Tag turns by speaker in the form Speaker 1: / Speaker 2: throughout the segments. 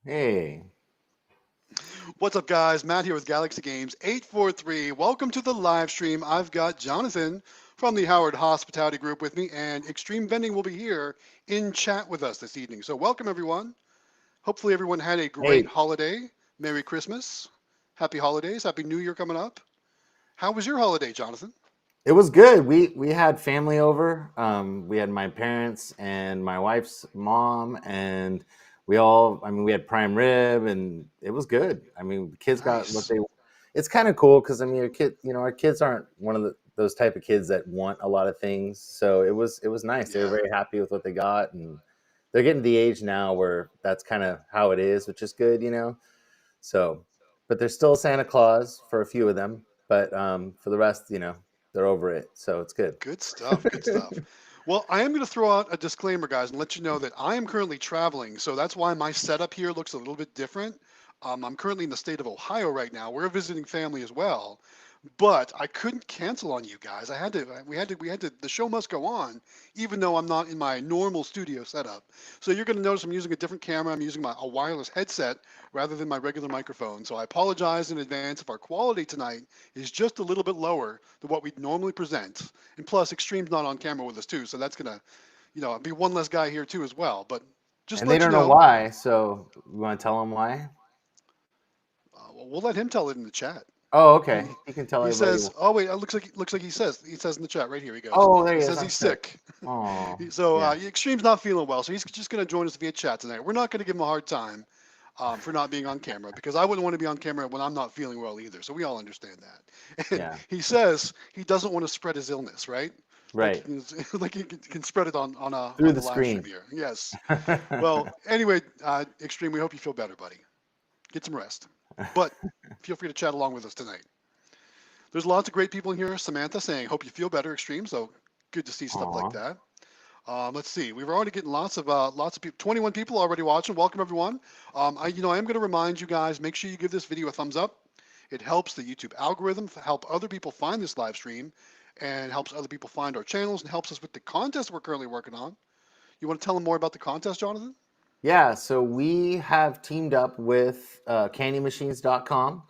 Speaker 1: Hey.
Speaker 2: What's up, guys? Matt here with Galaxy Games 843. Welcome to the live stream. I've got Jonathan from the Howard Hospitality Group with me, and Xtreme Vending will be here in chat with us this evening. So, welcome, everyone. Hopefully, everyone had a great
Speaker 1: Hey,
Speaker 2: holiday. Merry Christmas. Happy holidays. Happy New Year coming up. How was your holiday, Jonathan?
Speaker 1: it was good. We had family over. We had my parents and my wife's mom, and we had prime rib, and it was good. I mean, the kids got what
Speaker 2: Nice.
Speaker 1: they. It's kind of cool because our kids aren't one of those type of kids that want a lot of things. So it was nice. They were
Speaker 2: Yeah.
Speaker 1: very happy with what they got, and they're getting to the age now where that's kind of how it is, which is good. So, but there's still Santa Claus for a few of them, but for the rest, they're over it. So it's good.
Speaker 2: Good stuff. Good stuff. Well, I am going to throw out a disclaimer, guys, and let you know that I am currently traveling. So that's why my setup here looks a little bit different. I'm currently in the state of Ohio right now. We're visiting family as well. But I couldn't cancel on you guys. I had to. We had to. The show must go on, even though I'm not in my normal studio setup. So you're going to notice I'm using a different camera. I'm using a wireless headset rather than my regular microphone. So I apologize in advance if our quality tonight is just a little bit lower than what we'd normally present. And plus, Extreme's not on camera with us too, so that's gonna, be one less guy here too as well. But just
Speaker 1: And they
Speaker 2: let you
Speaker 1: don't know
Speaker 2: know.
Speaker 1: why. So you want to tell them why?
Speaker 2: Well, we'll let him tell it in the chat.
Speaker 1: Oh, okay.
Speaker 2: He
Speaker 1: You can tell
Speaker 2: he
Speaker 1: everybody.
Speaker 2: says, "Oh wait, it looks like he says in the chat right here. He goes.
Speaker 1: Oh, there
Speaker 2: He
Speaker 1: he is.
Speaker 2: says
Speaker 1: I'm
Speaker 2: he's
Speaker 1: sick.
Speaker 2: sick.
Speaker 1: Oh,
Speaker 2: So
Speaker 1: yeah,
Speaker 2: Extreme's not feeling well, so he's just going to join us via chat tonight. We're not going to give him a hard time for not being on camera because I wouldn't want to be on camera when I'm not feeling well either. So we all understand that. And
Speaker 1: yeah.
Speaker 2: he says he doesn't want to spread his illness, right? Like
Speaker 1: Right.
Speaker 2: like he can spread it
Speaker 1: Through
Speaker 2: on
Speaker 1: the
Speaker 2: the live stream
Speaker 1: screen.
Speaker 2: here. Yes. Well, anyway, Extreme, we hope you feel better, buddy. Get some rest. But feel free to chat along with us tonight. There's lots of great people in here. Samantha saying, "Hope you feel better, Extreme." So good to see stuff like
Speaker 1: Aw.
Speaker 2: that. Let's see. We've already getting lots of people. 21 people already watching. Welcome everyone. I am going to remind you guys. Make sure you give this video a thumbs up. It helps the YouTube algorithm help other people find this live stream, and helps other people find our channels and helps us with the contest we're currently working on. You want to tell them more about the contest, Jonathan?
Speaker 1: Yeah, so we have teamed up with candymachines.com,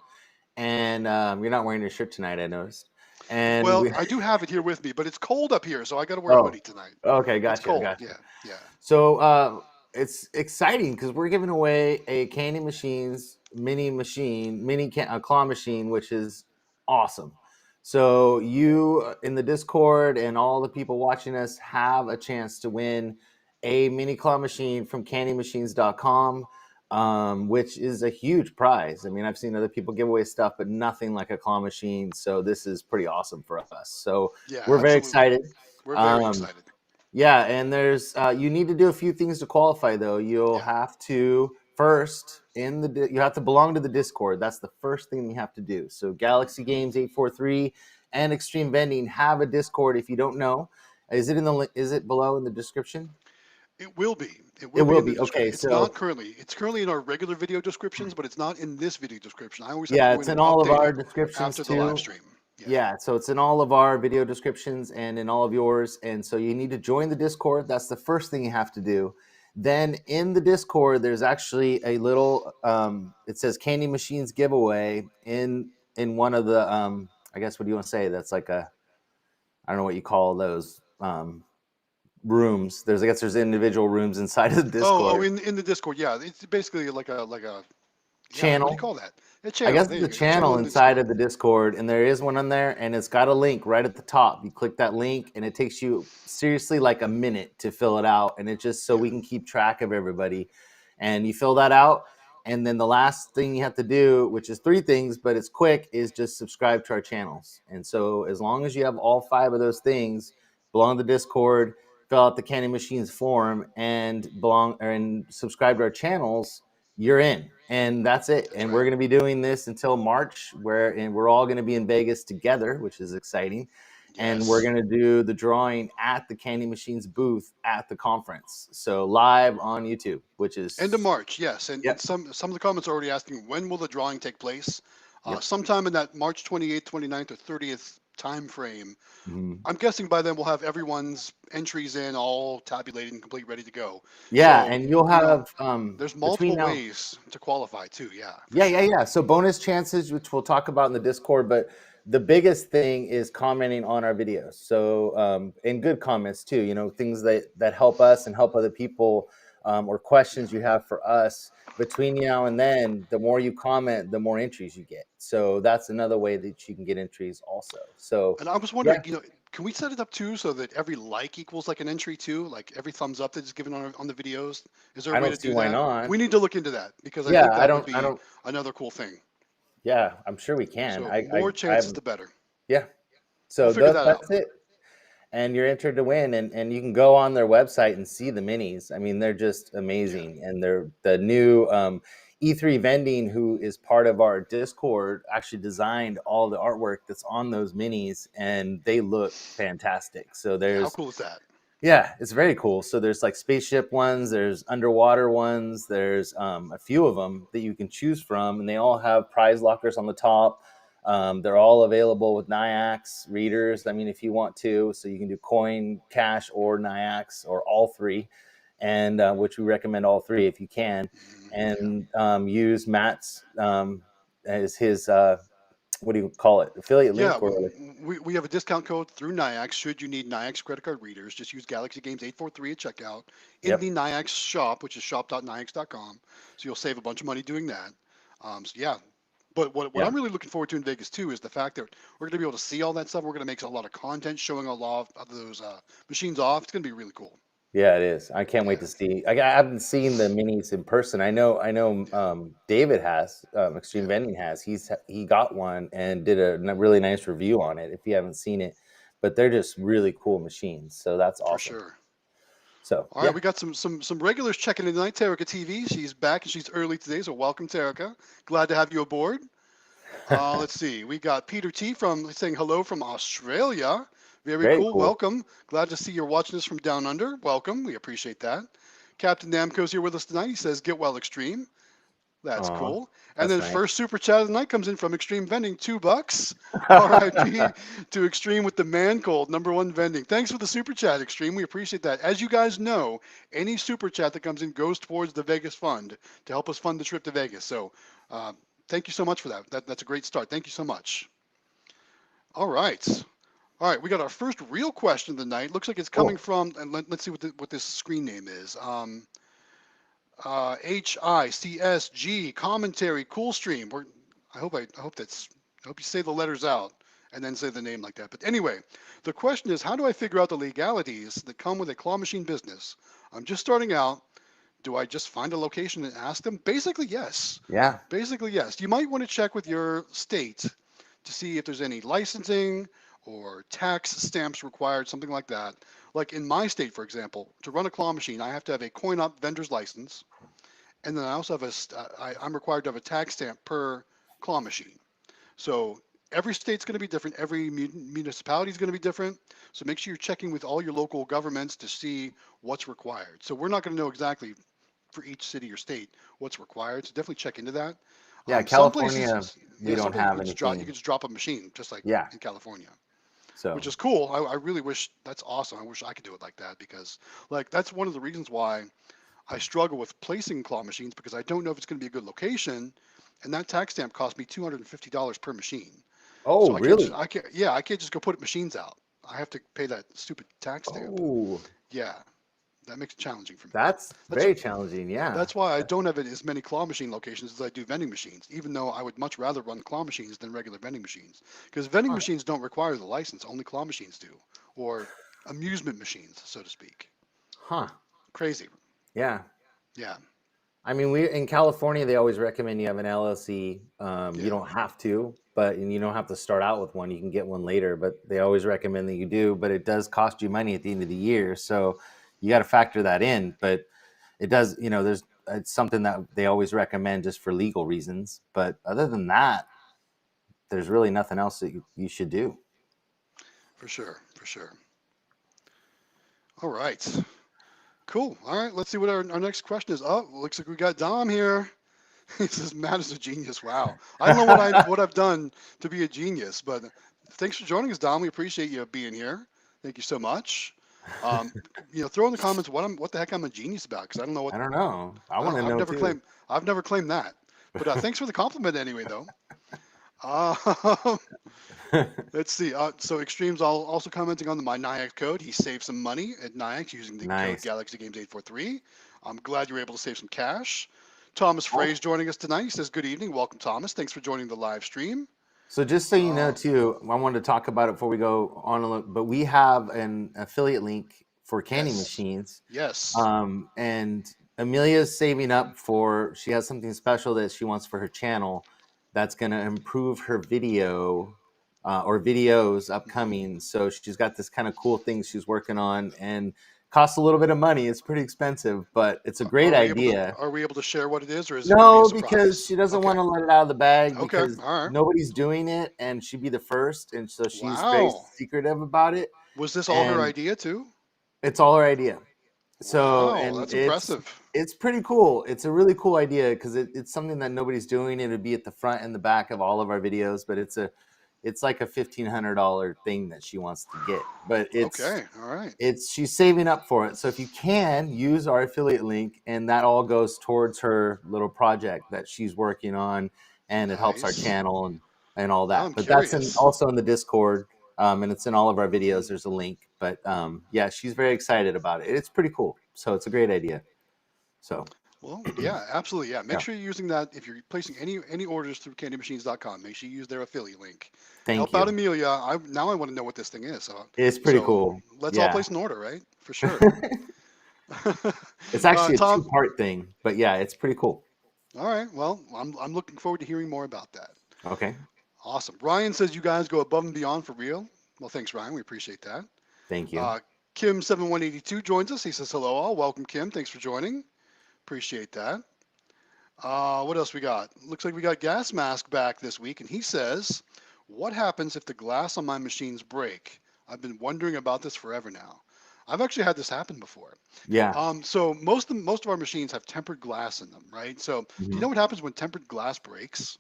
Speaker 1: and you're not wearing your shirt tonight, I noticed. And
Speaker 2: Well,
Speaker 1: we,
Speaker 2: I do have it here with me, but it's cold up here, so I got to wear a
Speaker 1: oh,
Speaker 2: hoodie tonight.
Speaker 1: okay,
Speaker 2: It's
Speaker 1: gotcha,
Speaker 2: cold.
Speaker 1: gotcha.
Speaker 2: Yeah, yeah.
Speaker 1: So it's exciting because we're giving away a Candy Machines claw machine, which is awesome. So you in the Discord and all the people watching us have a chance to win a mini claw machine from candymachines.com, which is a huge prize. I mean, I've seen other people give away stuff, but nothing like a claw machine. So this is pretty awesome for us. So
Speaker 2: Yeah,
Speaker 1: we're very
Speaker 2: absolutely.
Speaker 1: excited.
Speaker 2: We're very
Speaker 1: Um,
Speaker 2: excited.
Speaker 1: yeah, and there's you need to do a few things to qualify though. You'll
Speaker 2: Yeah.
Speaker 1: have to first you have to belong to the Discord. That's the first thing you have to do. So Galaxy Games 843 and Extreme Vending have a Discord. If you don't know, is it below in the description?
Speaker 2: It will be. It
Speaker 1: It
Speaker 2: will be
Speaker 1: will
Speaker 2: in the
Speaker 1: be. Okay,
Speaker 2: description. It's
Speaker 1: so
Speaker 2: not currently. It's currently in our regular video descriptions, but it's not in this video description. I always have to
Speaker 1: yeah,
Speaker 2: go
Speaker 1: it's
Speaker 2: in
Speaker 1: in
Speaker 2: and
Speaker 1: all of
Speaker 2: update
Speaker 1: our
Speaker 2: it
Speaker 1: descriptions
Speaker 2: after the live
Speaker 1: too.
Speaker 2: stream. Yeah.
Speaker 1: Yeah, so it's in all of our video descriptions and in all of yours. And so you need to join the Discord. That's the first thing you have to do. Then in the Discord, there's actually a little it says Candy Machines giveaway in one of the I guess what do you want to say? That's like a I don't know what you call those rooms. I guess there's individual rooms inside of the
Speaker 2: Oh,
Speaker 1: Discord
Speaker 2: in the Discord. Yeah, it's basically like a yeah. What do you
Speaker 1: channel.
Speaker 2: call that? A
Speaker 1: I
Speaker 2: channel.
Speaker 1: guess
Speaker 2: There
Speaker 1: it's a
Speaker 2: you go. A channel
Speaker 1: channel
Speaker 2: in the
Speaker 1: inside
Speaker 2: Discord.
Speaker 1: of the Discord, and there is one on there, and it's got a link right at the top. You click that link, and it takes you seriously like a minute to fill it out, and it's just so
Speaker 2: Yeah.
Speaker 1: we can keep track of everybody. And you fill that out, and then the last thing you have to do, which is three things, but it's quick, is just subscribe to our channels. And so as long as you have all five of those things, belong to Discord, fill out the Candy Machines form, and subscribe to our channels, you're in, and that's it.
Speaker 2: That's
Speaker 1: And we're
Speaker 2: right.
Speaker 1: going to be doing this until March, and we're all going to be in Vegas together, which is exciting. And we're
Speaker 2: Yes.
Speaker 1: going to do the drawing at the Candy Machines booth at the conference, so live on YouTube, which
Speaker 2: End of
Speaker 1: is
Speaker 2: March. Yes. And
Speaker 1: yep,
Speaker 2: some of the comments are already asking when will the drawing take place.
Speaker 1: yep,
Speaker 2: Sometime in that March 28th, 29th, or 30th time frame.
Speaker 1: Mhm.
Speaker 2: I'm guessing by then we'll have everyone's entries in, all tabulated and complete, ready to go.
Speaker 1: Yeah,
Speaker 2: So,
Speaker 1: and you'll
Speaker 2: you know,
Speaker 1: have
Speaker 2: there's
Speaker 1: between
Speaker 2: multiple
Speaker 1: now.
Speaker 2: ways to qualify too. Yeah, for
Speaker 1: Yeah, yeah,
Speaker 2: sure.
Speaker 1: yeah. So bonus chances, which we'll talk about in the Discord, but the biggest thing is commenting on our videos. So and good comments too. You know, things that help us and help other people, or
Speaker 2: Yeah.
Speaker 1: questions you have for us. Between now and then, the more you comment, the more entries you get. So that's another way that you can get entries also. So
Speaker 2: And I was
Speaker 1: yeah,
Speaker 2: wondering, can we set it up too so that every like equals like an entry too? Like every thumbs up that's given on the videos? Is there a
Speaker 1: I
Speaker 2: way
Speaker 1: don't
Speaker 2: to
Speaker 1: see
Speaker 2: do
Speaker 1: why
Speaker 2: that?
Speaker 1: not.
Speaker 2: We need to look into that because I
Speaker 1: Yeah,
Speaker 2: think
Speaker 1: I
Speaker 2: that would
Speaker 1: don't, I
Speaker 2: be
Speaker 1: don't.
Speaker 2: another cool thing.
Speaker 1: Yeah, I'm sure we can.
Speaker 2: So more
Speaker 1: I
Speaker 2: chances,
Speaker 1: haven't.
Speaker 2: the better.
Speaker 1: Yeah.
Speaker 2: We'll
Speaker 1: So
Speaker 2: figure that out.
Speaker 1: that's it. And you're entered to win, and you can go on their website and see the minis. I mean, they're just
Speaker 2: Yeah,
Speaker 1: amazing. And they're the new E3 Vending, who is part of our Discord, actually designed all the artwork that's on those minis, and they look fantastic. So
Speaker 2: yeah. How
Speaker 1: there's,
Speaker 2: cool is that?
Speaker 1: yeah, it's very cool. So there's like spaceship ones, there's underwater ones, there's a few of them that you can choose from, and they all have prize lockers on the top. They're all available with NIAX readers. I mean, if you want to, so you can do coin, cash, or NIAX, or all three, and which we recommend all three if you can,
Speaker 2: Yeah.
Speaker 1: and use Matt's as his what do you call it, affiliate
Speaker 2: Yeah,
Speaker 1: link or
Speaker 2: we have a discount code through NIAX. Should you need NIAX credit card readers, just use Galaxy Games 843 at checkout in the
Speaker 1: yep,
Speaker 2: NIAX shop, which is shop.niax.com. So you'll save a bunch of money doing that. So yeah, but what
Speaker 1: yeah.
Speaker 2: I'm really looking forward to in Vegas too is the fact that we're going to be able to see all that stuff. We're going to make a lot of content showing a lot of those machines off. It's going to be really cool.
Speaker 1: Yeah, it is. I can't wait
Speaker 2: Yeah,
Speaker 1: to see. I haven't seen the minis in person. I know.
Speaker 2: yeah,
Speaker 1: David has, Extreme
Speaker 2: yeah,
Speaker 1: Vending has. He got one and did a really nice review on it. If you haven't seen it, but they're just really cool machines. So that's
Speaker 2: for
Speaker 1: awesome.
Speaker 2: sure.
Speaker 1: So
Speaker 2: All right,
Speaker 1: yeah,
Speaker 2: we got some regulars checking in tonight. Terica TV, she's back and she's early today, so welcome, Terica. Glad to have you aboard. Let's see. We got Peter T from saying hello from Australia. Very
Speaker 1: very
Speaker 2: cool.
Speaker 1: cool.
Speaker 2: Welcome. Glad to see you're watching us from down under. Welcome. We appreciate that. Captain Namco's here with us tonight. He says, "Get well, Extreme." That's
Speaker 1: Aw,
Speaker 2: cool. And
Speaker 1: that's
Speaker 2: then
Speaker 1: nice.
Speaker 2: first super chat of the night comes in from Extreme Vending, $2. R.I.P. to Extreme with the man cold, #1 vending. Thanks for the super chat, Extreme. We appreciate that. As you guys know, any super chat that comes in goes towards the Vegas Fund to help us fund the trip to Vegas. So thank you so much for that. That's a great start. Thank you so much. All right. All right, we got our first real question of the night. Looks like it's coming
Speaker 1: Cool.
Speaker 2: from, and let's see what this screen name is. HICSG commentary cool stream. I hope you say the letters out and then say the name like that. But anyway, the question is, how do I figure out the legalities that come with a claw machine business? I'm just starting out. Do I just find a location and ask them? Basically, yes.
Speaker 1: Yeah,
Speaker 2: Basically, yes. You might want to check with your state to see if there's any licensing or tax stamps required, something like that. Like in my state, for example, to run a claw machine, I have to have a coin op vendor's license, and then I also have I'm required to have a tax stamp per claw machine. So every state's going to be different. Every municipality is going to be different. So make sure you're checking with all your local governments to see what's required. So we're not going to know exactly for each city or state what's required. So definitely check into that.
Speaker 1: yeah.
Speaker 2: Some places,
Speaker 1: California, we
Speaker 2: yeah, some
Speaker 1: don't
Speaker 2: places
Speaker 1: have
Speaker 2: you
Speaker 1: anything.
Speaker 2: can just drop a machine just like
Speaker 1: Yeah.
Speaker 2: in California, which
Speaker 1: So
Speaker 2: is cool. I really wish that's awesome. I wish I could do it like that because like that's one of the reasons why I struggle with placing claw machines because I don't know if it's going to be a good location, and that tax stamp cost me $250 per machine. So
Speaker 1: oh really?
Speaker 2: I can't just go put machines out. I have to pay that stupid tax stamp.
Speaker 1: Oh,
Speaker 2: Yeah, that makes it challenging for me.
Speaker 1: that's
Speaker 2: That's
Speaker 1: very challenging. Yeah.
Speaker 2: that's why I don't have as many claw machine locations as I do vending machines, even though I would much rather run claw machines than regular vending machines. Because vending
Speaker 1: Huh.
Speaker 2: machines don't require the license, only claw machines do, or amusement machines, so to speak.
Speaker 1: Huh.
Speaker 2: Crazy.
Speaker 1: Yeah.
Speaker 2: Yeah,
Speaker 1: I mean, we in California, they always recommend you have an LLC. You
Speaker 2: yeah,
Speaker 1: don't have to, but and you don't have to start out with one. You can get one later, but they always recommend that you do. But it does cost you money at the end of the year, so you got to factor that in. But it does, there's it's something that they always recommend just for legal reasons. But other than that, there's really nothing else that you should do.
Speaker 2: for sure, for sure. All right. Cool. All right. Let's see what our next question is. Oh, looks like we got Dom here. He says Matt is a genius. Wow. I don't know what I've done to be a genius, but thanks for joining us, Dom. We appreciate you being here. Thank you so much. Um, throw in the comments what the heck I'm a genius about, because I don't know what
Speaker 1: I don't know. I
Speaker 2: I
Speaker 1: want
Speaker 2: don't,
Speaker 1: to know too.
Speaker 2: I've never claimed that. But thanks for the compliment anyway, though. Uh, let's see. So Extreme's also commenting on my Nyax code. He saved some money at Nyax using the code
Speaker 1: Nice.
Speaker 2: Galaxy Games 843. I'm glad you were able to save some cash. Thomas
Speaker 1: Oh,
Speaker 2: Frey's joining us tonight. He says, "Good evening, welcome, Thomas. Thanks for joining the live stream."
Speaker 1: so just so you know
Speaker 2: Uh,
Speaker 1: too, I wanted to talk about it before we go on a little, but we have an affiliate link for candy
Speaker 2: yes,
Speaker 1: machines.
Speaker 2: yes,
Speaker 1: And Amelia's saving up for, she has something special that she wants for her channel that's going to improve her video or videos
Speaker 2: hmm
Speaker 1: upcoming. So she's got this kind of cool thing she's working on and costs a little bit of money. It's pretty expensive, but it's a great idea.
Speaker 2: Are we able to share what it is, or is it going to be a
Speaker 1: No, because
Speaker 2: surprise?
Speaker 1: she doesn't
Speaker 2: Okay,
Speaker 1: want to let it out of the bag
Speaker 2: okay,
Speaker 1: because
Speaker 2: all right.
Speaker 1: nobody's doing it and she'd be the first. And so she's very
Speaker 2: Wow,
Speaker 1: secretive about it.
Speaker 2: was this all her
Speaker 1: And
Speaker 2: idea too?
Speaker 1: it's all her idea. So,
Speaker 2: Wow,
Speaker 1: and
Speaker 2: that's impressive.
Speaker 1: it's pretty cool. It's a really cool idea because it's something that nobody's doing. It would be at the front and the back of all of our videos, but it's like a $1,500 thing that she wants to get. But
Speaker 2: Okay, all right,
Speaker 1: it's she's saving up for it. So if you can use our affiliate link, and that all goes towards her little project that she's working on, and it helps our
Speaker 2: nice.
Speaker 1: channel and all
Speaker 2: Now
Speaker 1: that.
Speaker 2: I'm
Speaker 1: But that's
Speaker 2: curious.
Speaker 1: also in the Discord, and it's in all of our videos.
Speaker 2: Mhm.
Speaker 1: There's a link. But yeah, she's very excited about it. It's pretty cool. So it's a great idea. So
Speaker 2: Well, yeah, absolutely. Yeah, make
Speaker 1: yeah,
Speaker 2: sure you're using that if you're placing any orders through candymachines.com. Make sure you use their affiliate link.
Speaker 1: thank
Speaker 2: Help out
Speaker 1: you.
Speaker 2: Amelia. I want to know what this thing is.
Speaker 1: It's pretty
Speaker 2: So
Speaker 1: cool.
Speaker 2: let's all
Speaker 1: Yeah.
Speaker 2: place an order, right? For sure.
Speaker 1: It's actually a
Speaker 2: Tom.
Speaker 1: two-part thing, but yeah, it's pretty cool.
Speaker 2: All right. Well, I'm looking forward to hearing more about that.
Speaker 1: Okay.
Speaker 2: Awesome. Ryan says you guys go above and beyond for real. Well, thanks, Ryan. We appreciate that.
Speaker 1: Thank you.
Speaker 2: Uh, Kim7182 joins us. He says hello all. Welcome, Kim. Thanks for joining. Appreciate that. What else we got? Looks like we got Gas Mask back this week, and he says, "What happens if the glass on my machines break? I've been wondering about this forever now. I've actually had this happen before.
Speaker 1: Yeah.
Speaker 2: So most of our machines have tempered glass in them, right? So do you
Speaker 1: Mhm.
Speaker 2: know what happens when tempered glass breaks?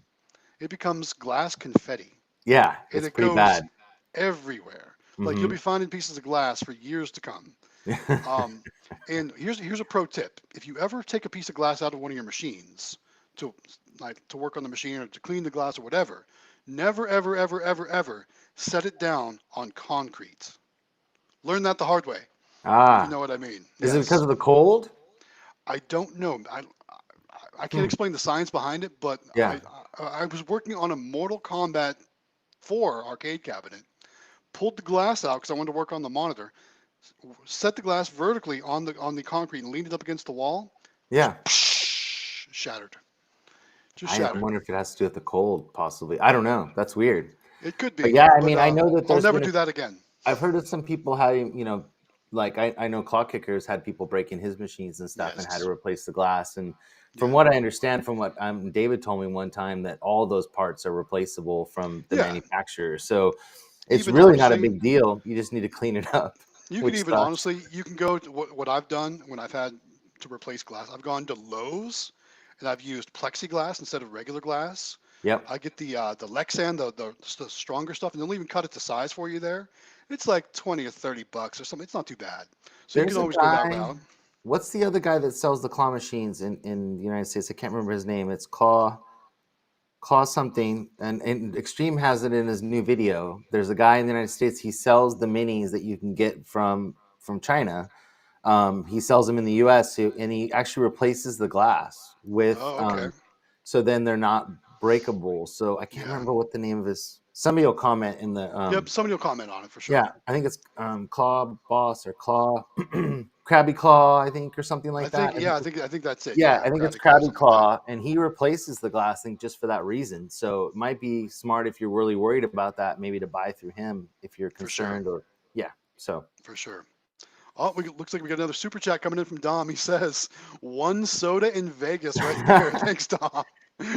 Speaker 2: It becomes glass confetti,
Speaker 1: Yeah,
Speaker 2: and
Speaker 1: it's
Speaker 2: it
Speaker 1: pretty
Speaker 2: goes
Speaker 1: bad.
Speaker 2: everywhere. Like you'll
Speaker 1: Hmm.
Speaker 2: be finding pieces of glass for years to come. Um, and here's a pro tip: if you ever take a piece of glass out of one of your machines to to work on the machine or to clean the glass or whatever, never ever ever ever ever set it down on concrete. Learn that the hard way, if you
Speaker 1: Ah,
Speaker 2: know what I mean.
Speaker 1: is it because
Speaker 2: Yes.
Speaker 1: of the cold?
Speaker 2: I don't know. I can't
Speaker 1: Hmm.
Speaker 2: explain the science behind it, but
Speaker 1: Yeah.
Speaker 2: I was working on a Mortal Kombat 4 arcade cabinet, pulled the glass out because I wanted to work on the monitor, set the glass vertically on the concrete and leaned it up against the wall.
Speaker 1: Yeah.
Speaker 2: Shattered. Just
Speaker 1: I
Speaker 2: shattered.
Speaker 1: wonder if it has to do with the cold, possibly. I don't know. That's weird.
Speaker 2: It could
Speaker 1: But
Speaker 2: be,
Speaker 1: yeah, I
Speaker 2: but
Speaker 1: mean, I know that
Speaker 2: I'll
Speaker 1: there's
Speaker 2: never
Speaker 1: been
Speaker 2: do that again.
Speaker 1: I've heard of some people having, like I know Claw Kickers had people breaking his machines and stuff and had to
Speaker 2: Yes.
Speaker 1: replace the glass. And from
Speaker 2: Yeah.
Speaker 1: what I understand, from what David told me one time, that all those parts are replaceable from the
Speaker 2: Yeah.
Speaker 1: manufacturer. So it's
Speaker 2: Even
Speaker 1: really not a
Speaker 2: honestly,
Speaker 1: big deal. You just need to clean it up,
Speaker 2: you can
Speaker 1: which
Speaker 2: even
Speaker 1: sucks.
Speaker 2: honestly, you can go to what I've done when I've had to replace glass. I've gone to Lowe's and I've used plexiglass instead of regular glass.
Speaker 1: Yep.
Speaker 2: I get the Lexan, the stronger stuff, and they'll even cut it to size for you there. It's like 20 or 30 bucks or something. It's not too bad. So you can
Speaker 1: There's a
Speaker 2: always go that
Speaker 1: guy.
Speaker 2: route.
Speaker 1: What's the other guy that sells the claw machines in the United States? I can't remember his name. It's Claw something, and Extreme has it in his new video. There's a guy in the United States. He sells the minis that you can get from China. He sells them in the U.S. And he actually replaces the glass with.
Speaker 2: Oh, okay.
Speaker 1: So then they're not breakable. So I can't
Speaker 2: Yeah.
Speaker 1: remember what the name of his. Somebody will comment in the
Speaker 2: Yep. Somebody will comment on it for sure.
Speaker 1: yeah, I think it's Claw Boss or Claw Krabby Claw, I think, or something like that. I think
Speaker 2: I think that's it.
Speaker 1: yeah,
Speaker 2: Yeah,
Speaker 1: I think it's
Speaker 2: Krabby Claw,
Speaker 1: Krabby
Speaker 2: something like that.
Speaker 1: Claw, and he replaces the glass thing just for that reason. So it might be smart if you're really worried about that, maybe to buy through him if you're
Speaker 2: For sure.
Speaker 1: concerned. Or yeah. So
Speaker 2: For sure. Oh, looks like we got another super chat coming in from Dom. He says, "One soda in Vegas right there." Thanks, Dom.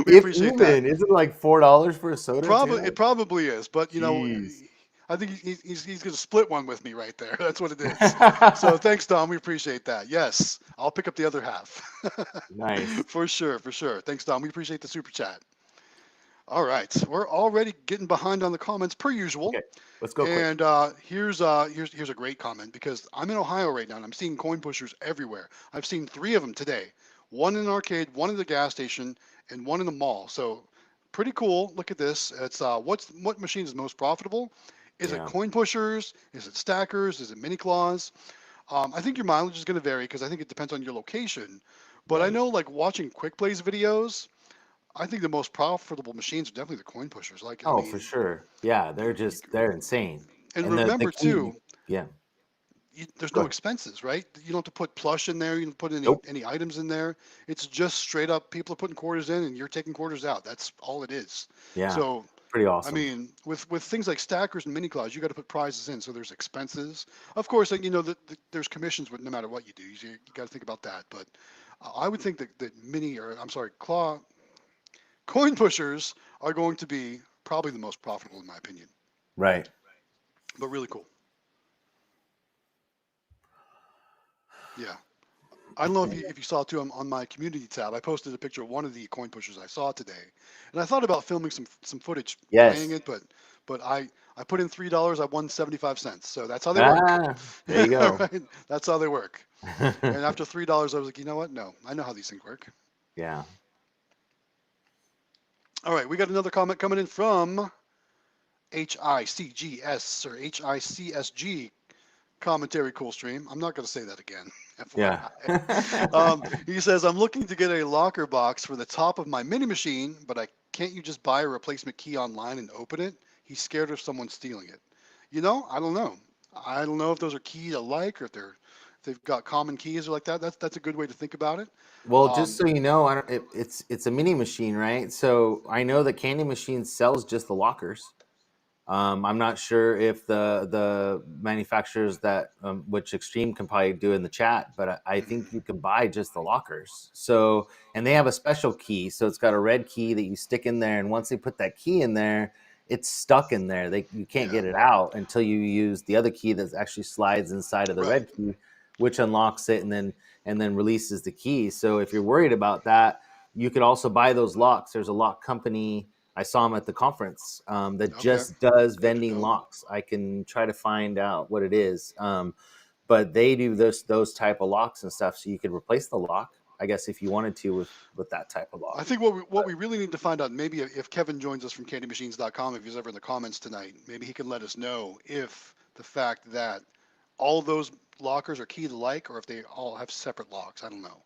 Speaker 2: We
Speaker 1: if
Speaker 2: appreciate that.
Speaker 1: even is it like $4 for a soda
Speaker 2: It
Speaker 1: too?
Speaker 2: probably is, but
Speaker 1: Jeez.
Speaker 2: I think he's going to split one with me right there. That's what it is. So thanks, Dom. We appreciate that. Yes, I'll pick up the other half.
Speaker 1: Nice.
Speaker 2: For sure, for sure. Thanks, Dom. We appreciate the super chat. All right, we're already getting behind on the comments per usual.
Speaker 1: Okay, let's go quick.
Speaker 2: And here's a great comment because I'm in Ohio right now and I'm seeing coin pushers everywhere. I've seen 3 of them today. One in an arcade, one in the gas station, and one in the mall. So pretty cool. Look at this. It's what machine is most profitable? Is it
Speaker 1: Yeah,
Speaker 2: coin pushers? Is it stackers? Is it mini claws? I think your mileage is going to vary because I think it depends on your location. But I
Speaker 1: right.
Speaker 2: know like watching quick plays videos, I think the most profitable machines are definitely the coin pushers. Like I
Speaker 1: Oh, for
Speaker 2: mean,
Speaker 1: sure. Yeah,
Speaker 2: you, you
Speaker 1: they're insane.
Speaker 2: and
Speaker 1: And the
Speaker 2: remember
Speaker 1: key,
Speaker 2: too,
Speaker 1: yeah,
Speaker 2: there's
Speaker 1: go
Speaker 2: no
Speaker 1: ahead.
Speaker 2: expenses, right? You don't have to put plush in there. You don't put any
Speaker 1: Nope.
Speaker 2: any items in there. It's just straight up people are putting quarters in and you're taking quarters out. That's all it is.
Speaker 1: Yeah,
Speaker 2: So
Speaker 1: pretty
Speaker 2: I
Speaker 1: awesome.
Speaker 2: mean, with things like stackers and mini clouds, you got to put prizes in. So there's expenses. Of course, like, there's commissions, but no matter what you do, you got to think about that. But I would think that mini or I'm sorry, claw coin pushers are going to be probably the most profitable in my opinion.
Speaker 1: Right.
Speaker 2: But really cool. Yeah. I don't know if you saw too on my community tab. I posted a picture of one of the coin pushers I saw today, and I thought about filming some footage playing
Speaker 1: Yes.
Speaker 2: it, but I put in $3. I won 75 cents. So that's how they work,
Speaker 1: Ah, there you go.
Speaker 2: right? That's how they work. And after $3, I was like, you know what? No, I know how these things work.
Speaker 1: Yeah.
Speaker 2: All right, we got another comment coming in from HICGS or HICSG commentary cool stream. I'm not going to say that again.
Speaker 1: Yeah.
Speaker 2: FYI. He says, I'm looking to get a locker box for the top of my mini machine, but can't you just buy a replacement key online and open it? He's scared of someone stealing it. I don't know. I don't know if those are keys alike or if they've got common keys or like that. That's a good way to think about it.
Speaker 1: Well, just
Speaker 2: Um,
Speaker 1: so you know, it's a mini machine, right? So I know that Candy Machine sells just the lockers. I'm not sure if the manufacturers that which Extreme can probably do in the chat, but I think you can buy just the lockers. So and they have a special key, so it's got a red key that you stick in there, and once they put that key in there, it's stuck in there. You can't
Speaker 2: yeah,
Speaker 1: get it out until you use the other key that actually slides inside of the
Speaker 2: right.
Speaker 1: red key, which unlocks it and then releases the key. So if you're worried about that, you could also buy those locks. There's a lock company. I saw him at the conference that
Speaker 2: Okay,
Speaker 1: just does
Speaker 2: good to
Speaker 1: vending
Speaker 2: know.
Speaker 1: locks. I can try to find out what it is, but they do those type of locks and stuff. So you could replace the lock, I guess, if you wanted to with that type of lock.
Speaker 2: I think what we really need to find out, maybe if Kevin joins us from candymachines.com, if he's ever in the comments tonight, maybe he can let us know if the fact that all those lockers are keyed alike or if they all have separate locks. I don't know.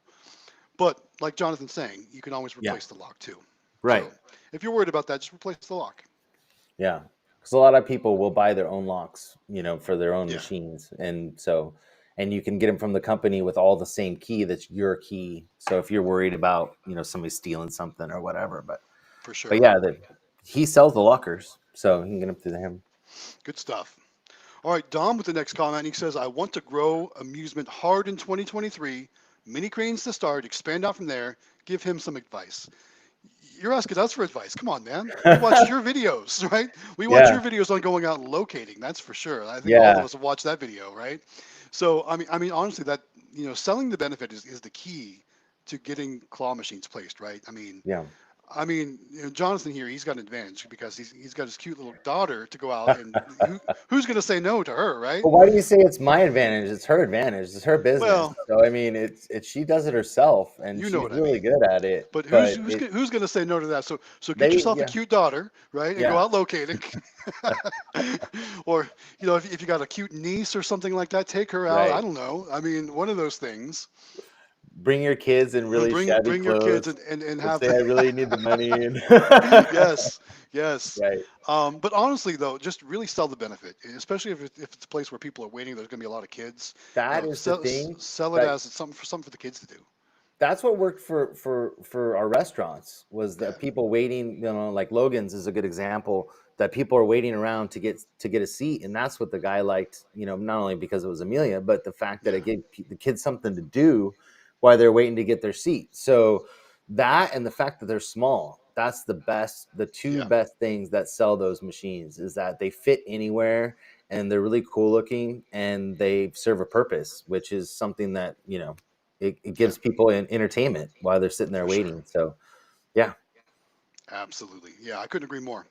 Speaker 2: But like Jonathan's saying, you can always
Speaker 1: Yeah,
Speaker 2: replace the lock too.
Speaker 1: right.
Speaker 2: So if you're worried about that, just replace the lock.
Speaker 1: Yeah, because a lot of people will buy their own locks, for their own
Speaker 2: Yeah,
Speaker 1: machines, and you can get them from the company with all the same key that's your key. So if you're worried about somebody stealing something or whatever,
Speaker 2: for
Speaker 1: but
Speaker 2: sure.
Speaker 1: yeah, he sells the lockers, so you can get them through him.
Speaker 2: Good stuff. All right, Dom with the next comment. He says, I want to grow amusement hard in 2023. Mini cranes to start, expand out from there. Give him some advice. You're asking us for advice. Come on, man. We watched your videos, right? We watch
Speaker 1: Yeah,
Speaker 2: your videos on going out and locating. That's for sure. I think all of
Speaker 1: yeah,
Speaker 2: us have watched that video, right? So I mean, honestly, that selling the benefit is the key to getting claw machines placed, right?
Speaker 1: yeah.
Speaker 2: Jonathan here, he's got an advantage because he's got his cute little daughter to go out, and who's going to say no to her, right?
Speaker 1: But why do you say it's my advantage? It's her advantage. It's her business.
Speaker 2: Well,
Speaker 1: So I mean, it's she does it herself, and
Speaker 2: you know
Speaker 1: she's
Speaker 2: what I
Speaker 1: really
Speaker 2: mean.
Speaker 1: good at it.
Speaker 2: But
Speaker 1: But it
Speaker 2: who's going to say no to that? So get
Speaker 1: they
Speaker 2: yourself a
Speaker 1: yeah
Speaker 2: cute daughter, right, and go
Speaker 1: yeah
Speaker 2: out locating. Or if you got a cute niece or something like that, take her out. I
Speaker 1: right.
Speaker 2: don't know. I mean, one of those things.
Speaker 1: Bring your kids in really shabby
Speaker 2: Bring your kids
Speaker 1: clothes
Speaker 2: and
Speaker 1: and
Speaker 2: have
Speaker 1: say,
Speaker 2: the
Speaker 1: "I really need the money." And
Speaker 2: yes, yes.
Speaker 1: right.
Speaker 2: But honestly, though, just really sell the benefit, especially if it's a place where people are waiting. There's going to be a lot of kids.
Speaker 1: That is the thing
Speaker 2: Sell it
Speaker 1: that
Speaker 2: as something for the kids to do.
Speaker 1: that's what worked for our restaurants was
Speaker 2: Yeah,
Speaker 1: that people waiting, like Logan's is a good example that people are waiting around to get a seat, and that's what the guy liked, not only because it was Amelia, but the fact that
Speaker 2: yeah,
Speaker 1: it gave the kids something to do while they're waiting to get their seat. So that and the fact that they're small, that's the two
Speaker 2: yeah,
Speaker 1: best things that sell those machines is that they fit anywhere and they're really cool looking and they serve a purpose, which is something that it
Speaker 2: yeah,
Speaker 1: gives people an entertainment while they're sitting there
Speaker 2: for sure.
Speaker 1: waiting. So yeah,
Speaker 2: Absolutely. Yeah, I couldn't agree more.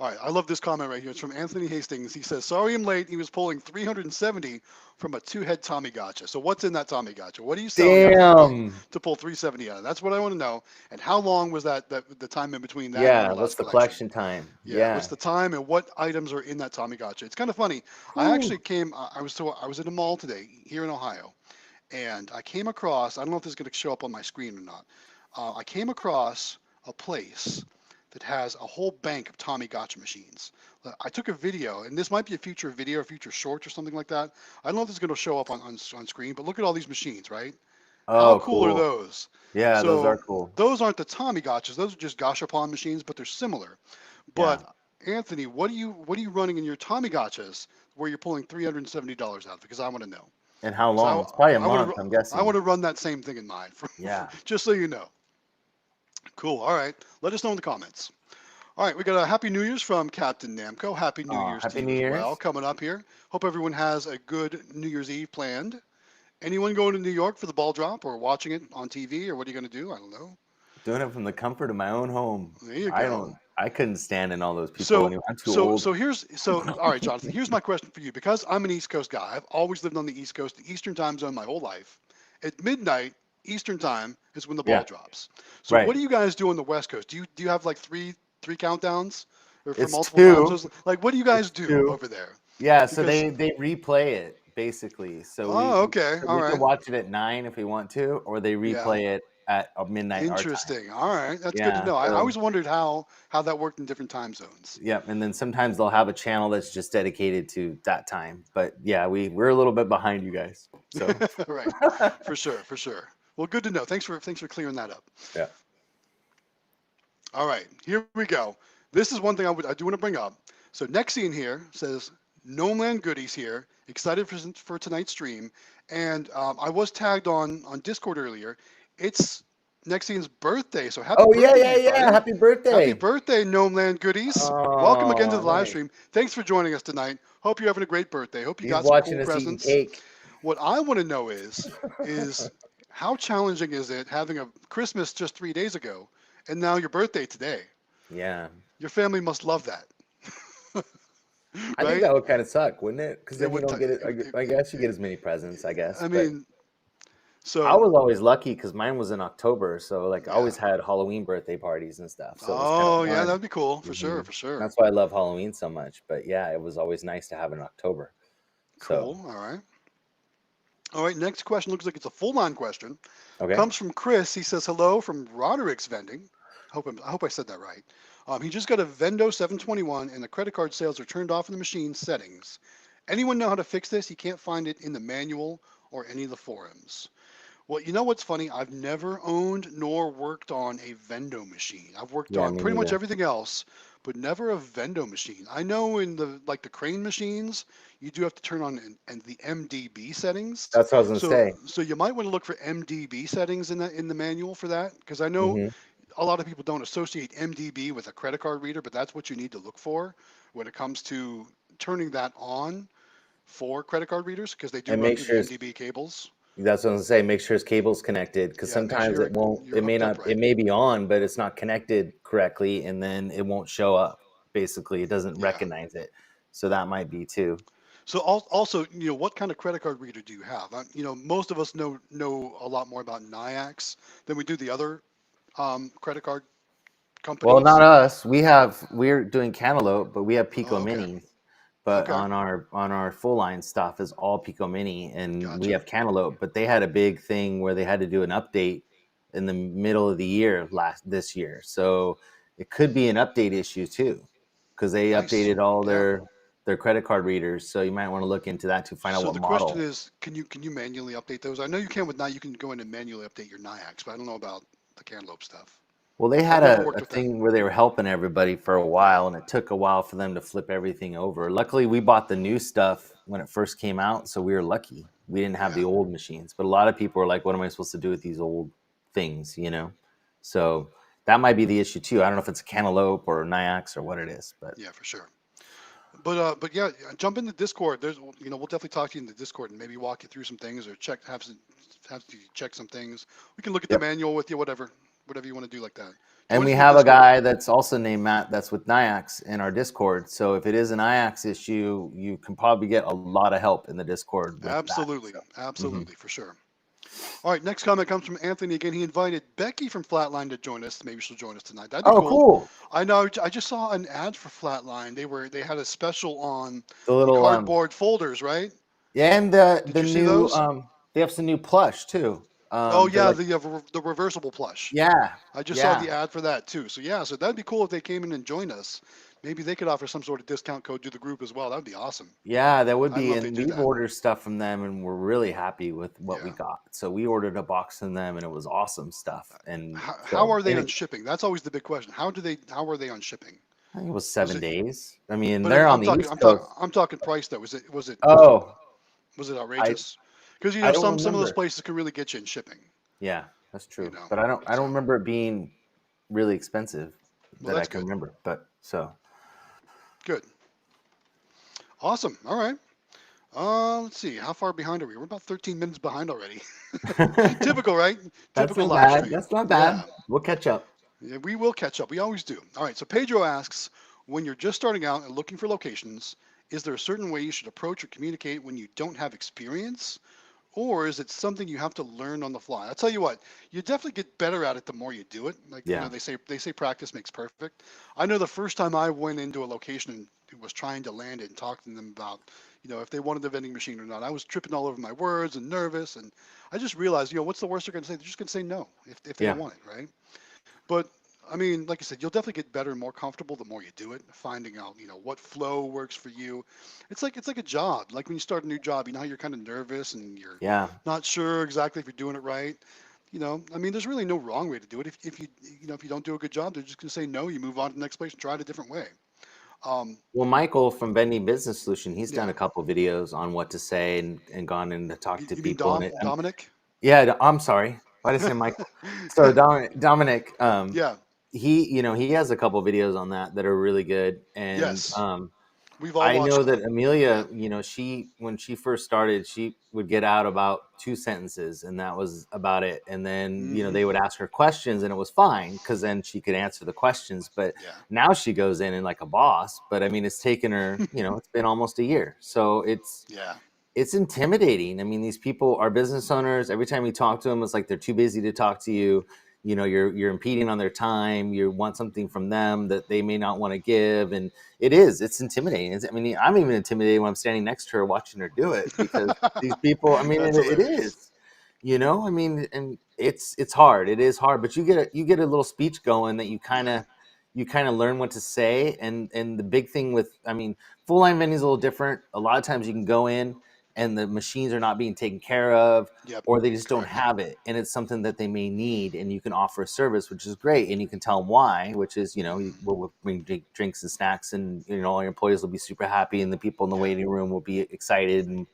Speaker 2: All right, I love this comment right here. It's from Anthony Hastings. He says, "Sorry I'm late. He was pulling 370 from a two-head Tommy Gotcha." So what's in that Tommy Gotcha? What are you selling after the gate
Speaker 1: Damn.
Speaker 2: to pull 370 out of? That's what I want to know. And how long was that the time in between that and
Speaker 1: Yeah.
Speaker 2: your
Speaker 1: What's
Speaker 2: last
Speaker 1: the
Speaker 2: collection?
Speaker 1: collection time?
Speaker 2: Yeah,
Speaker 1: Yeah.
Speaker 2: what's the time and what items are in that Tommy Gotcha? It's kind of funny. I
Speaker 1: Whew.
Speaker 2: actually came. I was in a mall today here in Ohio, and I came across. I don't know if this is going to show up on my screen or not. I came across a place that has a whole bank of Tommy Gotcha machines. I took a video, and this might be a future video or future short or something like that. I don't know if this is going to show up on screen, but look at all these machines, right? How
Speaker 1: Oh,
Speaker 2: cool are
Speaker 1: cool.
Speaker 2: those?
Speaker 1: Yeah, those are
Speaker 2: So
Speaker 1: cool.
Speaker 2: those aren't the Tommy Gotchas; those are just Gashapon machines, but they're similar.
Speaker 1: Yeah.
Speaker 2: But Anthony, what are you running in your Tommy Gotchas where you're pulling $370 out of? Because I want to know.
Speaker 1: And how
Speaker 2: Because
Speaker 1: long? It's probably a
Speaker 2: I want
Speaker 1: month,
Speaker 2: to
Speaker 1: I'm
Speaker 2: I want
Speaker 1: guessing.
Speaker 2: to run that same thing in mine,
Speaker 1: Yeah.
Speaker 2: just so you know. Cool. All right. Let us know in the comments. All right, we got a Happy New Year's from Captain Namco. Happy New Year's to
Speaker 1: Happy
Speaker 2: you
Speaker 1: New
Speaker 2: as well.
Speaker 1: Year's.
Speaker 2: Coming up here. Hope everyone has a good New Year's Eve planned. Anyone going to New York for the ball drop or watching it on TV or what are you going to do? I don't know.
Speaker 1: Doing it from the comfort of my own home.
Speaker 2: There you go.
Speaker 1: I couldn't stand in all those people
Speaker 2: So
Speaker 1: anymore. I'm too old.
Speaker 2: all right, Jonathan. Here's my question for you because I'm an East Coast guy. I've always lived on the East Coast, the Eastern time zone, my whole life. At midnight Eastern time is when the ball
Speaker 1: Yeah.
Speaker 2: drops. So what
Speaker 1: Right.
Speaker 2: do you guys do on the West Coast? Do you have like three countdowns or for
Speaker 1: It's
Speaker 2: multiple time
Speaker 1: two.
Speaker 2: zones? Like what do you guys
Speaker 1: It's
Speaker 2: do
Speaker 1: two.
Speaker 2: over there?
Speaker 1: Yeah, so
Speaker 2: Because
Speaker 1: they replay it basically.
Speaker 2: oh, okay,
Speaker 1: So
Speaker 2: all
Speaker 1: we could
Speaker 2: right,
Speaker 1: watch it at 9 if we want to, or they
Speaker 2: yeah,
Speaker 1: replay it at midnight our time.
Speaker 2: interesting. All right, that's good to
Speaker 1: Yeah.
Speaker 2: know. I
Speaker 1: So
Speaker 2: always wondered how that worked in different time zones.
Speaker 1: yeah, and then sometimes they'll have a channel that's just dedicated to that time. But yeah, we're a little bit behind you guys. So
Speaker 2: Right, for sure, for sure. Well, good to know. Thanks for clearing that up.
Speaker 1: yeah.
Speaker 2: All right, here we go. This is one thing I do want to bring up. So Nexian here says, "No Man Goodies here. Excited for tonight's stream." And I was tagged on Discord earlier. It's Nexian's birthday, so happy
Speaker 1: Oh yeah,
Speaker 2: birthday to
Speaker 1: yeah,
Speaker 2: you,
Speaker 1: yeah.
Speaker 2: buddy.
Speaker 1: Happy
Speaker 2: Happy
Speaker 1: birthday.
Speaker 2: birthday, No Land Goodies. Welcome again to
Speaker 1: Oh,
Speaker 2: the live
Speaker 1: nice.
Speaker 2: stream. Thanks for joining us tonight. Hope you're having a great birthday. Hope you
Speaker 1: He's
Speaker 2: got some cool
Speaker 1: watching us eating
Speaker 2: presents.
Speaker 1: cake.
Speaker 2: What I want to know is how challenging is it having a Christmas just 3 days ago and now your birthday today?
Speaker 1: Yeah.
Speaker 2: Your family must love that,
Speaker 1: I think
Speaker 2: right?
Speaker 1: that would kind of suck, wouldn't it? Because
Speaker 2: It
Speaker 1: then you
Speaker 2: would.
Speaker 1: don't get it. I guess you get as many presents, I guess.
Speaker 2: I
Speaker 1: But
Speaker 2: mean,
Speaker 1: I
Speaker 2: so
Speaker 1: was always lucky because mine was in October, so like I
Speaker 2: yeah.
Speaker 1: always had Halloween birthday parties and stuff. So it was kind of
Speaker 2: Oh yeah,
Speaker 1: fun.
Speaker 2: that'd be cool for sure,
Speaker 1: hmm
Speaker 2: for sure.
Speaker 1: That's why I love Halloween so much. But yeah, it was always nice to have it in October. So
Speaker 2: Cool. All right. All right. Next question looks like it's a full-on question.
Speaker 1: okay.
Speaker 2: Comes from Chris. He says hello from Roderick's Vending. I hope I said that right. He just got a Vendo 721 and the credit card sales are turned off in the machine settings. Anyone know how to fix this? He can't find it in the manual or any of the forums. Well, you know what's funny? I've never owned nor worked on a Vendo machine. I've worked
Speaker 1: Yeah,
Speaker 2: on
Speaker 1: me
Speaker 2: pretty much
Speaker 1: neither.
Speaker 2: everything else, but never a Vendo machine. I know in the crane machines, you do have to turn on and the MDB settings.
Speaker 1: That's what I was gonna
Speaker 2: So
Speaker 1: say.
Speaker 2: so you might want to look for MDB settings in the manual for that because I know
Speaker 1: hmm
Speaker 2: a lot of people don't associate MDB with a credit card reader, but that's what you need to look for when it comes to turning that on for credit card readers because they do
Speaker 1: And
Speaker 2: run
Speaker 1: make
Speaker 2: through
Speaker 1: sure
Speaker 2: the
Speaker 1: it's,
Speaker 2: MDB cables.
Speaker 1: that's what I was gonna say. Make sure his cable's connected because
Speaker 2: Yeah, make sure
Speaker 1: sometimes it won't.
Speaker 2: you're
Speaker 1: It may
Speaker 2: hooked
Speaker 1: not.
Speaker 2: up
Speaker 1: It
Speaker 2: right.
Speaker 1: may be on, but it's not connected correctly, and then it won't show up. Basically, it doesn't
Speaker 2: Yeah.
Speaker 1: recognize it. So that might be too.
Speaker 2: So also, what kind of credit card reader do you have? Most of us know a lot more about NIAX than we do the other credit card
Speaker 1: Well, not
Speaker 2: companies.
Speaker 1: us. We're doing Cantaloupe, but we have Pico
Speaker 2: Oh, okay.
Speaker 1: Minis. But
Speaker 2: Okay.
Speaker 1: on our full line stuff is all Pico Mini, and we
Speaker 2: Gotcha.
Speaker 1: have Cantaloupe. But they had a big thing where they had to do an update in the middle of the year this year, so it could be an update issue too, because they
Speaker 2: Nice.
Speaker 1: updated all
Speaker 2: Yeah.
Speaker 1: their credit card readers. So you might want to look into that to find out
Speaker 2: So
Speaker 1: what
Speaker 2: the question
Speaker 1: model.
Speaker 2: is, can you manually update those? I know you can with NIAX. You can go in and manually update your NIAX, but I don't know about the Cantaloupe stuff.
Speaker 1: Well, they
Speaker 2: I've
Speaker 1: had
Speaker 2: never
Speaker 1: a
Speaker 2: worked with them.
Speaker 1: thing where they were helping everybody for a
Speaker 2: Yeah.
Speaker 1: while, and it took a while for them to flip everything over. Luckily, we bought the new stuff when it first came out, so we were lucky. We didn't have the
Speaker 2: Yeah.
Speaker 1: old machines. But a lot of people were like, "What am I supposed to do with these old things?" So that might be the issue too. I don't know if it's a Cantaloupe or Nyax or what it is, but
Speaker 2: Yeah, for sure. But yeah, jump in the Discord. We'll definitely talk to you in the Discord and maybe walk you through some things or have you check some things. We can look at the
Speaker 1: yep.
Speaker 2: manual with you, whatever. whatever you want to do like that.
Speaker 1: And
Speaker 2: Join us
Speaker 1: we
Speaker 2: in the
Speaker 1: have a
Speaker 2: Discord.
Speaker 1: guy that's also named Matt that's with Nyax in our Discord. So if it is an IAX issue, you can probably get a lot of help in the Discord with that.
Speaker 2: Absolutely,
Speaker 1: So, mhm.
Speaker 2: absolutely, for sure. All right, next comment comes from Anthony again. He invited Becky from Flatline to join us. Maybe she'll join us tonight. That'd be
Speaker 1: Oh,
Speaker 2: cool.
Speaker 1: cool.
Speaker 2: I know. I just saw an ad for Flatline. They had a special on
Speaker 1: The
Speaker 2: the
Speaker 1: little
Speaker 2: cardboard folders, right?
Speaker 1: yeah, and
Speaker 2: Did
Speaker 1: the
Speaker 2: you see
Speaker 1: new
Speaker 2: those?
Speaker 1: they have some new plush too.
Speaker 2: Oh
Speaker 1: They're
Speaker 2: yeah,
Speaker 1: like
Speaker 2: the reversible plush.
Speaker 1: yeah,
Speaker 2: I just saw
Speaker 1: yeah.
Speaker 2: the ad for that too. So yeah, so that'd be cool if they came in and joined us. Maybe they could offer some sort of discount code to the group as well. That'd be awesome.
Speaker 1: Yeah, that would
Speaker 2: I don't
Speaker 1: be,
Speaker 2: know if they
Speaker 1: and
Speaker 2: do
Speaker 1: we've
Speaker 2: that.
Speaker 1: ordered stuff from them, and we're really happy with what we
Speaker 2: Yeah.
Speaker 1: got. So we ordered a box from them, and it was awesome stuff. And
Speaker 2: How
Speaker 1: so,
Speaker 2: are they
Speaker 1: and
Speaker 2: on shipping? That's always the big question. How are they on shipping?
Speaker 1: I think it was
Speaker 2: Was
Speaker 1: 7 days. I mean,
Speaker 2: But
Speaker 1: they're on the East Coast.
Speaker 2: I'm talking price though.
Speaker 1: Oh,
Speaker 2: Was it
Speaker 1: I
Speaker 2: outrageous? Because
Speaker 1: I don't
Speaker 2: some of those
Speaker 1: remember.
Speaker 2: places can really get you in shipping.
Speaker 1: Yeah, that's
Speaker 2: You
Speaker 1: true.
Speaker 2: know,
Speaker 1: But I
Speaker 2: so
Speaker 1: don't remember it being really expensive
Speaker 2: well
Speaker 1: that I
Speaker 2: that's
Speaker 1: can
Speaker 2: good.
Speaker 1: remember. But so
Speaker 2: Good, awesome. All right. Let's see. How far behind are we? We're about 13 minutes behind already. Typical, right?
Speaker 1: that's
Speaker 2: Typical
Speaker 1: not
Speaker 2: live
Speaker 1: bad.
Speaker 2: stream.
Speaker 1: That's not
Speaker 2: Yeah.
Speaker 1: bad. We'll catch up.
Speaker 2: Yeah, we will catch up. We always do. All right. So Pedro asks, when you're just starting out and looking for locations, is there a certain way you should approach or communicate when you don't have experience? Or is it something you have to learn on the fly? I'll tell you what, you definitely get better at it the more you do it. Like,
Speaker 1: Yeah.
Speaker 2: they say practice makes perfect. I know the first time I went into a location and was trying to land it and talk to them about, if they wanted the vending machine or not, I was tripping all over my words and nervous. And I just realized, what's the worst they're going to say? They're just going to say no if they don't
Speaker 1: Yeah.
Speaker 2: want it, right? But I mean, like I said, you'll definitely get better and more comfortable the more you do it, finding out, what flow works for you. It's like a job. Like when you start a new job, how you're kind of nervous and you're
Speaker 1: Yeah.
Speaker 2: not sure exactly if you're doing it right. I mean, there's really no wrong way to do it. If you don't do a good job, they're just going to say no. You move on to the next place and try it a different way. Um,
Speaker 1: Well, Michael from Vending Business Solution, he's done
Speaker 2: yeah.
Speaker 1: a couple videos on what to say and gone in to talk to
Speaker 2: You mean
Speaker 1: people. And
Speaker 2: Dominic?
Speaker 1: yeah, I'm sorry. Why did I say Michael? So Dominic,
Speaker 2: Yeah.
Speaker 1: he has a couple videos on that are really good. And
Speaker 2: Yes. We've all
Speaker 1: I know
Speaker 2: watched
Speaker 1: that
Speaker 2: them.
Speaker 1: Amelia,
Speaker 2: Yeah.
Speaker 1: she when she first started, she would get out about 2 sentences, and that was about it. And then
Speaker 2: Hmm.
Speaker 1: they would ask her questions, and it was fine because then she could answer the questions. But
Speaker 2: Yeah.
Speaker 1: now she goes in like a boss. But I mean, it's taken her, it's been almost a year, so
Speaker 2: Yeah.
Speaker 1: it's intimidating. I mean, these people are business owners. Every time you talk to them, it's like they're too busy to talk to you. You're impeding on their time. You want something from them that they may not want to give, and it's intimidating. I mean, I'm even intimidated when I'm standing next to her watching her do it because these people. I mean,
Speaker 2: That's
Speaker 1: it
Speaker 2: hilarious.
Speaker 1: is. I mean, and it's hard. It is hard, but you get a little speech going that
Speaker 2: Yeah.
Speaker 1: you kind of learn what to say. And the big thing with, I mean, full line vending is a little different. A lot of times you can go in and the machines are not being taken care of,
Speaker 2: Yep.
Speaker 1: or they just don't
Speaker 2: Correct.
Speaker 1: have it, and it's something that they may need, and you can offer a service, which is great, and you can tell them why, which is we'll bring drinks and snacks, and all your employees will be super happy, and the people in the
Speaker 2: Yeah.
Speaker 1: waiting room will be excited and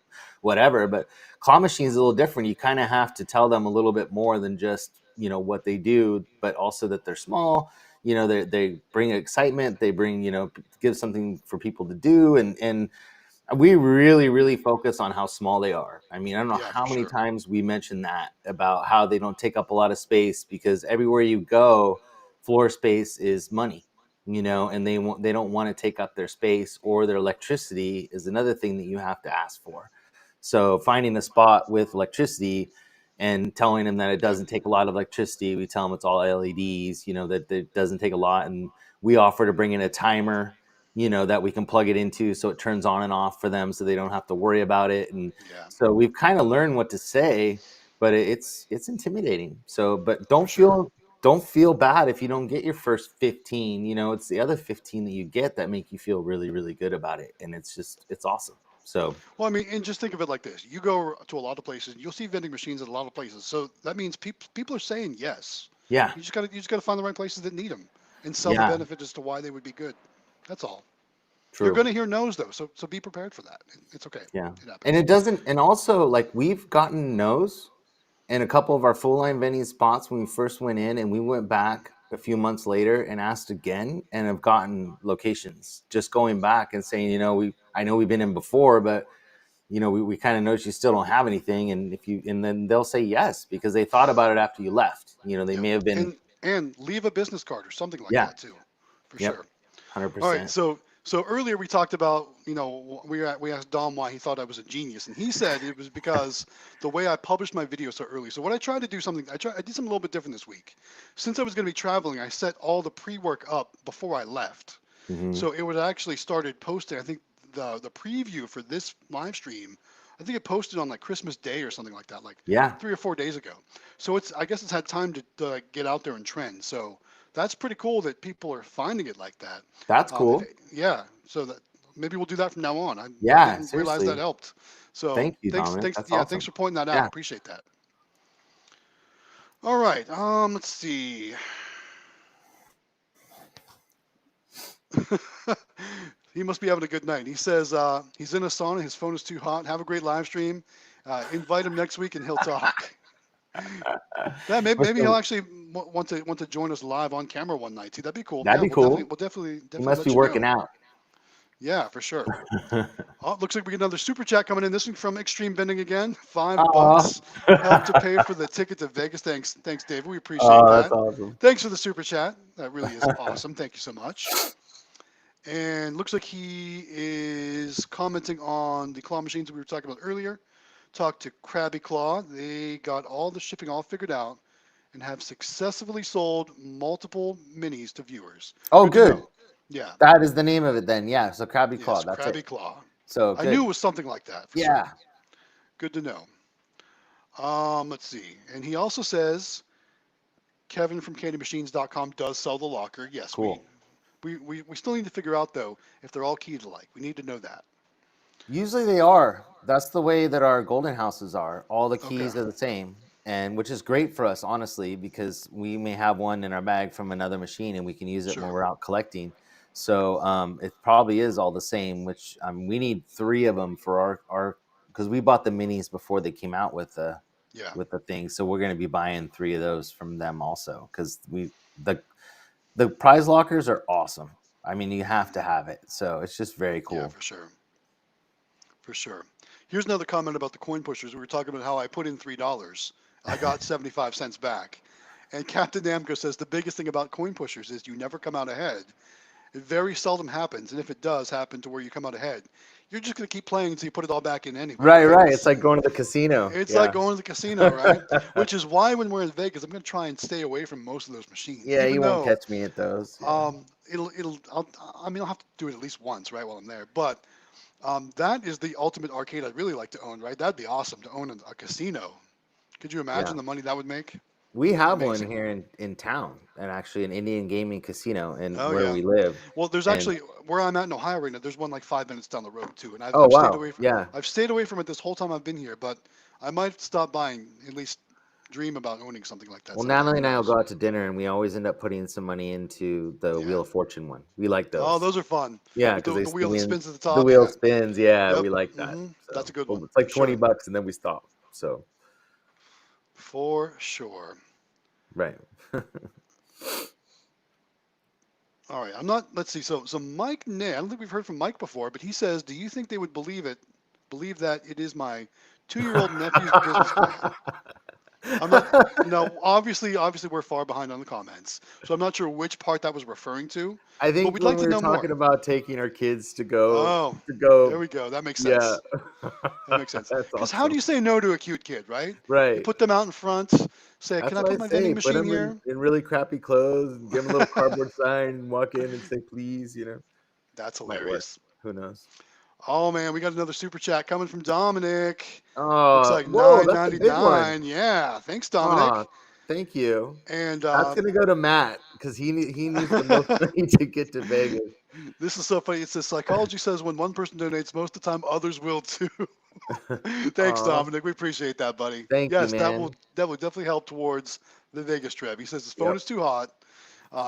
Speaker 1: whatever. But claw machines is a little different. You kind of have to tell them a little bit more than just what they do, but also that they're small. They bring excitement. They bring give something for people to do, and we really, really focus on how small they are. I mean, I don't know
Speaker 2: Yeah, for
Speaker 1: how many
Speaker 2: sure.
Speaker 1: times we mention that about how they don't take up a lot of space, because everywhere you go, floor space is money, and they don't want to take up their space, or their electricity is another thing that you have to ask for. So finding a spot with electricity and telling them that it
Speaker 2: Yep.
Speaker 1: doesn't take a lot of electricity, we tell them it's all LEDs, that it doesn't take a lot, and we offer to bring in a timer that we can plug it into so it turns on and off for them so they don't have to worry about it. And
Speaker 2: Yeah,
Speaker 1: so we've kind of learned what to say, but it's intimidating. So, but
Speaker 2: for sure.
Speaker 1: don't feel bad if you don't get your first 15. It's the other 15 that you get that make you feel really, really good about it. And it's awesome. So
Speaker 2: Well, I mean, and just think of it like this: you go to a lot of places, you'll see vending machines at a lot of places. So that means people are saying yes.
Speaker 1: yeah,
Speaker 2: You just gotta find the right places that need them and sell the
Speaker 1: yeah,
Speaker 2: benefit as to why they would be good. That's all. You're
Speaker 1: true.
Speaker 2: gonna hear no's though, so be prepared for that. It's okay.
Speaker 1: Yeah.
Speaker 2: It
Speaker 1: And
Speaker 2: happens.
Speaker 1: it doesn't, and also like we've gotten no's in a couple of our full line vending spots when we first went in, and we went back a few months later and asked again, and have gotten locations just going back and saying, I know we've been in before, but we kind of noticed you still don't have anything. And and then they'll say yes because they thought about it after you left. They
Speaker 2: Yep.
Speaker 1: may have been
Speaker 2: And And leave a business card or something like
Speaker 1: Yeah.
Speaker 2: that too, for
Speaker 1: Yep.
Speaker 2: sure. All right,
Speaker 1: 100%.
Speaker 2: so earlier we talked about, we asked Dom why he thought I was a genius, and he said it was because the way I published my video so early. So what I tried to do something, I did something a little bit different this week. Since I was going to be traveling, I set all the pre-work up before I left,
Speaker 1: Hmm.
Speaker 2: so it would actually started posting. I think the preview for this live stream, I think it posted on like Christmas Day or something like that, like
Speaker 1: Yeah.
Speaker 2: 3 or 4 days ago. So I guess it's had time to like, get out there and trend. So that's pretty cool that people are finding it like that.
Speaker 1: That's
Speaker 2: If
Speaker 1: cool.
Speaker 2: yeah, so that maybe we'll do that from now on. I
Speaker 1: Yeah.
Speaker 2: didn't realize that
Speaker 1: Seriously.
Speaker 2: helped. So
Speaker 1: Thank you, Dominic. That's
Speaker 2: thanks
Speaker 1: awesome.
Speaker 2: for pointing that out.
Speaker 1: Yeah.
Speaker 2: Appreciate that. All right, let's see. He must be having a good night. He says he's in a sauna. His phone is too hot. Have a great live stream. Invite him next week and he'll talk. Yeah, maybe he'll actually want to join us live on camera one night. See, that'd be cool.
Speaker 1: That'd
Speaker 2: Yeah,
Speaker 1: be cool.
Speaker 2: we'll definitely
Speaker 1: He must be
Speaker 2: let you
Speaker 1: working
Speaker 2: know.
Speaker 1: out.
Speaker 2: Yeah, for sure. Oh, looks like we get another super chat coming in. This one from Xtreme Vending again.
Speaker 1: Aw.
Speaker 2: $5 help to pay for the ticket to Vegas. Thanks, David. We appreciate
Speaker 1: Oh, that's
Speaker 2: that.
Speaker 1: awesome.
Speaker 2: Thanks for the super chat. That really is awesome. Thank you so much. And looks like he is commenting on the claw machines we were talking about earlier. Talked to Krabby Claw. They got all the shipping all figured out and have successfully sold multiple minis to viewers.
Speaker 1: Oh,
Speaker 2: Good to
Speaker 1: good.
Speaker 2: know. Yeah.
Speaker 1: That is the name of it then. Yeah. So Krabby Claw.
Speaker 2: Yes,
Speaker 1: That's it.
Speaker 2: Krabby Claw.
Speaker 1: So
Speaker 2: I knew
Speaker 1: good.
Speaker 2: it was something like that for
Speaker 1: Yeah.
Speaker 2: certain. Good to know. Let's see. And he also says Kevin from CandyMachines.com does sell the locker. Yes,
Speaker 1: Cool.
Speaker 2: we still need to figure out though if they're all keyed alike. We need to know that.
Speaker 1: Usually they are. That's the way that our golden houses are. All the
Speaker 2: Okay.
Speaker 1: keys are the same, and which is great for us, honestly, because we may have one in our bag from another machine, and we can use it when
Speaker 2: Sure.
Speaker 1: we're out collecting. So it probably is all the same. Which we need 3 of them for our because we bought the minis before they came out
Speaker 2: Yeah.
Speaker 1: with the thing. So we're going to be buying 3 of those from them also because the prize lockers are awesome. I mean, you have to have it. So it's just very
Speaker 2: Yeah,
Speaker 1: cool.
Speaker 2: for sure. For sure. Here's another comment about the coin pushers. We were talking about how I put in $3. I got 75 cents back. And Captain Namco says the biggest thing about coin pushers is you never come out ahead. It very seldom happens, and if it does happen to where you come out ahead, you're just going to keep playing until you put it all back in anyway,
Speaker 1: Right,
Speaker 2: right?
Speaker 1: right. It's like going to the casino.
Speaker 2: It's like
Speaker 1: Yeah.
Speaker 2: going to the casino, right? Which is why when we're in Vegas, I'm going to try and stay away from most of those machines,
Speaker 1: Yeah,
Speaker 2: even
Speaker 1: you won't
Speaker 2: though
Speaker 1: catch me at those. Yeah.
Speaker 2: I'll have to do it at least once, right, while I'm there. But that is the ultimate arcade I'd really like to own, right? That'd be awesome to own a casino. Could you
Speaker 1: Yeah.
Speaker 2: imagine the money that would make?
Speaker 1: We have one
Speaker 2: Amazing.
Speaker 1: here in town, and actually an Indian gaming casino in
Speaker 2: Oh
Speaker 1: where
Speaker 2: yeah.
Speaker 1: we live.
Speaker 2: Well, there's
Speaker 1: And
Speaker 2: actually where I'm at in Ohio right now. There's one like 5 minutes down the road too, and
Speaker 1: oh
Speaker 2: I've
Speaker 1: wow. Yeah.
Speaker 2: stayed away from it this whole time I've been here. But I might stop buying, at least dream about owning something like that
Speaker 1: Well,
Speaker 2: someday.
Speaker 1: Natalie
Speaker 2: Who
Speaker 1: and I will
Speaker 2: knows?
Speaker 1: go out to dinner, and we always end up putting some money into the
Speaker 2: Yeah.
Speaker 1: Wheel of Fortune one. We like
Speaker 2: Oh,
Speaker 1: those.
Speaker 2: those are fun.
Speaker 1: Yeah,
Speaker 2: With
Speaker 1: because
Speaker 2: the
Speaker 1: the
Speaker 2: wheel that spins at the
Speaker 1: the
Speaker 2: top.
Speaker 1: wheel
Speaker 2: Yeah.
Speaker 1: spins. Yeah,
Speaker 2: Yep.
Speaker 1: we like that.
Speaker 2: That's a
Speaker 1: So
Speaker 2: good one
Speaker 1: well, it's like
Speaker 2: for
Speaker 1: 20
Speaker 2: sure.
Speaker 1: bucks, and then we stop. So
Speaker 2: For sure.
Speaker 1: right.
Speaker 2: All right. I'm not. Let's see. So Mike Nay. I don't think we've heard from Mike before, but he says, "Do you think they would believe it? Believe that it is my 2-year-old nephew's business plan?" I'm not. No, obviously, we're far behind on the comments, so I'm not sure which part that was referring to,
Speaker 1: I
Speaker 2: but
Speaker 1: think
Speaker 2: we'd
Speaker 1: when
Speaker 2: like
Speaker 1: we
Speaker 2: to
Speaker 1: were
Speaker 2: know
Speaker 1: talking
Speaker 2: more.
Speaker 1: about taking our kids
Speaker 2: Oh,
Speaker 1: to
Speaker 2: there
Speaker 1: go,
Speaker 2: we go. That makes
Speaker 1: yeah,
Speaker 2: sense. That makes sense.
Speaker 1: that's
Speaker 2: Because how do
Speaker 1: awesome.
Speaker 2: you say no to a cute kid, right? You
Speaker 1: Right.
Speaker 2: put them out in front, say, "Can
Speaker 1: That's
Speaker 2: I
Speaker 1: what I
Speaker 2: put my vending
Speaker 1: say. Put
Speaker 2: machine
Speaker 1: them
Speaker 2: here?"
Speaker 1: in really crappy clothes and give them a little cardboard sign, walk in and say please.
Speaker 2: That's
Speaker 1: Might work.
Speaker 2: hilarious.
Speaker 1: Who knows?
Speaker 2: Oh man, we got another super chat coming from Dominic. Looks like
Speaker 1: Whoa, that's a big one.
Speaker 2: 9.99. Yeah, thanks,
Speaker 1: Oh,
Speaker 2: Dominic.
Speaker 1: thank you.
Speaker 2: And
Speaker 1: That's gonna go to Matt because he needs the most money to get to Vegas.
Speaker 2: this is so funny. It says psychology says when one person donates, most of the time others will too. Thanks,
Speaker 1: Aw,
Speaker 2: Dominic. We appreciate that, buddy.
Speaker 1: thank you,
Speaker 2: Yes,
Speaker 1: man.
Speaker 2: that will definitely help towards the Vegas trip. He says his phone
Speaker 1: Yep.
Speaker 2: is too hot.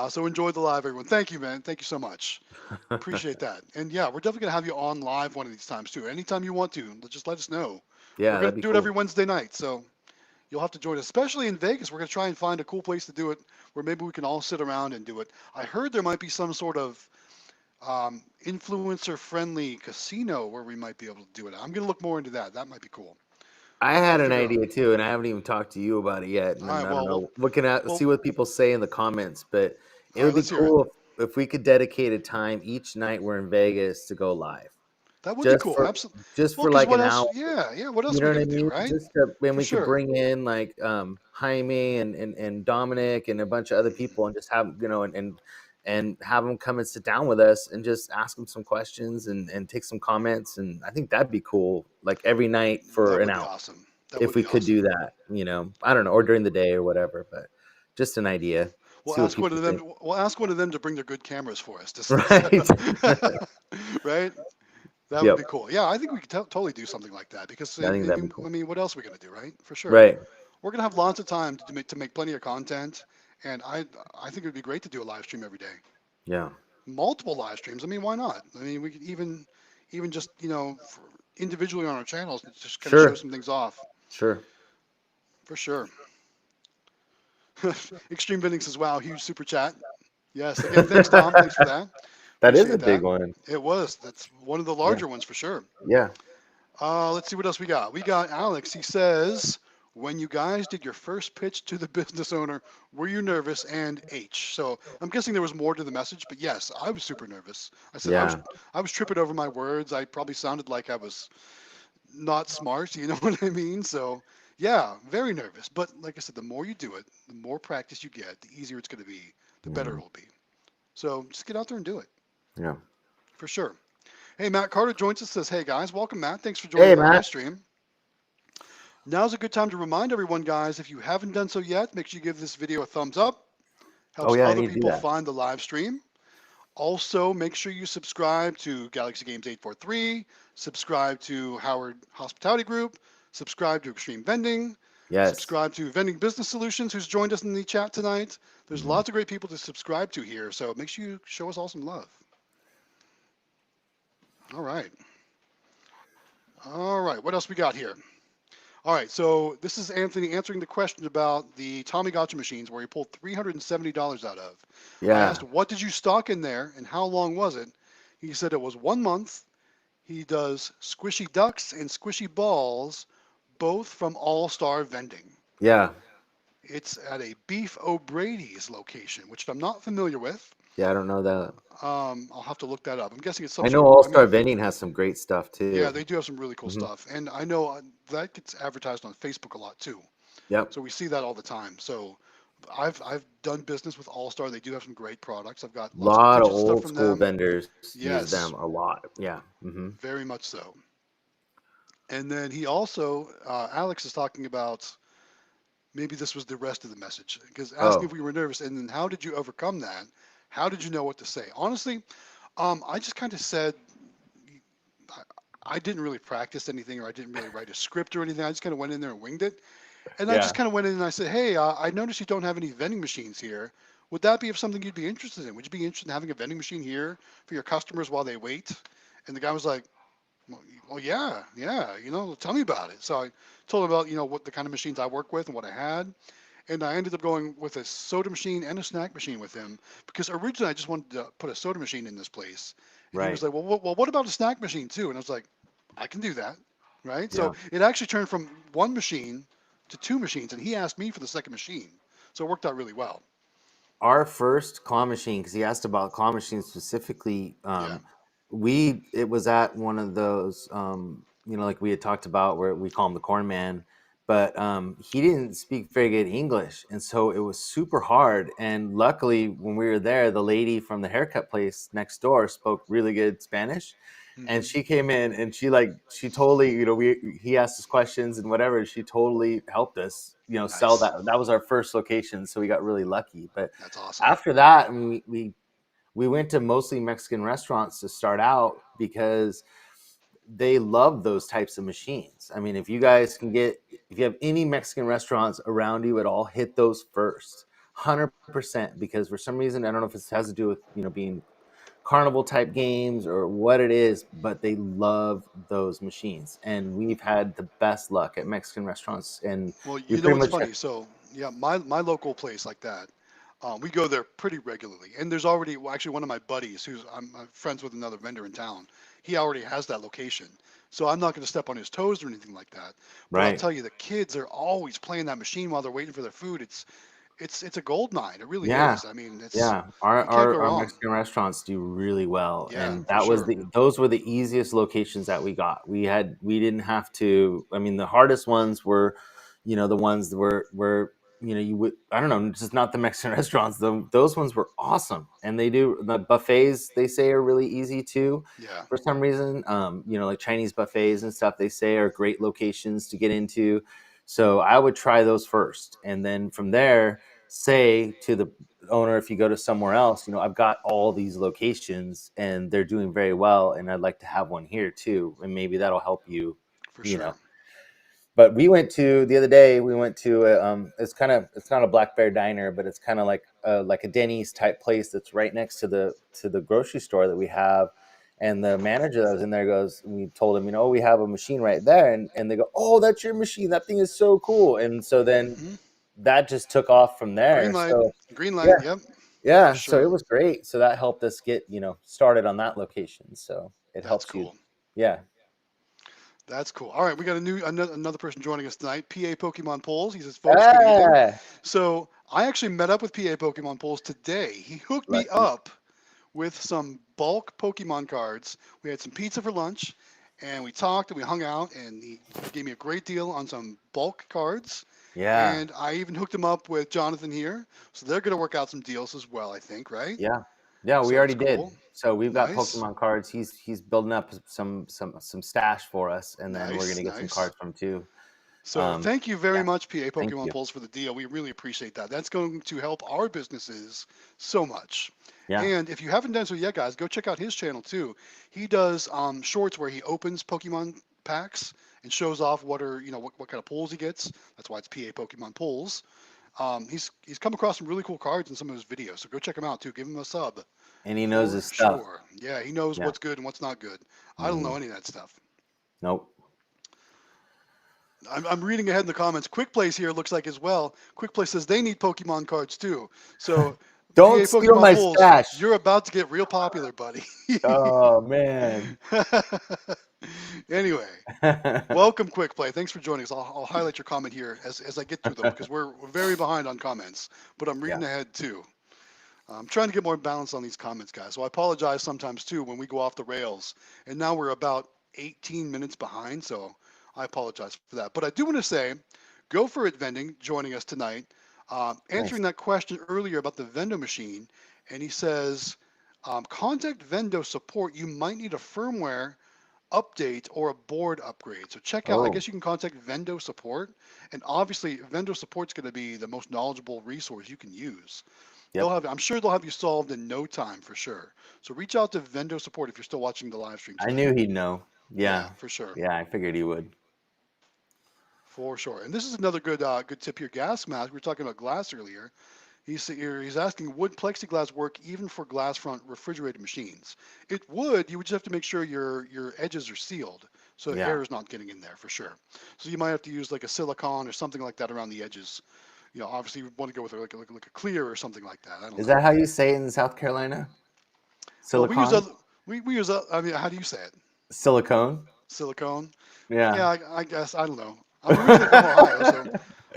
Speaker 2: So enjoy the live, everyone. Thank you, man. Thank you so much. Appreciate that. And yeah, we're definitely gonna have you on live one of these times too. Anytime you want to, just let us know. We're
Speaker 1: Yeah,
Speaker 2: gonna
Speaker 1: that'd be
Speaker 2: do it every
Speaker 1: cool.
Speaker 2: Wednesday night, so you'll have to join us, especially in Vegas. We're gonna try and find a cool place to do it where maybe we can all sit around and do it. I heard there might be some sort of influencer friendly casino where we might be able to do it. I'm gonna look more into that. That might be cool.
Speaker 1: I
Speaker 2: I'll
Speaker 1: had an
Speaker 2: figure it out.
Speaker 1: idea too, and I haven't even talked to you about it yet.
Speaker 2: All
Speaker 1: And
Speaker 2: right.
Speaker 1: then I don't
Speaker 2: Well,
Speaker 1: know, looking at
Speaker 2: well.
Speaker 1: see what people say in the comments. But it
Speaker 2: All right.
Speaker 1: would be
Speaker 2: Let's hear it.
Speaker 1: cool if we could dedicate a time each night we're in Vegas to go live,
Speaker 2: That would be
Speaker 1: just
Speaker 2: cool.
Speaker 1: for
Speaker 2: Absolutely.
Speaker 1: just
Speaker 2: Well,
Speaker 1: for
Speaker 2: because
Speaker 1: like
Speaker 2: what
Speaker 1: an
Speaker 2: else?
Speaker 1: hour.
Speaker 2: Yeah, yeah. What else
Speaker 1: You
Speaker 2: are we
Speaker 1: know what I
Speaker 2: gonna do,
Speaker 1: mean?
Speaker 2: right?
Speaker 1: Just to, when
Speaker 2: For
Speaker 1: we could
Speaker 2: sure.
Speaker 1: bring in like Jaime and Dominic and a bunch of other people and just have and have them come and sit down with us and just ask them some questions and take some comments. And I think that'd be cool. Like every night for
Speaker 2: That
Speaker 1: an
Speaker 2: would be
Speaker 1: hour,
Speaker 2: awesome. That
Speaker 1: if
Speaker 2: would
Speaker 1: we
Speaker 2: be
Speaker 1: could do
Speaker 2: awesome.
Speaker 1: that. I don't know, or during the day or whatever. But just an idea.
Speaker 2: We'll
Speaker 1: See what
Speaker 2: ask one
Speaker 1: people
Speaker 2: of
Speaker 1: think.
Speaker 2: them. We'll ask one of them to bring their good cameras for us to set
Speaker 1: Right.
Speaker 2: up. Right? That would
Speaker 1: Yep.
Speaker 2: be cool. Yeah, I think we could totally do something like that because
Speaker 1: I think that'd be
Speaker 2: I
Speaker 1: cool.
Speaker 2: mean, what else are we gonna do, right? For sure.
Speaker 1: Right.
Speaker 2: We're gonna have lots of time to make plenty of content, and I think it would be great to do a live stream every day,
Speaker 1: Yeah.
Speaker 2: multiple live streams. I mean, why not? I mean, we could even just individually on our channels just kind of show
Speaker 1: Sure.
Speaker 2: some things off
Speaker 1: Sure.
Speaker 2: for sure. Extreme Vending says, "Wow, huge super chat." Yes, again, thanks Tom. Thanks for that.
Speaker 1: That is a
Speaker 2: Appreciate
Speaker 1: big
Speaker 2: that.
Speaker 1: one.
Speaker 2: It was. That's one of the
Speaker 1: Yeah.
Speaker 2: larger ones for sure.
Speaker 1: Yeah.
Speaker 2: Let's see what else we got. We got Alex. He says, when you guys did your first pitch to the business owner, were you nervous? And H. So I'm guessing there was more to the message, but yes, I was super nervous. I said
Speaker 1: Yeah.
Speaker 2: I was tripping over my words. I probably sounded like I was not smart. You know what I mean? So yeah, very nervous. But like I said, the more you do it, the more practice you get, the easier it's going to be, the better
Speaker 1: Yeah.
Speaker 2: it will be. So just get out there and do it
Speaker 1: Yeah.
Speaker 2: for sure. Hey, Matt Carter joins us. Says, "Hey guys, welcome, Matt. Thanks for joining
Speaker 1: Hey,
Speaker 2: the live
Speaker 1: Matt.
Speaker 2: stream." Now's a good time to remind everyone, guys, if you haven't done so yet, make sure you give this video a thumbs up.
Speaker 1: Oh
Speaker 2: Helps
Speaker 1: yeah, I
Speaker 2: other
Speaker 1: need to do
Speaker 2: people
Speaker 1: that.
Speaker 2: find the live stream. Also, make sure you subscribe to Galaxy Games 843, subscribe to Howard Hospitality Group, subscribe to Xtreme Vending,
Speaker 1: Yes.
Speaker 2: subscribe to Vending Business Solutions, who's joined us in the chat tonight. There's
Speaker 1: Mhm.
Speaker 2: lots of great people to subscribe to here, so make sure you show us all some love. All right. All right. What else we got here? All right, so this is Anthony answering the question about the Tommy Gotcha machines where he pulled $370 out of. I
Speaker 1: Yeah.
Speaker 2: asked, what did you stock in there and how long was it? He said it was 1 month. He does squishy ducks and squishy balls, both from All Star Vending.
Speaker 1: Yeah.
Speaker 2: It's at a Beef O'Brady's location, which I'm not familiar with.
Speaker 1: Yeah. I don't know that.
Speaker 2: I'll have to look that up. I'm guessing it's some
Speaker 1: I
Speaker 2: sort
Speaker 1: know
Speaker 2: of,
Speaker 1: All
Speaker 2: I mean,
Speaker 1: Star Vending has some great stuff
Speaker 2: yeah,
Speaker 1: too.
Speaker 2: they do have some really cool
Speaker 1: Hmm.
Speaker 2: stuff. And I know that gets advertised on Facebook a lot too.
Speaker 1: Yep.
Speaker 2: So we see that all the time. So I've done business with All Star. They do have some great products. I've got
Speaker 1: A
Speaker 2: lots of
Speaker 1: lot of
Speaker 2: kitchen stuff
Speaker 1: old
Speaker 2: from
Speaker 1: school
Speaker 2: them.
Speaker 1: vendors use
Speaker 2: Yes,
Speaker 1: them a lot. Yeah. Hmm.
Speaker 2: very much so. And then he also, Alex is talking about maybe this was the rest of the message because asking if
Speaker 1: Oh.
Speaker 2: we were nervous and then how did you overcome that? How did you know what to say? Honestly, I just kind of said I, I didn't really practice anything or I didn't really write a script or anything. I just kind of went in there and winged it. And I just
Speaker 1: Yeah.
Speaker 2: kind of went in and I said, "Hey, I noticed you don't have any vending machines here. Would that be of something you'd be interested in? Would you be interested in having a vending machine here for your customers while they wait?" And the guy was like, "Well, yeah, yeah. Tell me about it." So I told him about what the kind of machines I work with and what I had, and I ended up going with a soda machine and a snack machine with him because originally I just wanted to put a soda machine in this place, and he was
Speaker 1: Right.
Speaker 2: like, "Well, what about a snack machine too?" And I was like, "I can do that." Right? So
Speaker 1: Yeah.
Speaker 2: it actually turned from one machine to two machines, and he asked me for the second machine. So it worked out really well.
Speaker 1: Our first claw machine, because he asked about claw machines specifically,
Speaker 2: Yeah.
Speaker 1: it was at one of those, like we had talked about, where we call him the corn man, but he didn't speak very good English, and so it was super hard. And luckily, when we were there, the lady from the haircut place next door spoke really good Spanish, and
Speaker 2: Hmm.
Speaker 1: she came in and she totally, he asked us questions and whatever, she totally helped us, sell
Speaker 2: Nice.
Speaker 1: that was our first location, so we got really lucky. But
Speaker 2: That's awesome.
Speaker 1: after that, I mean, we went to mostly Mexican restaurants to start out because they love those types of machines. I mean, if you have any Mexican restaurants around you at all, hit those first, 100%, because for some reason, I don't know if it has to do with being carnival type games or what it is, but they love those machines, and we've had the best luck at Mexican restaurants, and
Speaker 2: Well,
Speaker 1: we
Speaker 2: you know
Speaker 1: pretty
Speaker 2: what's
Speaker 1: much
Speaker 2: funny? So yeah, my local place like that. We go there pretty regularly, and there's already actually one of my buddies who's I'm friends with another vendor in town. He already has that location, so I'm not going to step on his toes or anything like that. But I'll
Speaker 1: Right.
Speaker 2: tell you, the kids are always playing that machine while they're waiting for their food. It's a gold mine. It really
Speaker 1: Yeah.
Speaker 2: is. I mean, it's
Speaker 1: Yeah, our,
Speaker 2: you can't
Speaker 1: our
Speaker 2: go
Speaker 1: our
Speaker 2: wrong.
Speaker 1: Mexican restaurants do really well,
Speaker 2: Yeah,
Speaker 1: and
Speaker 2: for
Speaker 1: that was
Speaker 2: sure,
Speaker 1: those were the easiest locations that we got. We didn't have to. I mean, the hardest ones were, the ones that were you would, I don't know, just not the Mexican restaurants. Those ones were awesome, and they do the buffets. They say are really easy too,
Speaker 2: yeah,
Speaker 1: for some reason. Like Chinese buffets and stuff. They say are great locations to get into. So I would try those first, and then from there say to the owner, if you go to somewhere else, I've got all these locations and they're doing very well, and I'd like to have one here too, and maybe that'll help you.
Speaker 2: for
Speaker 1: you know
Speaker 2: sure.
Speaker 1: but we went to the other day, we went to it's not a black bear diner, but it's kind of like a Denny's type place that's right next to the grocery store that we have. And the manager that was in there goes, we told him, we have a machine right there, and they go, oh, that's your machine, that thing is so cool. And so then
Speaker 2: Hmm.
Speaker 1: that just took off from
Speaker 2: Green
Speaker 1: there.
Speaker 2: light,
Speaker 1: So
Speaker 2: green
Speaker 1: yeah,
Speaker 2: light. Yep, for
Speaker 1: yeah, so
Speaker 2: sure.
Speaker 1: it was great. So that helped us get, started on that location. So it
Speaker 2: That's
Speaker 1: helps you.
Speaker 2: cool.
Speaker 1: Yeah.
Speaker 2: That's cool. All right, we got another person joining us tonight. PA Pokemon Polls. He says, "Folks, good evening."
Speaker 1: Ah,
Speaker 2: So I actually met up with PA Pokemon Polls today. He hooked me
Speaker 1: lucky.
Speaker 2: up with some bulk Pokemon cards. We had some pizza for lunch, and we talked and we hung out, and he gave me a great deal on some bulk cards.
Speaker 1: Yeah.
Speaker 2: And I even hooked him up with Jonathan here, so they're going to work out some deals as well. I think, right?
Speaker 1: Yeah. Yeah, we
Speaker 2: So it's
Speaker 1: already did.
Speaker 2: cool.
Speaker 1: So we've got
Speaker 2: Nice,
Speaker 1: Pokemon cards. He's building up some stash for us, and then we're
Speaker 2: nice,
Speaker 1: gonna get some
Speaker 2: nice.
Speaker 1: cards from too.
Speaker 2: So thank you very
Speaker 1: Yeah,
Speaker 2: much, PA
Speaker 1: thank
Speaker 2: Pokemon
Speaker 1: you.
Speaker 2: Pulse, for the deal. We really appreciate that. That's going to help our businesses so much.
Speaker 1: Yeah.
Speaker 2: And if you haven't done so yet, guys, go check out his channel too. He does shorts where he opens Pokemon packs and shows off what kind of pulls he gets. That's why it's PA Pokemon Pulls. He's come across some really cool cards in some of his videos. So go check him out too. Give him a sub
Speaker 1: And he knows
Speaker 2: for
Speaker 1: his stuff.
Speaker 2: sure. Yeah, he knows
Speaker 1: Yeah.
Speaker 2: what's good and what's not good. I don't
Speaker 1: Hmm.
Speaker 2: know any of that stuff.
Speaker 1: Nope.
Speaker 2: I'm reading ahead in the comments. Quick Plays here looks like as well. Quick Play says they need Pokemon cards too. So
Speaker 1: Don't
Speaker 2: PA
Speaker 1: steal
Speaker 2: Pokemon
Speaker 1: my
Speaker 2: Pulls,
Speaker 1: stash.
Speaker 2: you're about to get real popular, buddy.
Speaker 1: Oh man.
Speaker 2: Anyway, welcome Quick Play. Thanks for joining us. I'll highlight your comment here as I get through them because we're very behind on comments, but I'm
Speaker 1: Yeah.
Speaker 2: reading ahead too. I'm trying to get more balance on these comments, guys. So I apologize sometimes too when we go off the rails. And now we're about 18 minutes behind, so I apologize for that. But I do want to say, Go For It Vending joining us tonight,
Speaker 1: Nice.
Speaker 2: answering that question earlier about the Vendo machine, and he says, contact Vendo support. You might need a firmware update or a board upgrade. So check out. I
Speaker 1: Oh,
Speaker 2: guess you can contact Vendo support, and obviously Vendo support's going to be the most knowledgeable resource you can use.
Speaker 1: yep.
Speaker 2: I'm sure they'll have you solved in no time for sure. So reach out to Vendo support if you're still watching the live stream
Speaker 1: I
Speaker 2: tonight.
Speaker 1: knew he'd know.
Speaker 2: Yeah,
Speaker 1: Yeah.
Speaker 2: for sure,
Speaker 1: Yeah, I figured he would.
Speaker 2: for sure. And this is another good tip here. Gas mask. We were talking about glass earlier. He's asking, would plexiglass work even for glass front refrigerated machines? It would. You would just have to make sure your edges are sealed so
Speaker 1: Yeah.
Speaker 2: air is not getting in there for sure. So you might have to use like a silicone or something like that around the edges. Obviously you want to go with like a clear or something like that. I don't
Speaker 1: Is
Speaker 2: know.
Speaker 1: that how you say it in South Carolina?
Speaker 2: Well, we use
Speaker 1: Silicon?
Speaker 2: other we use I mean, how do you say it?
Speaker 1: Silicone?
Speaker 2: Silicone.
Speaker 1: Yeah.
Speaker 2: Yeah, I guess I don't know. I'm originally from Ohio, so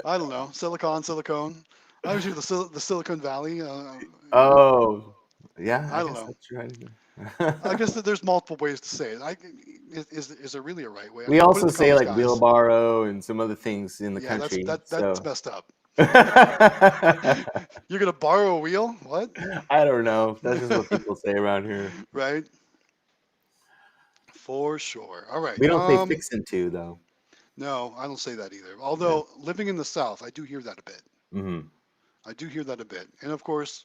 Speaker 2: I don't know. Silicone. I was here the Silicon Valley.
Speaker 1: Oh, yeah, I
Speaker 2: I don't
Speaker 1: guess
Speaker 2: know.
Speaker 1: that's right.
Speaker 2: I guess that there's multiple ways to say it. Is there really a right way?
Speaker 1: We
Speaker 2: Put it
Speaker 1: also
Speaker 2: in the
Speaker 1: say
Speaker 2: comments,
Speaker 1: like
Speaker 2: guys.
Speaker 1: wheelbarrow and some other things in the
Speaker 2: Yeah,
Speaker 1: country.
Speaker 2: that's
Speaker 1: So
Speaker 2: messed up.
Speaker 1: I
Speaker 2: You're gonna borrow a wheel? What?
Speaker 1: don't know. That's just what people say around here.
Speaker 2: Right? For sure. All right.
Speaker 1: We don't say fixin' to though.
Speaker 2: No, I don't say that either.
Speaker 1: Yeah.
Speaker 2: Although living in the South, I do hear that a bit.
Speaker 1: Hmm.
Speaker 2: I do hear that a bit. And of course,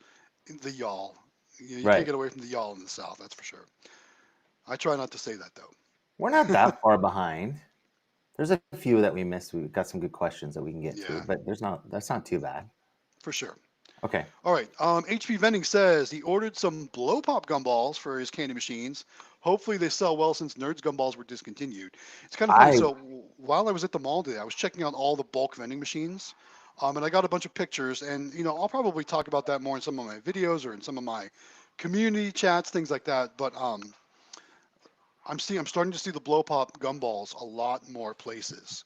Speaker 2: the y'all. You can't
Speaker 1: Right.
Speaker 2: get away from the y'all in the South, that's for sure. I try not to say that
Speaker 1: We're not
Speaker 2: though.
Speaker 1: that far behind. There's a few that we missed. We've got some good questions that we can get to,
Speaker 2: Yeah,
Speaker 1: but that's not too bad.
Speaker 2: for sure.
Speaker 1: Okay.
Speaker 2: All right. HP Vending says he ordered some blow pop gumballs for his candy machines. Hopefully they sell well since Nerds gumballs were discontinued. It's kind of funny.
Speaker 1: I
Speaker 2: So while I was at the mall today, I was checking out all the bulk vending machines. And I got a bunch of pictures, and I'll probably talk about that more in some of my videos or in some of my community chats, things like that. But I'm starting to see the blow pop gumballs a lot more places.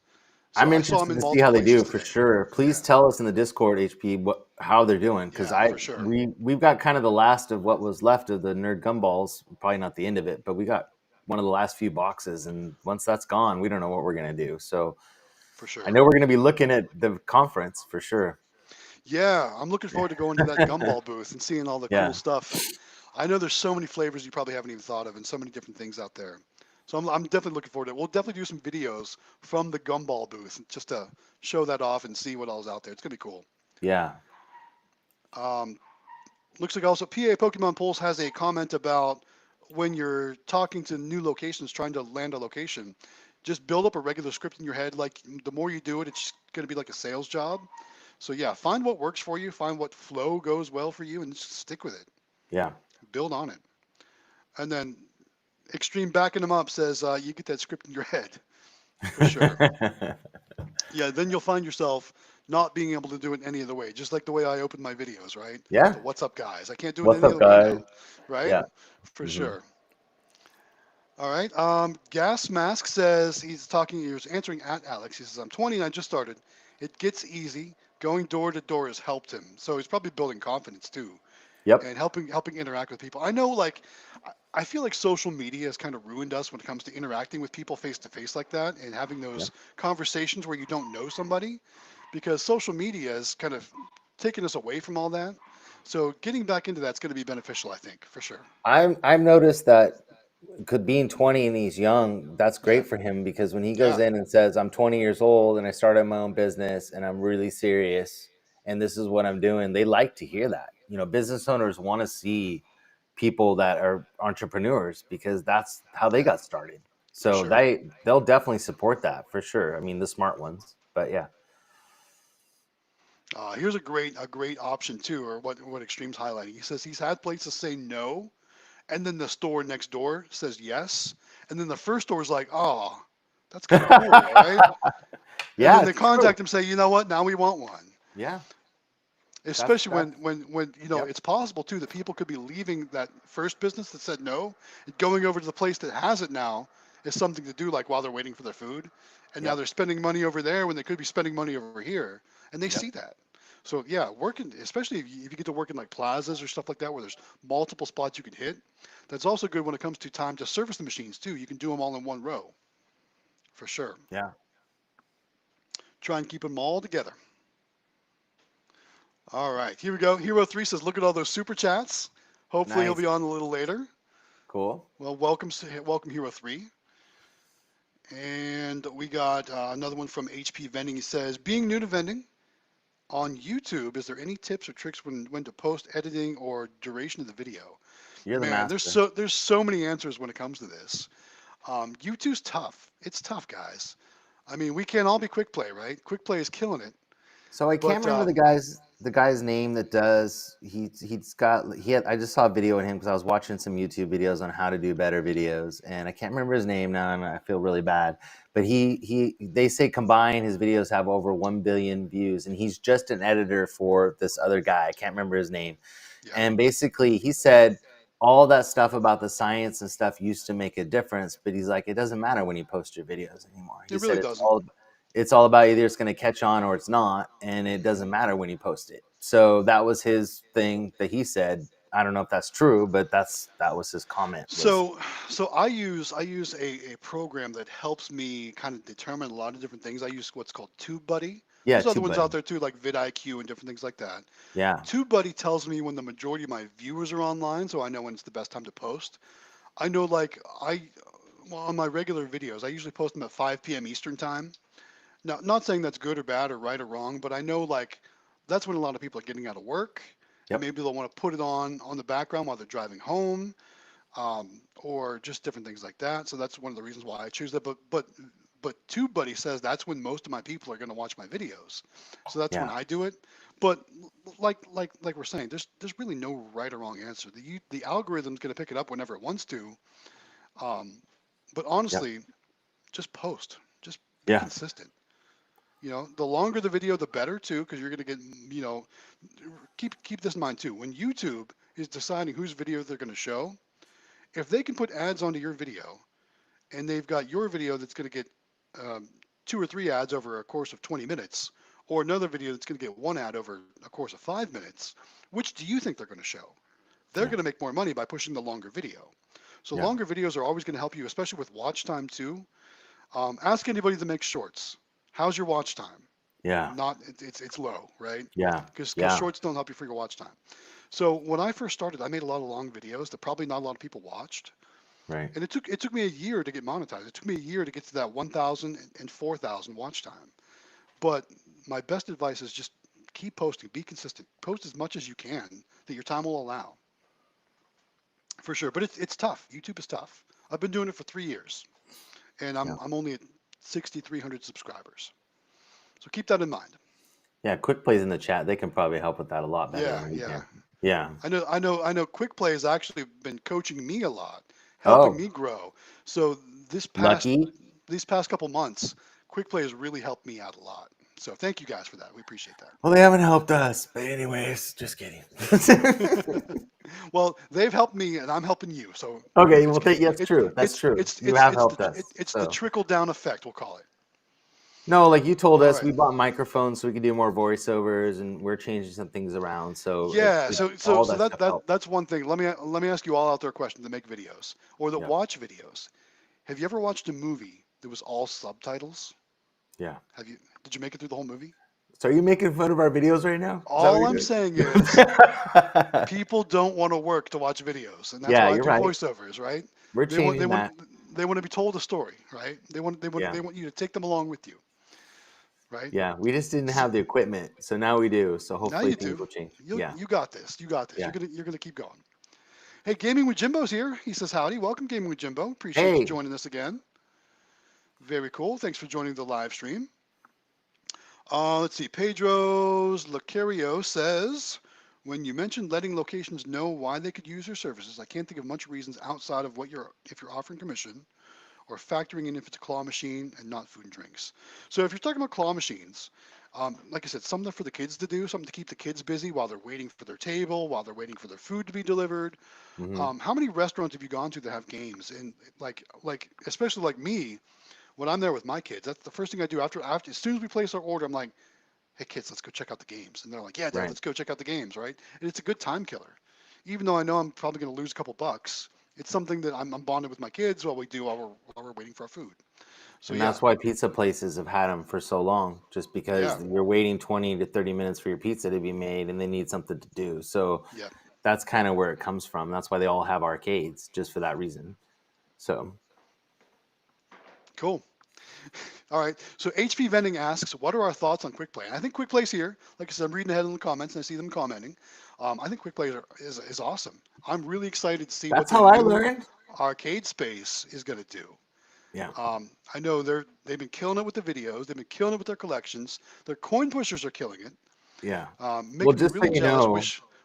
Speaker 2: So
Speaker 1: I'm
Speaker 2: I saw them
Speaker 1: interested
Speaker 2: in
Speaker 1: to see
Speaker 2: multiple
Speaker 1: how they
Speaker 2: places
Speaker 1: do for
Speaker 2: today.
Speaker 1: sure.
Speaker 2: Yeah,
Speaker 1: Please tell us in the Discord, HP, how they're doing, because
Speaker 2: yeah, for sure,
Speaker 1: we've got kind of the last of what was left of the nerd gumballs. Probably not the end of it, but we got one of the last few boxes, and once that's gone, we don't know what we're gonna do. So
Speaker 2: for
Speaker 1: I
Speaker 2: sure.
Speaker 1: know we're gonna be looking at the conference for sure.
Speaker 2: Yeah, I'm looking forward to going to that gumball booth and seeing all the cool
Speaker 1: Yeah,
Speaker 2: stuff. I know there's so many flavors you probably haven't even thought of, and so many different things out there. So I'm definitely looking forward to it. We'll definitely do some videos from the gumball booth just to show that off and see what all's out there. It's gonna be cool.
Speaker 1: yeah.
Speaker 2: Um, Looks like also PA Pokemon Pulse has a comment about when you're talking to new locations, trying to land a location, just build up a regular script in your head. Like the more you do it, it's going to be like a sales job. So yeah, find what works for you, find what flow goes well for you, and just stick with it.
Speaker 1: Yeah.
Speaker 2: Build on it. And then Extreme backing them up says you get that script in your head for sure. Yeah, then you'll find yourself not being able to do it any other way, just like the way I open my videos, right?
Speaker 1: Yeah.
Speaker 2: The what's up guys. I can't do it
Speaker 1: What's
Speaker 2: any
Speaker 1: up,
Speaker 2: other way
Speaker 1: guys?
Speaker 2: now, right?
Speaker 1: Yeah.
Speaker 2: For
Speaker 1: Hmm.
Speaker 2: sure. All right. Gas Mask says he was answering at Alex. He says, I'm 20 and I just started. It gets easy. Going door to door has helped him. So he's probably building confidence too
Speaker 1: Yep.
Speaker 2: and helping interact with people. I know like I feel like social media has kind of ruined us when it comes to interacting with people face to face like that and having
Speaker 1: Yep.
Speaker 2: those conversations where you don't know somebody because social media has kind of taken us away from all that. So getting back into that's going to be beneficial, I think, for sure.
Speaker 1: I've noticed that could being 20 and he's young, that's
Speaker 2: Yeah.
Speaker 1: great for him because when he goes
Speaker 2: Yeah.
Speaker 1: in and says, I'm 20 years old and I started my own business and I'm really serious and this is what I'm doing, they like to hear that. Business owners want to see people that are entrepreneurs because that's how they
Speaker 2: Yeah.
Speaker 1: got started.
Speaker 2: For
Speaker 1: So
Speaker 2: sure.
Speaker 1: they'll definitely support that for sure. I mean, the smart ones, but yeah.
Speaker 2: Here's a great option too, or what Extreme's highlighting. He says he's had places say no, and then the store next door says yes, and then the first store is like, oh, that's kind of cool, right? And
Speaker 1: Yeah,
Speaker 2: then they
Speaker 1: it's true.
Speaker 2: contact him, say, you know what, now we want one.
Speaker 1: Yeah,
Speaker 2: Especially
Speaker 1: that's
Speaker 2: when
Speaker 1: yep,
Speaker 2: it's possible too that people could be leaving that first business that said no and going over to the place that has it now is something to do like while they're waiting for their food, and now
Speaker 1: yep,
Speaker 2: they're spending money over there when they could be spending money over here, and they
Speaker 1: yep.
Speaker 2: see that. So yeah, working, especially if you get to work in like plazas or stuff like that where there's multiple spots you can hit, that's also good when it comes to time to service the machines too. You can do them all in one row for sure.
Speaker 1: Yeah.
Speaker 2: Try and keep them all together. All right, here we go. Hero 3 says, look at all those super chats. Hopefully he'll
Speaker 1: Nice.
Speaker 2: be on a little later.
Speaker 1: Cool.
Speaker 2: Well, welcome Hero 3. And we got another one from HP Vending. He says, being new to vending on YouTube, is there any tips or tricks when to post editing or duration of the video?
Speaker 1: You're the
Speaker 2: Man,
Speaker 1: master.
Speaker 2: there's so many answers when it comes to this. YouTube's tough. It's tough, guys. I mean, we can't all be quick play, right? Quick play is killing it.
Speaker 1: So I can't
Speaker 2: But
Speaker 1: remember the guy's name that does he had I just saw a video of him because I was watching some YouTube videos on how to do better videos and I can't remember his name now and I feel really bad. But they say combined his videos have over 1 billion views and he's just an editor for this other guy. I can't remember his name.
Speaker 2: yeah,
Speaker 1: And basically he said all that stuff about the science and stuff used to make a difference, but he's like, it doesn't matter when you post your videos anymore. He
Speaker 2: it
Speaker 1: said
Speaker 2: really doesn't.
Speaker 1: it's all about either it's going to catch on or it's not, and it doesn't matter when you post it. So that was his thing that he said. I don't know if that's true, but that was his comment. Was
Speaker 2: So, so I use a program that helps me kind of determine a lot of different things. I use what's called TubeBuddy.
Speaker 1: yeah,
Speaker 2: There's other ones out
Speaker 1: TubeBuddy.
Speaker 2: there too, like vidIQ and different things like that.
Speaker 1: Yeah,
Speaker 2: TubeBuddy tells me when the majority of my viewers are online, so I know when it's the best time to post. I know like well, on my regular videos, I usually post them at 5 p.m. Eastern time. Now, not saying that's good or bad or right or wrong, but I know like that's when a lot of people are getting out of work, and
Speaker 1: yep,
Speaker 2: maybe they'll want to put it on the background while they're driving home, or just different things like that. So that's one of the reasons why I choose that. But TubeBuddy says that's when most of my people are going to watch my videos. So that's when
Speaker 1: yeah,
Speaker 2: I do it. But like we're saying, there's really no right or wrong answer. The algorithm's going to pick it up whenever it wants to. Um, but
Speaker 1: yep,
Speaker 2: honestly, just post. Just be
Speaker 1: yeah.
Speaker 2: consistent. You know, the longer the video, the better too, because you're going to get, you know, keep this in mind too. When YouTube is deciding whose video they're going to show, if they can put ads onto your video, and they've got your video that's going to get um, 2 or 3 ads over a course of 20 minutes, or another video that's going to get 1 ad over a course of 5 minutes, which do you think they're going to show? They're
Speaker 1: Yeah.
Speaker 2: going to make more money by pushing the longer video. So
Speaker 1: Yeah.
Speaker 2: longer videos are always going to help you, especially with watch time too. Ask anybody that makes shorts. How's your watch time?
Speaker 1: Yeah.
Speaker 2: Not it's low, right?
Speaker 1: Yeah.
Speaker 2: Because
Speaker 1: Yeah.
Speaker 2: shorts don't help you for your watch time. So when I first started, I made a lot of long videos that probably not a lot of people watched,
Speaker 1: Right.
Speaker 2: and it took me a year to get monetized. It took me a year to get to that 1,000 and 4,000 watch time. But my best advice is just keep posting, be consistent, post as much as you can that your time will allow, for sure. But it's tough. YouTube is tough. I've been doing it for 3 years, and
Speaker 1: Yeah.
Speaker 2: I'm only at 6,300 subscribers. So keep that in mind.
Speaker 1: Yeah. Quick plays in the chat. They can probably help with that a lot better
Speaker 2: Yeah,
Speaker 1: than we
Speaker 2: yeah.
Speaker 1: can. Yeah.
Speaker 2: I know. Quick Play has actually been coaching me a lot, helping
Speaker 1: Oh,
Speaker 2: me grow. So this past
Speaker 1: lucky.
Speaker 2: these past couple months, Quick Play has really helped me out a lot. So thank you guys for that. We appreciate
Speaker 1: Well, they haven't helped us. But anyways, just kidding.
Speaker 2: that. Well, they've helped me, and I'm helping you. So
Speaker 1: Okay.
Speaker 2: it's
Speaker 1: Well, that's
Speaker 2: it,
Speaker 1: true. That's
Speaker 2: it's
Speaker 1: true.
Speaker 2: it's
Speaker 1: You
Speaker 2: it's
Speaker 1: have
Speaker 2: it's
Speaker 1: helped
Speaker 2: the
Speaker 1: us.
Speaker 2: it's the
Speaker 1: So
Speaker 2: trickle down effect, we'll call it.
Speaker 1: no, like you told
Speaker 2: All
Speaker 1: us,
Speaker 2: right.
Speaker 1: we bought microphones so we could do more voiceovers, and we're changing some things around. So
Speaker 2: Yeah,
Speaker 1: it
Speaker 2: so so
Speaker 1: all
Speaker 2: so
Speaker 1: that
Speaker 2: that
Speaker 1: stuff
Speaker 2: that
Speaker 1: helps.
Speaker 2: that's one thing. Let me ask you all out there a question that make videos or that
Speaker 1: Yeah.
Speaker 2: watch videos. Have you ever watched a movie that was all subtitles?
Speaker 1: Yeah.
Speaker 2: Have you? Did you make it through the whole movie?
Speaker 1: So are you making fun of our videos right now? Is that what
Speaker 2: All I'm saying
Speaker 1: you're
Speaker 2: is
Speaker 1: doing?
Speaker 2: people don't want to work to watch videos, and that's
Speaker 1: Yeah,
Speaker 2: why I
Speaker 1: you're
Speaker 2: do
Speaker 1: right.
Speaker 2: voiceovers, right?
Speaker 1: We're
Speaker 2: They want they
Speaker 1: changing
Speaker 2: want
Speaker 1: that.
Speaker 2: they want to be told a story, right? They want they want
Speaker 1: Yeah.
Speaker 2: they want you to take them along with you, right?
Speaker 1: Yeah. We just didn't
Speaker 2: So,
Speaker 1: have the equipment. So now we do. So
Speaker 2: now
Speaker 1: hopefully
Speaker 2: you
Speaker 1: things
Speaker 2: do.
Speaker 1: will change.
Speaker 2: You
Speaker 1: Yeah.
Speaker 2: you got this. You got this.
Speaker 1: Yeah.
Speaker 2: You're gonna keep going. Hey, Gaming with Jimbo's here. He says howdy. Welcome, Gaming with Jimbo. Appreciate you
Speaker 1: Hey.
Speaker 2: joining us again. Very cool. Thanks for joining the live stream. Let's see. Pedro's Lucario says, when you mentioned letting locations know why they could use your services, I can't think of much reasons outside of what you're if you're offering commission or factoring in if it's a claw machine and not food and drinks. So if you're talking about claw machines, like I said, something for the kids to do, something to keep the kids busy while they're waiting for their table, while they're waiting for their food to be delivered.
Speaker 1: Hmm.
Speaker 2: How many restaurants have you gone to that have games? And like especially like me, when I'm there with my kids, that's the first thing I do after as soon as we place our order. I'm like, hey kids, let's go check out the games. And they're like, yeah, Dad,
Speaker 1: Right.
Speaker 2: let's go check out the games, right? And it's a good time killer. Even though I know I'm probably going to lose a couple bucks, it's something that I'm bonded with my kids while we do while we're waiting for our food. So
Speaker 1: And
Speaker 2: yeah,
Speaker 1: that's why pizza places have had them for so long, just
Speaker 2: yeah,
Speaker 1: because you're waiting 20 to 30 minutes for your pizza to be made and they need something to do. So
Speaker 2: yeah,
Speaker 1: that's kind of where it comes from. That's why they all have arcades, just for that reason. So,
Speaker 2: cool. All right. So HP Vending asks, what are our thoughts on Quick Play? And I think Quick Play's here. Like I said, I'm reading ahead in the comments and I see them commenting. I think Quick Play is awesome. I'm really excited to see what
Speaker 1: that's
Speaker 2: their
Speaker 1: how I
Speaker 2: new
Speaker 1: learned.
Speaker 2: arcade space is going to do.
Speaker 1: Yeah.
Speaker 2: I know they've been killing it with the videos. They've been killing it with their collections. Their coin pushers are killing it.
Speaker 1: Yeah. Well,
Speaker 2: Making me
Speaker 1: just so
Speaker 2: really
Speaker 1: you
Speaker 2: jealous.
Speaker 1: know,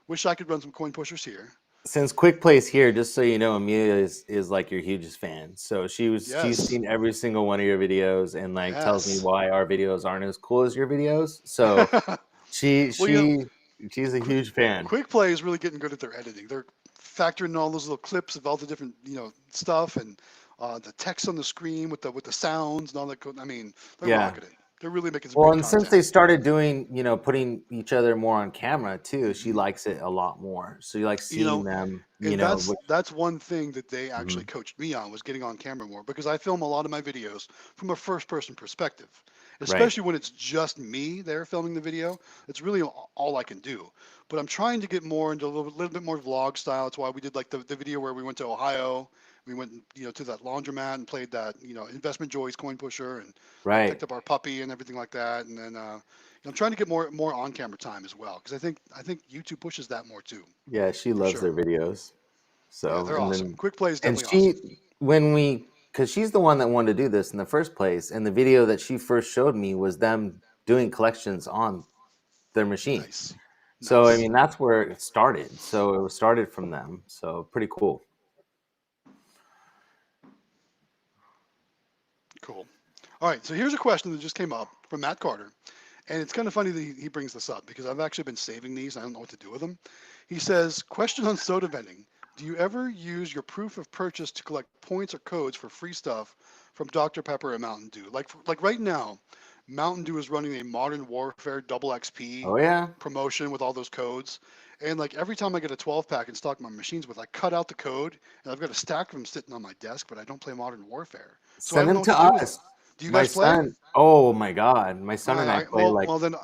Speaker 2: Wish I could run some coin pushers here.
Speaker 1: since Quick Play's here, just so you know, Amelia is like your hugest fan. So she's
Speaker 2: Yes.
Speaker 1: seen every single one of your videos and like tells me
Speaker 2: Yes.
Speaker 1: why our videos aren't as cool as your videos. So she
Speaker 2: Well, you know,
Speaker 1: she she's a huge fan.
Speaker 2: Quick Play is really getting good at their editing. They're factoring all those little clips of all the different, stuff and the text on the screen with the sounds and all that. I mean, they're
Speaker 1: Yeah.
Speaker 2: rocking it. They're really making some
Speaker 1: Well,
Speaker 2: great
Speaker 1: and since
Speaker 2: content.
Speaker 1: they started doing, putting each other more on camera too, she
Speaker 2: Hmm.
Speaker 1: likes it a lot more. So you like
Speaker 2: You
Speaker 1: seeing
Speaker 2: know,
Speaker 1: them,
Speaker 2: and that's
Speaker 1: which,
Speaker 2: that's one thing that they actually
Speaker 1: mhm,
Speaker 2: coached me on was getting on camera more because I film a lot of my videos from a first person perspective,
Speaker 1: right.
Speaker 2: especially when it's just me there filming the video. It's really all I can do. But I'm trying to get more into a little bit more vlog style. That's why we did like the video where we went to Ohio. We went, to that laundromat and played that, Investment Joys coin pusher and
Speaker 1: Right.
Speaker 2: picked up our puppy and everything like that. And then I'm trying to get more on camera time as well because I think YouTube pushes that more too,
Speaker 1: Yeah, she
Speaker 2: for
Speaker 1: loves
Speaker 2: sure.
Speaker 1: their videos.
Speaker 2: Yeah,
Speaker 1: So,
Speaker 2: they're
Speaker 1: and
Speaker 2: awesome.
Speaker 1: then,
Speaker 2: Quick Play is
Speaker 1: and
Speaker 2: definitely awesome.
Speaker 1: she, because she's the one that wanted to do this in the first place, and the video that she first showed me was them doing collections on their machine.
Speaker 2: Nice,
Speaker 1: So, I
Speaker 2: nice,
Speaker 1: mean, that's where it started. So it was started from them. So pretty cool.
Speaker 2: cool. All right, so here's a question that just came up from Matt Carter. And it's kind of funny that he brings this up because I've actually been saving these. I don't know what to do with them. He says, question on soda vending. Do you ever use your proof of purchase to collect points or codes for free stuff from Dr. Pepper and Mountain Dew? Like right now, Mountain Dew is running a Modern Warfare double XP
Speaker 1: Oh yeah.
Speaker 2: promotion with all those codes. And like every time I get a 12 pack and stock my machines with, I cut out the code and I've got a stack of them sitting on my desk, but I don't play Modern Warfare. So I
Speaker 1: Send
Speaker 2: don't know
Speaker 1: them
Speaker 2: what to
Speaker 1: to
Speaker 2: do with them.
Speaker 1: us.
Speaker 2: Do you
Speaker 1: My
Speaker 2: guys play?
Speaker 1: son. Oh my God. My son and I play like
Speaker 2: Well then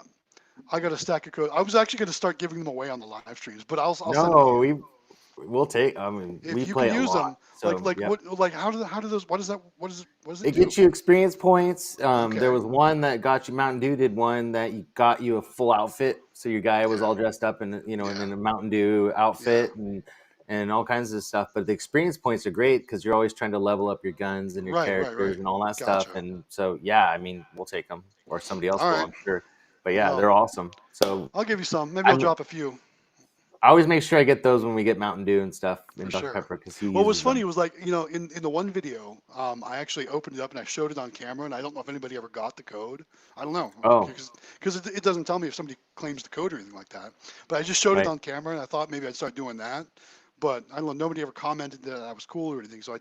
Speaker 2: I got a stack of code. I was actually going to start giving them away on the live streams, but I'll send them to
Speaker 1: no,
Speaker 2: you
Speaker 1: we'll take. I mean,
Speaker 2: if
Speaker 1: we
Speaker 2: you can
Speaker 1: play a
Speaker 2: use
Speaker 1: lot.
Speaker 2: them.
Speaker 1: So yep.
Speaker 2: How do those what does it
Speaker 1: It
Speaker 2: do?
Speaker 1: gets you experience points. There
Speaker 2: Okay,
Speaker 1: was one that got you. Mountain Dew did one that got you a full outfit. So your guy was
Speaker 2: yeah,
Speaker 1: all dressed up in and
Speaker 2: yeah,
Speaker 1: then a Mountain Dew
Speaker 2: yeah.
Speaker 1: outfit and all kinds of stuff. But the experience points are great because you're always trying to level up your guns and your
Speaker 2: Right.
Speaker 1: characters and all that stuff.
Speaker 2: Gotcha.
Speaker 1: And so yeah, I mean, we'll take them or somebody else
Speaker 2: All
Speaker 1: will,
Speaker 2: right.
Speaker 1: I'm sure. But yeah,
Speaker 2: Well,
Speaker 1: they're awesome. So
Speaker 2: I'll give you some. Maybe I'll
Speaker 1: I'm
Speaker 2: drop a few
Speaker 1: I always make sure I get those when we get Mountain Dew and stuff
Speaker 2: for
Speaker 1: and Dr
Speaker 2: sure.
Speaker 1: Pepper because he
Speaker 2: What was
Speaker 1: uses
Speaker 2: funny
Speaker 1: them.
Speaker 2: was like in the one video, I actually opened it up and I showed it on camera, and I don't know if anybody ever got the code. I don't know
Speaker 1: Oh,
Speaker 2: because it doesn't tell me if somebody claims the code or anything like that. But I just showed it
Speaker 1: right.
Speaker 2: on camera, and I thought maybe I'd start doing that. But I don't know. Nobody ever commented that I was cool or anything, so I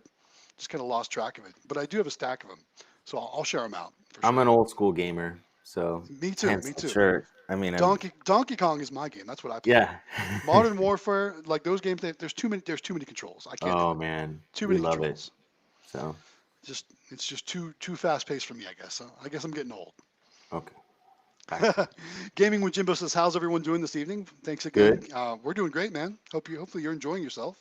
Speaker 2: just kind of lost track of it. But I do have a stack of them, so I'll share them out for
Speaker 1: I'm
Speaker 2: sure.
Speaker 1: an old school gamer, so
Speaker 2: Me too.
Speaker 1: hence
Speaker 2: Me
Speaker 1: the
Speaker 2: too.
Speaker 1: shirt. I mean,
Speaker 2: Donkey Kong is my game. That's what I play.
Speaker 1: yeah.
Speaker 2: Modern Warfare, like those games, there's too many controls. I can't do
Speaker 1: Oh
Speaker 2: it.
Speaker 1: man,
Speaker 2: Too
Speaker 1: we
Speaker 2: many
Speaker 1: love it.
Speaker 2: controls.
Speaker 1: So
Speaker 2: It's just too fast paced for me, I guess. I guess I'm getting old.
Speaker 1: okay, back to
Speaker 2: Gaming with Jimbo says, "How's everyone doing this evening?" Thanks again.
Speaker 1: good.
Speaker 2: We're doing great, man. Hopefully you're enjoying yourself.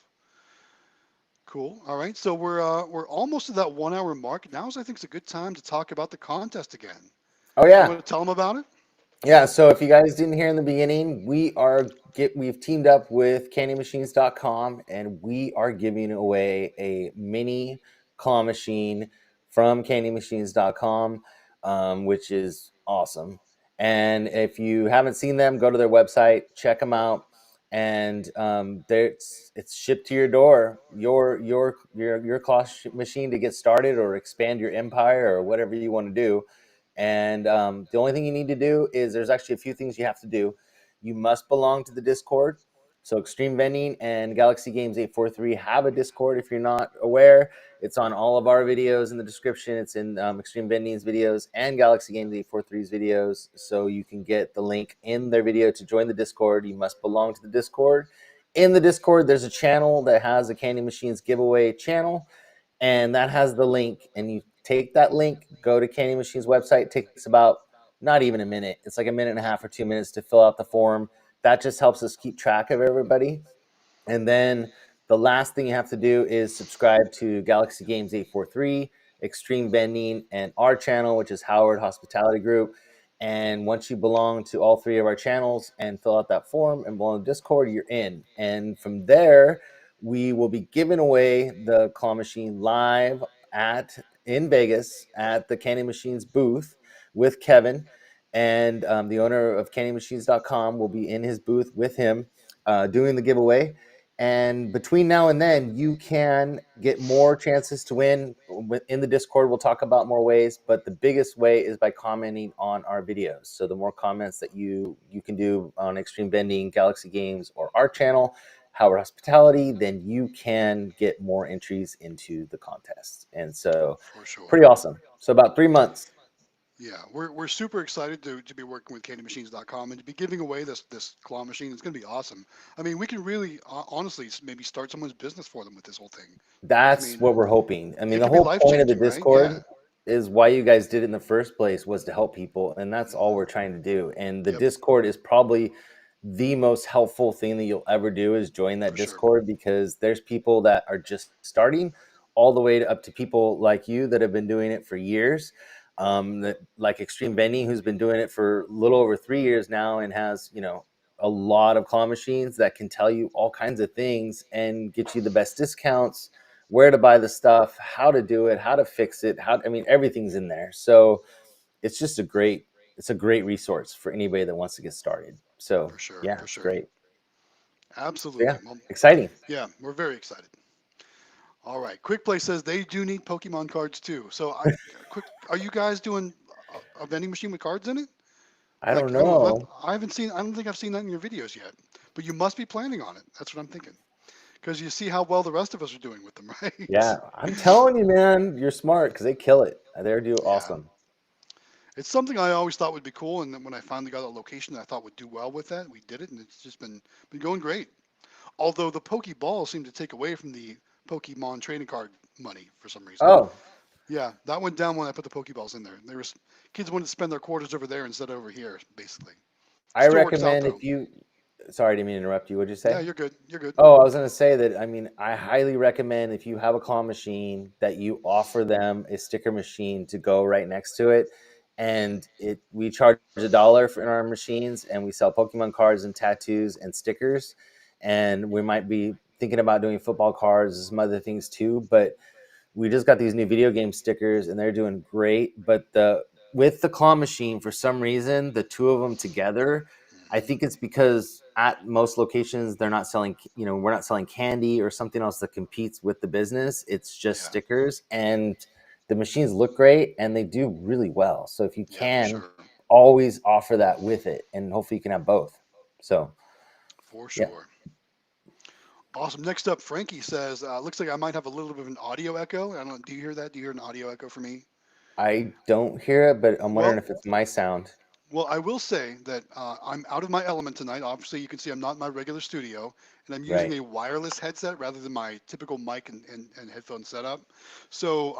Speaker 2: Cool. All right, so we're almost to that 1 hour mark. Now's I think is a good time to talk about the contest again.
Speaker 1: Oh
Speaker 2: You
Speaker 1: yeah,
Speaker 2: want to tell them about it?
Speaker 1: yeah. So if you guys didn't hear in the beginning, we've teamed up with candymachines.com and we are giving away a mini claw machine from candymachines.com, which is awesome. And if you haven't seen them, go to their website, check them out, and it's shipped to your door. Your claw machine to get started or expand your empire or whatever you want to do. And the only thing you need to do is there's actually a few things you have to do. You must belong to the Discord. So Xtreme Vending and Galaxy Games 843 have a Discord. If you're not aware, it's on all of our videos in the description. It's in Xtreme Vending's videos and Galaxy Games 843's videos. So you can get the link in their video to join the Discord. You must belong to the Discord. In the Discord, there's a channel that has a Candy Machines giveaway channel, and that has the link. And you take that link, go to Candy Machine's website. It takes about not even a minute. It's like a minute and a half or 2 minutes to fill out the form. That just helps us keep track of everybody. And then the last thing you have to do is subscribe to Galaxy Games 843, Xtreme Vending, and our channel, which is Howard Hospitality Group. And once you belong to all three of our channels and fill out that form and belong to Discord, you're in. And from there, we will be giving away the claw machine live at in Vegas at the Candy Machines booth with Kevin. And the owner of CandyMachines.com will be in his booth with him doing the giveaway. And between now and then, you can get more chances to win. In the Discord, we'll talk about more ways, but the biggest way is by commenting on our videos. So the more comments that you can do on Xtreme Vending, Galaxy Games, or our channel, Howard Hospitality, then you can get more entries into the contest. And so
Speaker 2: For sure.
Speaker 1: pretty awesome. So about 3 months.
Speaker 2: Yeah, we're super excited to be working with CandyMachines.com and to be giving away this claw machine. It's going to be awesome. I mean, we can really honestly maybe start someone's business for them with this whole thing. I
Speaker 1: That's
Speaker 2: mean,
Speaker 1: what we're hoping. I mean,
Speaker 2: it
Speaker 1: the
Speaker 2: could be
Speaker 1: whole
Speaker 2: life
Speaker 1: point of the
Speaker 2: changing, right? Yeah.
Speaker 1: Discord is why you guys did it in the first place was to help people, and that's all we're trying to do. And the
Speaker 2: Yep.
Speaker 1: Discord is probably the most helpful thing that you'll ever do is join that
Speaker 2: For sure.
Speaker 1: Discord because there's people that are just starting all the way up to people like you that have been doing it for years. That like Extreme Vending, who's been doing it for a little over 3 years now and has, a lot of claw machines that can tell you all kinds of things and get you the best discounts, where to buy the stuff, how to do it, how to fix it, I mean, everything's in there. So it's just it's a great resource for anybody that wants to get started. So
Speaker 2: For sure.
Speaker 1: yeah,
Speaker 2: For
Speaker 1: it's
Speaker 2: sure.
Speaker 1: great. So yeah,
Speaker 2: Absolutely. Well,
Speaker 1: exciting.
Speaker 2: yeah, we're very excited. All right. Quick Play says they do need Pokemon cards too. So quick, are you guys doing a vending machine with cards in it?
Speaker 1: I
Speaker 2: Like,
Speaker 1: don't
Speaker 2: I don't know.
Speaker 1: know.
Speaker 2: I haven't seen. I don't think I've seen that in your videos yet. But you must be planning on it. That's what I'm thinking. Because you see how well the rest of us are doing with them,
Speaker 1: Yeah,
Speaker 2: right?
Speaker 1: I'm telling you, man, you're smart because they kill it. They do
Speaker 2: Yeah.
Speaker 1: awesome.
Speaker 2: It's something I always thought would be cool, and then when I finally got a location that I thought would do well with that, we did it, and it's just been going great. Although the Pokeball seemed to take away from the Pokemon trading card money for some reason.
Speaker 1: Oh,
Speaker 2: Yeah, that went down when I put the Pokeballs in there. There was kids wanted to spend their quarters over there instead of over here, basically.
Speaker 1: I
Speaker 2: Still works out
Speaker 1: recommend
Speaker 2: though.
Speaker 1: if you. Sorry, didn't mean to interrupt you. What'd you
Speaker 2: Yeah,
Speaker 1: say?
Speaker 2: you're good. You're good.
Speaker 1: Oh, I was going to say that, I mean, I highly recommend if you have a claw machine that you offer them a sticker machine to go right next to it. And we charge $1 for in our machines, and we sell Pokemon cards and tattoos and stickers. And we might be thinking about doing football cards and some other things too. But we just got these new video game stickers and they're doing great. But the with the claw machine, for some reason, the two of them together, I
Speaker 2: Hmm.
Speaker 1: think it's because at most locations they're not selling, we're not selling candy or something else that competes with the business. It's just
Speaker 2: Yeah.
Speaker 1: stickers, and the machines look great and they do really well. So if you
Speaker 2: Yeah, for
Speaker 1: can,
Speaker 2: sure.
Speaker 1: always offer that with it, and hopefully you can have both. So
Speaker 2: For
Speaker 1: yeah,
Speaker 2: sure. Awesome. Next up, Frankie says, looks like I might have a little bit of an audio echo. I don't know, do you hear that? Do you hear an audio echo for me?
Speaker 1: I don't hear it, but I'm wondering
Speaker 2: Well,
Speaker 1: if it's my sound.
Speaker 2: Well, I will say that I'm out of my element tonight. Obviously, you can see I'm not in my regular studio, and I'm using
Speaker 1: Right.
Speaker 2: a wireless headset rather than my typical mic and headphone setup. So,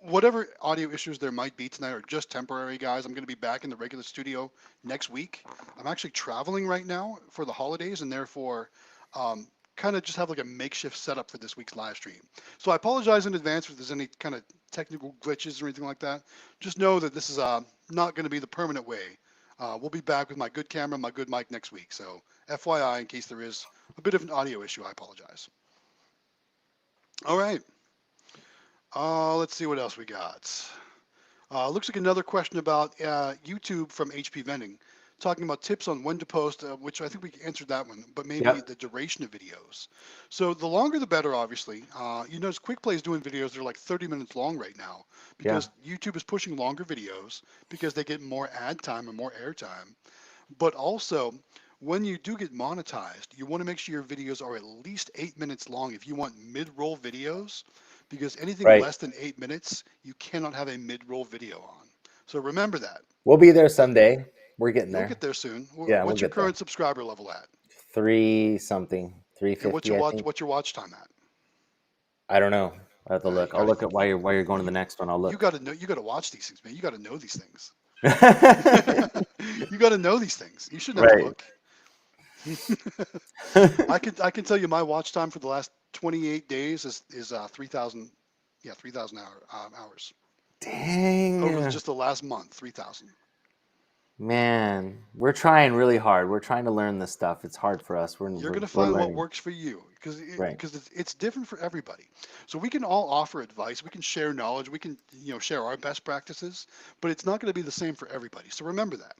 Speaker 2: whatever audio issues there might be tonight are just temporary, guys. I'm going to be back in the regular studio next week. I'm actually traveling right now for the holidays, and therefore, kind of just have like a makeshift setup for this week's live stream. So I apologize in advance if there's any kind of technical glitches or anything like that. Just know that this is not going to be the permanent way. We'll be back with my good camera, my good mic next week. So FYI, in case there is a bit of an audio issue, I apologize. All right. Let's see what else we got. Looks like another question about YouTube from HP Vending, talking about tips on when to post, which I think we answered that one, but maybe
Speaker 1: Yep.
Speaker 2: the duration of videos. So the longer the better, obviously. You notice Quick Play is doing videos that are like 30 minutes long right now
Speaker 1: Yeah.
Speaker 2: because YouTube is pushing longer videos because they get more ad time and more air time. But also, when you do get monetized, you want to make sure your videos are at least 8 minutes long if you want mid-roll videos, because anything
Speaker 1: Right.
Speaker 2: less than 8 minutes, you cannot have a mid-roll video on. So remember that.
Speaker 1: We'll be there
Speaker 2: That
Speaker 1: someday. We're getting
Speaker 2: you'll get
Speaker 1: there.
Speaker 2: there soon.
Speaker 1: Yeah, we'll
Speaker 2: What's your
Speaker 1: get there.
Speaker 2: current subscriber level at?
Speaker 1: Three something,
Speaker 2: And
Speaker 1: 350, I think.
Speaker 2: what's your watch time at?
Speaker 1: I don't know. I have to
Speaker 2: You
Speaker 1: look. I'll
Speaker 2: gotta
Speaker 1: look at while you're going to
Speaker 2: you
Speaker 1: the next one. I'll
Speaker 2: you
Speaker 1: look.
Speaker 2: gotta know, you gotta watch these things, man. You gotta know these things. You gotta know these things. You shouldn't have to
Speaker 1: Right.
Speaker 2: look. I can tell you my watch time for the last 28 days is 3,000, yeah, 3,000 hours over
Speaker 1: Dang.
Speaker 2: just the last month. 3,000.
Speaker 1: Man, we're trying really hard. We're trying to learn this stuff. It's hard for us. We're
Speaker 2: You're
Speaker 1: we're,
Speaker 2: gonna
Speaker 1: we're
Speaker 2: find what
Speaker 1: learning.
Speaker 2: works for you because
Speaker 1: Right.
Speaker 2: it's different for everybody. So we can all offer advice. We can share knowledge. We can share our best practices, but it's not going to be the same for everybody. So remember that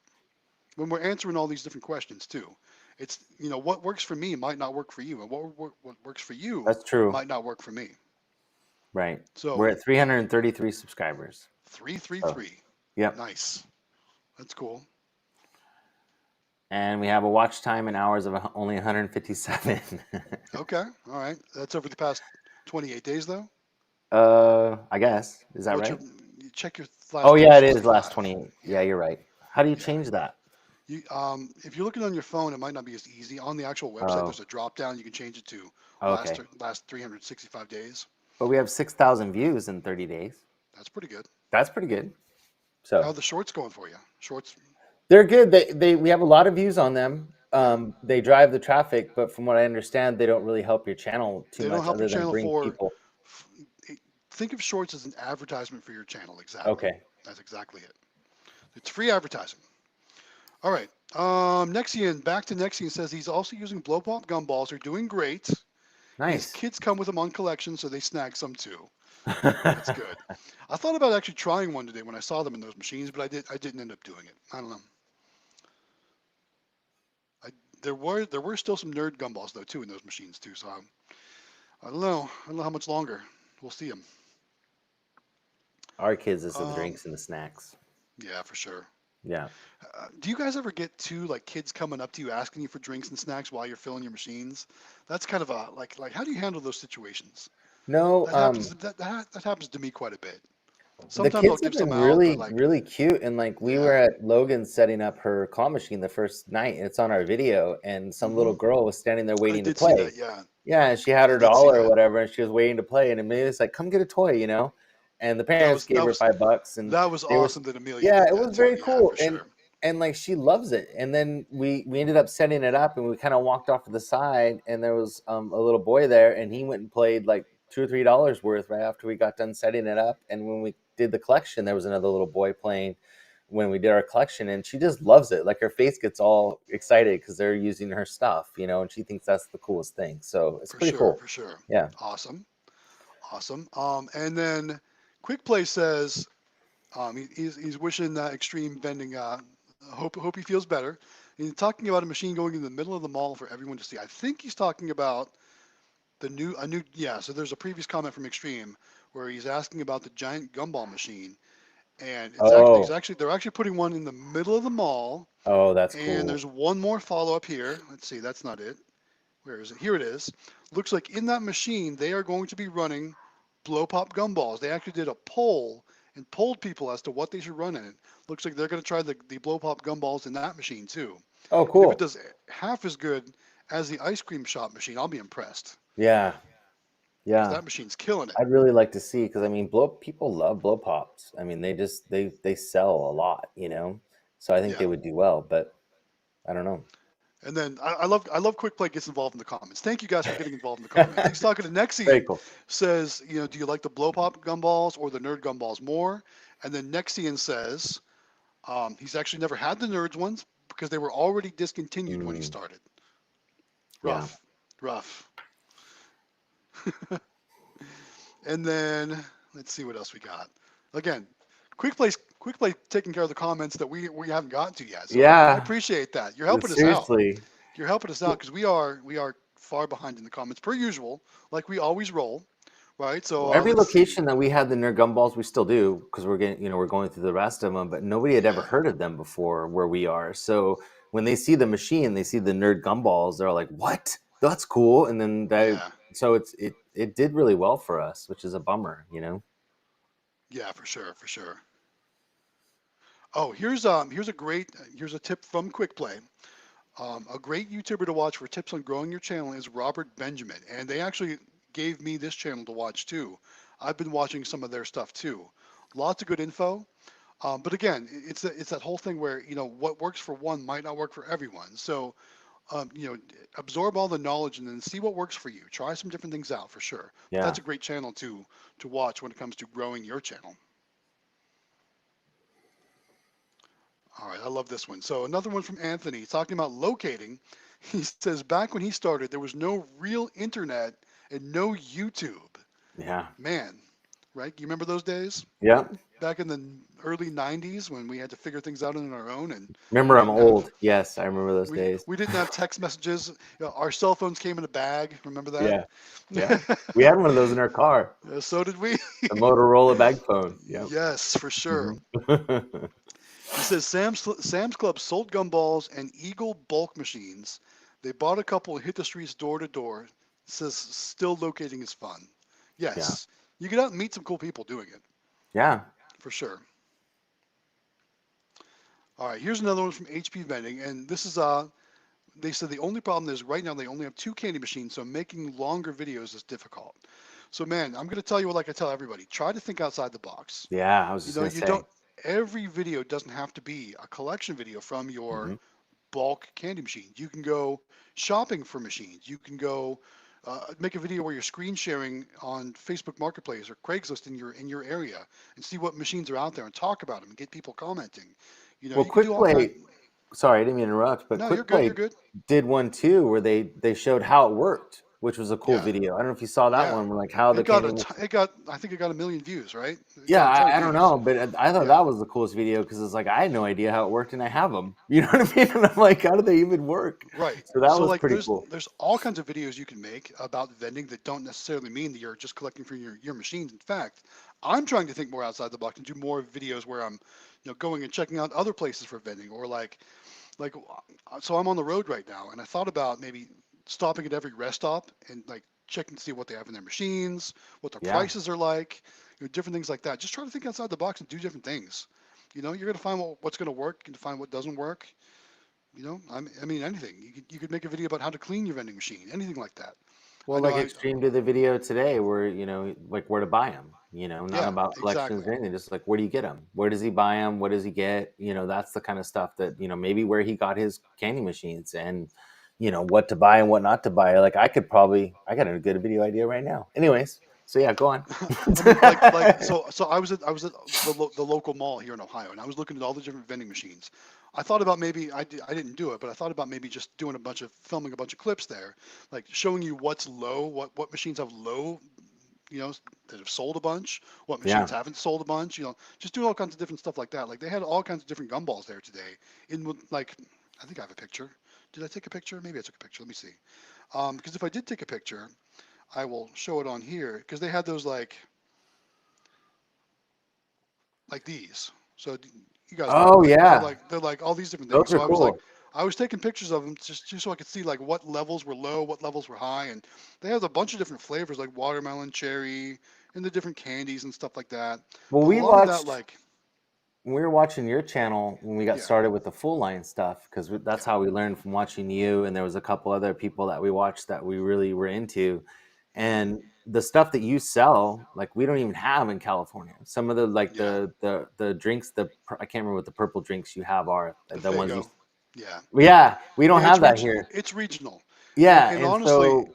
Speaker 2: when we're answering all these different questions too. It's what works for me might not work for you, and what works for you
Speaker 1: That's true.
Speaker 2: might not work for me.
Speaker 1: Right.
Speaker 2: So
Speaker 1: We're at 333 subscribers. So,
Speaker 2: 333.
Speaker 1: yep.
Speaker 2: Nice. That's cool.
Speaker 1: And we have a watch time in hours of only 157.
Speaker 2: Okay. All right. That's over the past 28 days, though.
Speaker 1: I guess. Is that
Speaker 2: What's your
Speaker 1: right?
Speaker 2: you check your
Speaker 1: Oh
Speaker 2: last
Speaker 1: yeah, it is last
Speaker 2: 365.
Speaker 1: 28. Yeah,
Speaker 2: Yeah.
Speaker 1: you're right. How do you
Speaker 2: Yeah.
Speaker 1: change that?
Speaker 2: If you're looking on your phone, it might not be as easy. On the actual website,
Speaker 1: Oh,
Speaker 2: there's a drop down. You can change it to
Speaker 1: okay.
Speaker 2: last 365 days.
Speaker 1: But we have 6,000 views in 30 days.
Speaker 2: That's pretty good.
Speaker 1: That's pretty good.
Speaker 2: How
Speaker 1: So
Speaker 2: are the shorts going for you? Shorts.
Speaker 1: they're good. We have a lot of views on them.
Speaker 2: Yeah.
Speaker 1: They drive the traffic, but from what I understand, they don't really help your channel too
Speaker 2: They don't
Speaker 1: much
Speaker 2: help your
Speaker 1: other than
Speaker 2: channel
Speaker 1: bring
Speaker 2: for.
Speaker 1: people.
Speaker 2: Think of shorts as an advertisement for your channel. Exactly.
Speaker 1: Okay.
Speaker 2: That's exactly it. It's free advertising. All right. Nexian, back to Nexian says he's also using blow pop gumballs. They're doing great. His
Speaker 1: Nice.
Speaker 2: kids come with them on collection, so they snag some too. That's good. I thought about actually trying one today when I saw them in those machines, but I didn't end up doing it. I don't know. I, there were still some nerd gumballs though too in those machines too, so I don't know. I don't know how much longer. We'll see him.
Speaker 1: Our kids is the
Speaker 2: Um,
Speaker 1: drinks and the snacks.
Speaker 2: yeah, for sure.
Speaker 1: Yeah.
Speaker 2: Do you guys ever get to like kids coming up to you asking you for drinks and snacks while you're filling your machines? That's kind of a like how do you handle those situations?
Speaker 1: No,
Speaker 2: That happens that happens to me quite a bit.
Speaker 1: the
Speaker 2: Sometimes I'll
Speaker 1: kids have
Speaker 2: give some
Speaker 1: been
Speaker 2: out, but
Speaker 1: really,
Speaker 2: like
Speaker 1: really cute. And like we were
Speaker 2: yeah.
Speaker 1: at Logan's setting up her claw machine the first night, and it's on our video. And some little
Speaker 2: Hmm.
Speaker 1: girl was standing there
Speaker 2: I
Speaker 1: waiting to
Speaker 2: did see
Speaker 1: play.
Speaker 2: that. Yeah,
Speaker 1: Yeah, and she had
Speaker 2: I
Speaker 1: her
Speaker 2: did see
Speaker 1: doll or
Speaker 2: that.
Speaker 1: whatever, and she was waiting to play. And Amelia's like, "Come get a toy," you know. And the
Speaker 2: That
Speaker 1: parents
Speaker 2: was
Speaker 1: gave
Speaker 2: that
Speaker 1: her
Speaker 2: was
Speaker 1: $5, and
Speaker 2: that was
Speaker 1: they were,
Speaker 2: awesome that Amelia
Speaker 1: yeah,
Speaker 2: did
Speaker 1: it
Speaker 2: that
Speaker 1: was
Speaker 2: too.
Speaker 1: very
Speaker 2: Yeah,
Speaker 1: cool.
Speaker 2: for sure.
Speaker 1: And like she loves it. And then we ended up setting it up, and we kind of walked off to the side, and there was a little boy there, and he went and played like $2 or $3 worth right after we got done setting it up. And when we did the collection, there was another little boy playing when we did our collection, and she just loves it. Like her face gets all excited because they're using her stuff, you know, and she thinks that's the coolest thing. So it's
Speaker 2: For
Speaker 1: pretty
Speaker 2: sure,
Speaker 1: cool.
Speaker 2: for sure.
Speaker 1: Yeah.
Speaker 2: Awesome, awesome. And then Quick Play says he's wishing Extreme Vending hope he feels better. And he's talking about a machine going in the middle of the mall for everyone to see. I think he's talking about the new a new yeah. So there's a previous comment from Extreme where he's asking about the giant gumball machine, and
Speaker 1: Oh,
Speaker 2: they're actually putting one in the middle of the mall.
Speaker 1: oh, that's
Speaker 2: And
Speaker 1: cool.
Speaker 2: there's one more follow up here. Let's see, that's not it. Where is it? Here it is. Looks like in that machine they are going to be running blow pop gumballs. They actually did a poll and polled people as to what they should run in it. Looks like they're going to try the blow pop gumballs in that machine too.
Speaker 1: Oh,
Speaker 2: And if it
Speaker 1: cool.
Speaker 2: does half as good as the ice cream shop machine, I'll be impressed
Speaker 1: Yeah,
Speaker 2: because
Speaker 1: yeah.
Speaker 2: that machine's killing it.
Speaker 1: I'd really like to see because I mean, blow people love blow pops. I mean, they sell a lot, you know. So I think
Speaker 2: Yeah.
Speaker 1: they would do well, but I don't know.
Speaker 2: And then I love Quick Play gets involved in the comments. Thank you guys for getting involved in the comments. He's talking to
Speaker 1: Very
Speaker 2: Nexian,
Speaker 1: cool.
Speaker 2: says, do you like the blow pop gumballs or the nerd gumballs more? And then Nexian says, he's actually never had the nerds ones because they were already discontinued when he
Speaker 1: Mm,
Speaker 2: started.
Speaker 1: yeah,
Speaker 2: Rough, rough. And then let's see what else we got. Again, quick play taking care of the comments that we haven't gotten to yet. So I
Speaker 1: yeah.
Speaker 2: appreciate that. You're helping us out.
Speaker 1: Seriously.
Speaker 2: You're helping us out because we are far behind in the comments per usual, like we always roll, right? So
Speaker 1: Every
Speaker 2: let's see.
Speaker 1: location that we had the nerd gumballs, we still do because we're getting, you know, we're going through the rest of them, but nobody had ever
Speaker 2: Yeah,
Speaker 1: heard of them before where we are. So when they see the machine, they see the nerd gumballs, they're like, "What? That's cool!" And then
Speaker 2: yeah,
Speaker 1: so it did really well for us, which is a bummer, you know.
Speaker 2: yeah, for sure, for sure. Oh, here's a tip from Quick Play. A great YouTuber to watch for tips on growing your channel is Robert Benjamin, and they actually gave me this channel to watch too. I've been watching some of their stuff too. Lots of good info. But again, it's that whole thing where what works for one might not work for everyone. So absorb all the knowledge and then see what works for you. Try some different things out for sure. But
Speaker 1: Yeah.
Speaker 2: that's a great channel to watch when it comes to growing your channel. All right, I love this one. So another one from Anthony talking about locating. He says back when he started, there was no real internet and no YouTube.
Speaker 1: Yeah.
Speaker 2: Man, right? You remember those days?
Speaker 1: Yeah.
Speaker 2: Back in the early 90s when we had to figure things out on our own and we
Speaker 1: Remember, I'm
Speaker 2: didn't have
Speaker 1: old. Yes, I remember those
Speaker 2: we
Speaker 1: days.
Speaker 2: we didn't have text messages. Our cell phones came in a bag. Remember
Speaker 1: Yeah. Yeah. We had one of those in our car,
Speaker 2: So did we.
Speaker 1: the Motorola bag phone. Yep.
Speaker 2: Yes, for sure.
Speaker 1: Mhm.
Speaker 2: He says Sam's Club sold gumballs and Eagle bulk machines. They bought a couple and hit the streets door to door. Says still locating is fun.
Speaker 1: Yeah.
Speaker 2: Yes, you get out and meet some cool people doing it
Speaker 1: Yeah.
Speaker 2: for sure. All right, here's another one from HP Vending, and this is they said the only problem is right now they only have two candy machines, so making longer videos is difficult. So man, I'm gonna tell you what like I tell everybody: try to think outside the box.
Speaker 1: Yeah. I was just gonna
Speaker 2: You
Speaker 1: say.
Speaker 2: don't. Every video doesn't have to be a collection video from your
Speaker 1: Hmm.
Speaker 2: bulk candy machine. You can go shopping for machines. You can go make a video where you're screen sharing on Facebook Marketplace or Craigslist in your area and see what machines are out there and talk about them and get people commenting.
Speaker 1: Well,
Speaker 2: You can
Speaker 1: Quick
Speaker 2: do all kind.
Speaker 1: Play. Sorry, I didn't mean to interrupt, but
Speaker 2: No, you're
Speaker 1: Quick
Speaker 2: good. You're
Speaker 1: Play
Speaker 2: good.
Speaker 1: did one too, where they showed how it worked. which was a cool
Speaker 2: Yeah.
Speaker 1: video. I don't know if you saw that
Speaker 2: Yeah.
Speaker 1: one, like how the
Speaker 2: It got
Speaker 1: candy.
Speaker 2: I think it got 1 million views, right? It
Speaker 1: Yeah,
Speaker 2: got a ton of
Speaker 1: I don't
Speaker 2: views.
Speaker 1: know, but I thought
Speaker 2: Yeah.
Speaker 1: that was the coolest video because it's like I had no idea how it worked, and I have them. You know what I mean? And I'm like, how do they even work?
Speaker 2: Right.
Speaker 1: So that
Speaker 2: So
Speaker 1: was
Speaker 2: like
Speaker 1: pretty cool.
Speaker 2: there's all kinds of videos you can make about vending that don't necessarily mean that you're just collecting from your machines. In fact, I'm trying to think more outside the box and do more videos where I'm, going and checking out other places for vending or like so I'm on the road right now and I thought about maybe stopping at every rest stop and like checking to see what they have in their machines, what their
Speaker 1: Yeah.
Speaker 2: prices are like, different things like that. Just try to think outside the box and do different things. You're going to find what's going to work, you can find what doesn't work. I mean anything. You could make a video about how to clean your vending machine, anything like that. I
Speaker 1: Well,
Speaker 2: know
Speaker 1: like
Speaker 2: I
Speaker 1: Xtreme did the video today where, like where to buy them, not
Speaker 2: yeah,
Speaker 1: about collections
Speaker 2: exactly.
Speaker 1: or anything, just like where do you get them? Where does he buy them? What does he get? That's the kind of stuff that, maybe where he got his candy machines and, what to buy and what not to buy. Like I got a good video idea right now. Anyways, so yeah, go on.
Speaker 2: I mean, so I was at the local mall here in Ohio, and I was looking at all the different vending machines. I thought about maybe I didn't do it, but I thought about maybe just doing filming a bunch of clips there, like showing you what's low, what machines have low, you know, that have sold a bunch, what
Speaker 1: Yeah.
Speaker 2: machines haven't sold a bunch, just doing all kinds of different stuff like that. Like they had all kinds of different gumballs there today. Like, I think I have a picture. Did I take a picture? Maybe I took a picture. Let me see. Because if I did take a picture, I will show it on here because they had those like these. So you guys know them,
Speaker 1: Oh
Speaker 2: right?
Speaker 1: yeah.
Speaker 2: They're like all these different things.
Speaker 1: Those
Speaker 2: So
Speaker 1: are cool.
Speaker 2: I was taking pictures of them just so I could see like what levels were low, what levels were high, and they have a bunch of different flavors like watermelon, cherry, and the different candies and stuff like that.
Speaker 1: Well,
Speaker 2: A
Speaker 1: we
Speaker 2: lot of that,
Speaker 1: watched
Speaker 2: like
Speaker 1: when we were watching your channel when we got
Speaker 2: yeah,
Speaker 1: started with the full line stuff because that's
Speaker 2: yeah,
Speaker 1: how we learned from watching you, and there was a couple other people that we watched that we really were into,
Speaker 2: hmm
Speaker 1: and the stuff that you sell, like we don't even have in California. Some of the like
Speaker 2: yeah,
Speaker 1: the drinks, I can't remember what the purple drinks you have are,
Speaker 2: the
Speaker 1: the ones you.
Speaker 2: Fago, yeah,
Speaker 1: Yeah, we don't
Speaker 2: yeah.
Speaker 1: have that here.
Speaker 2: It's regional,
Speaker 1: Yeah,
Speaker 2: and
Speaker 1: and
Speaker 2: honestly,
Speaker 1: so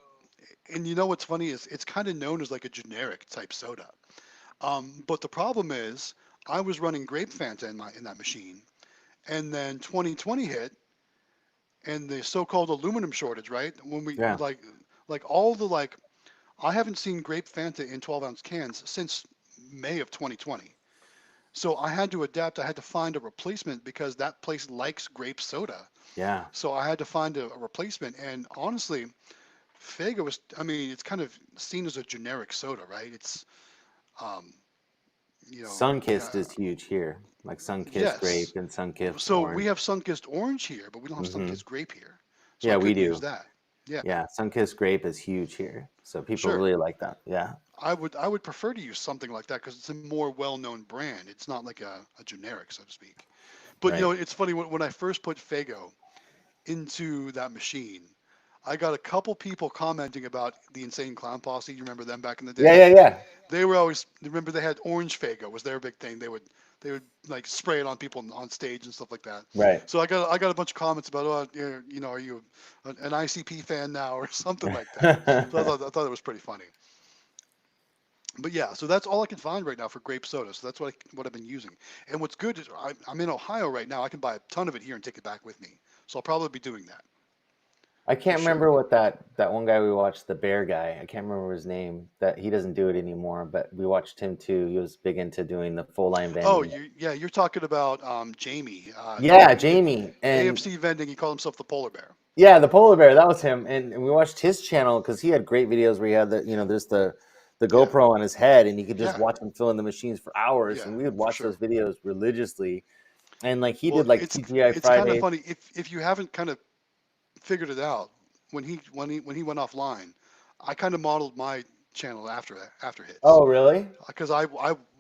Speaker 2: and what's funny is it's kind of known as like a generic type soda. But the problem is, I was running grape Fanta in that machine, and then 2020 hit, and the so-called aluminum shortage, right? When we
Speaker 1: yeah,
Speaker 2: like all the like, I haven't seen grape Fanta in 12-ounce cans since May of 2020. So I had to adapt. I had to find a replacement because that place likes grape soda.
Speaker 1: yeah.
Speaker 2: So I had to find a replacement. And honestly, Fago is, I mean, it's kind of seen as a generic soda, right? It's, um, you know,
Speaker 1: Sunkissed
Speaker 2: uh,
Speaker 1: is huge here, like Sunkissed grape
Speaker 2: yes.
Speaker 1: and Sunkissed
Speaker 2: So we
Speaker 1: orange.
Speaker 2: have Sunkist orange here, but we don't have
Speaker 1: Hmm.
Speaker 2: Sunkist grape here. So I
Speaker 1: Yeah, we
Speaker 2: couldn't use
Speaker 1: do.
Speaker 2: that. Yeah,
Speaker 1: Yeah, Sunkissed grape is huge here, so people
Speaker 2: sure.
Speaker 1: really like that. Yeah.
Speaker 2: I would prefer to use something like that because it's a more well-known brand. It's not like a generic, so to speak. But
Speaker 1: Right.
Speaker 2: it's funny when I first put Fago into that machine, I got a couple people commenting about the Insane Clown Posse. You remember them back in the
Speaker 1: Yeah,
Speaker 2: day?
Speaker 1: yeah, yeah.
Speaker 2: They were always remember they had orange Fago was their big thing. They would like spray it on people on stage and stuff like that.
Speaker 1: Right.
Speaker 2: So I got a bunch of comments about are you an ICP fan now or something like that. So I thought it was pretty funny. But yeah, so that's all I can find right now for grape soda. So that's what I've been using. And what's good is I'm in Ohio right now. I can buy a ton of it here and take it back with me. So I'll probably be doing that
Speaker 1: I
Speaker 2: for
Speaker 1: can't
Speaker 2: sure.
Speaker 1: remember what that one guy we watched, the bear guy. I can't remember his name. That he doesn't do it anymore, but we watched him too. He was big into doing the full line
Speaker 2: Oh,
Speaker 1: vending.
Speaker 2: you're talking about Jamie.
Speaker 1: Yeah,
Speaker 2: He did
Speaker 1: Jamie, and
Speaker 2: AMC vending. He called himself the polar bear.
Speaker 1: yeah, the polar bear. That was him, and we watched his channel because he had great videos where he had there's the
Speaker 2: Yeah,
Speaker 1: GoPro on his head, and you could just
Speaker 2: yeah,
Speaker 1: watch him fill in the machines for hours,
Speaker 2: yeah,
Speaker 1: and we would
Speaker 2: for
Speaker 1: watch
Speaker 2: sure.
Speaker 1: those videos religiously. And like he
Speaker 2: Well,
Speaker 1: did like
Speaker 2: it's
Speaker 1: TGI
Speaker 2: it's kind of
Speaker 1: Fridays.
Speaker 2: funny if you haven't kind of figured it out when he went offline. I kind of modeled my channel after hits
Speaker 1: Oh, really?
Speaker 2: because I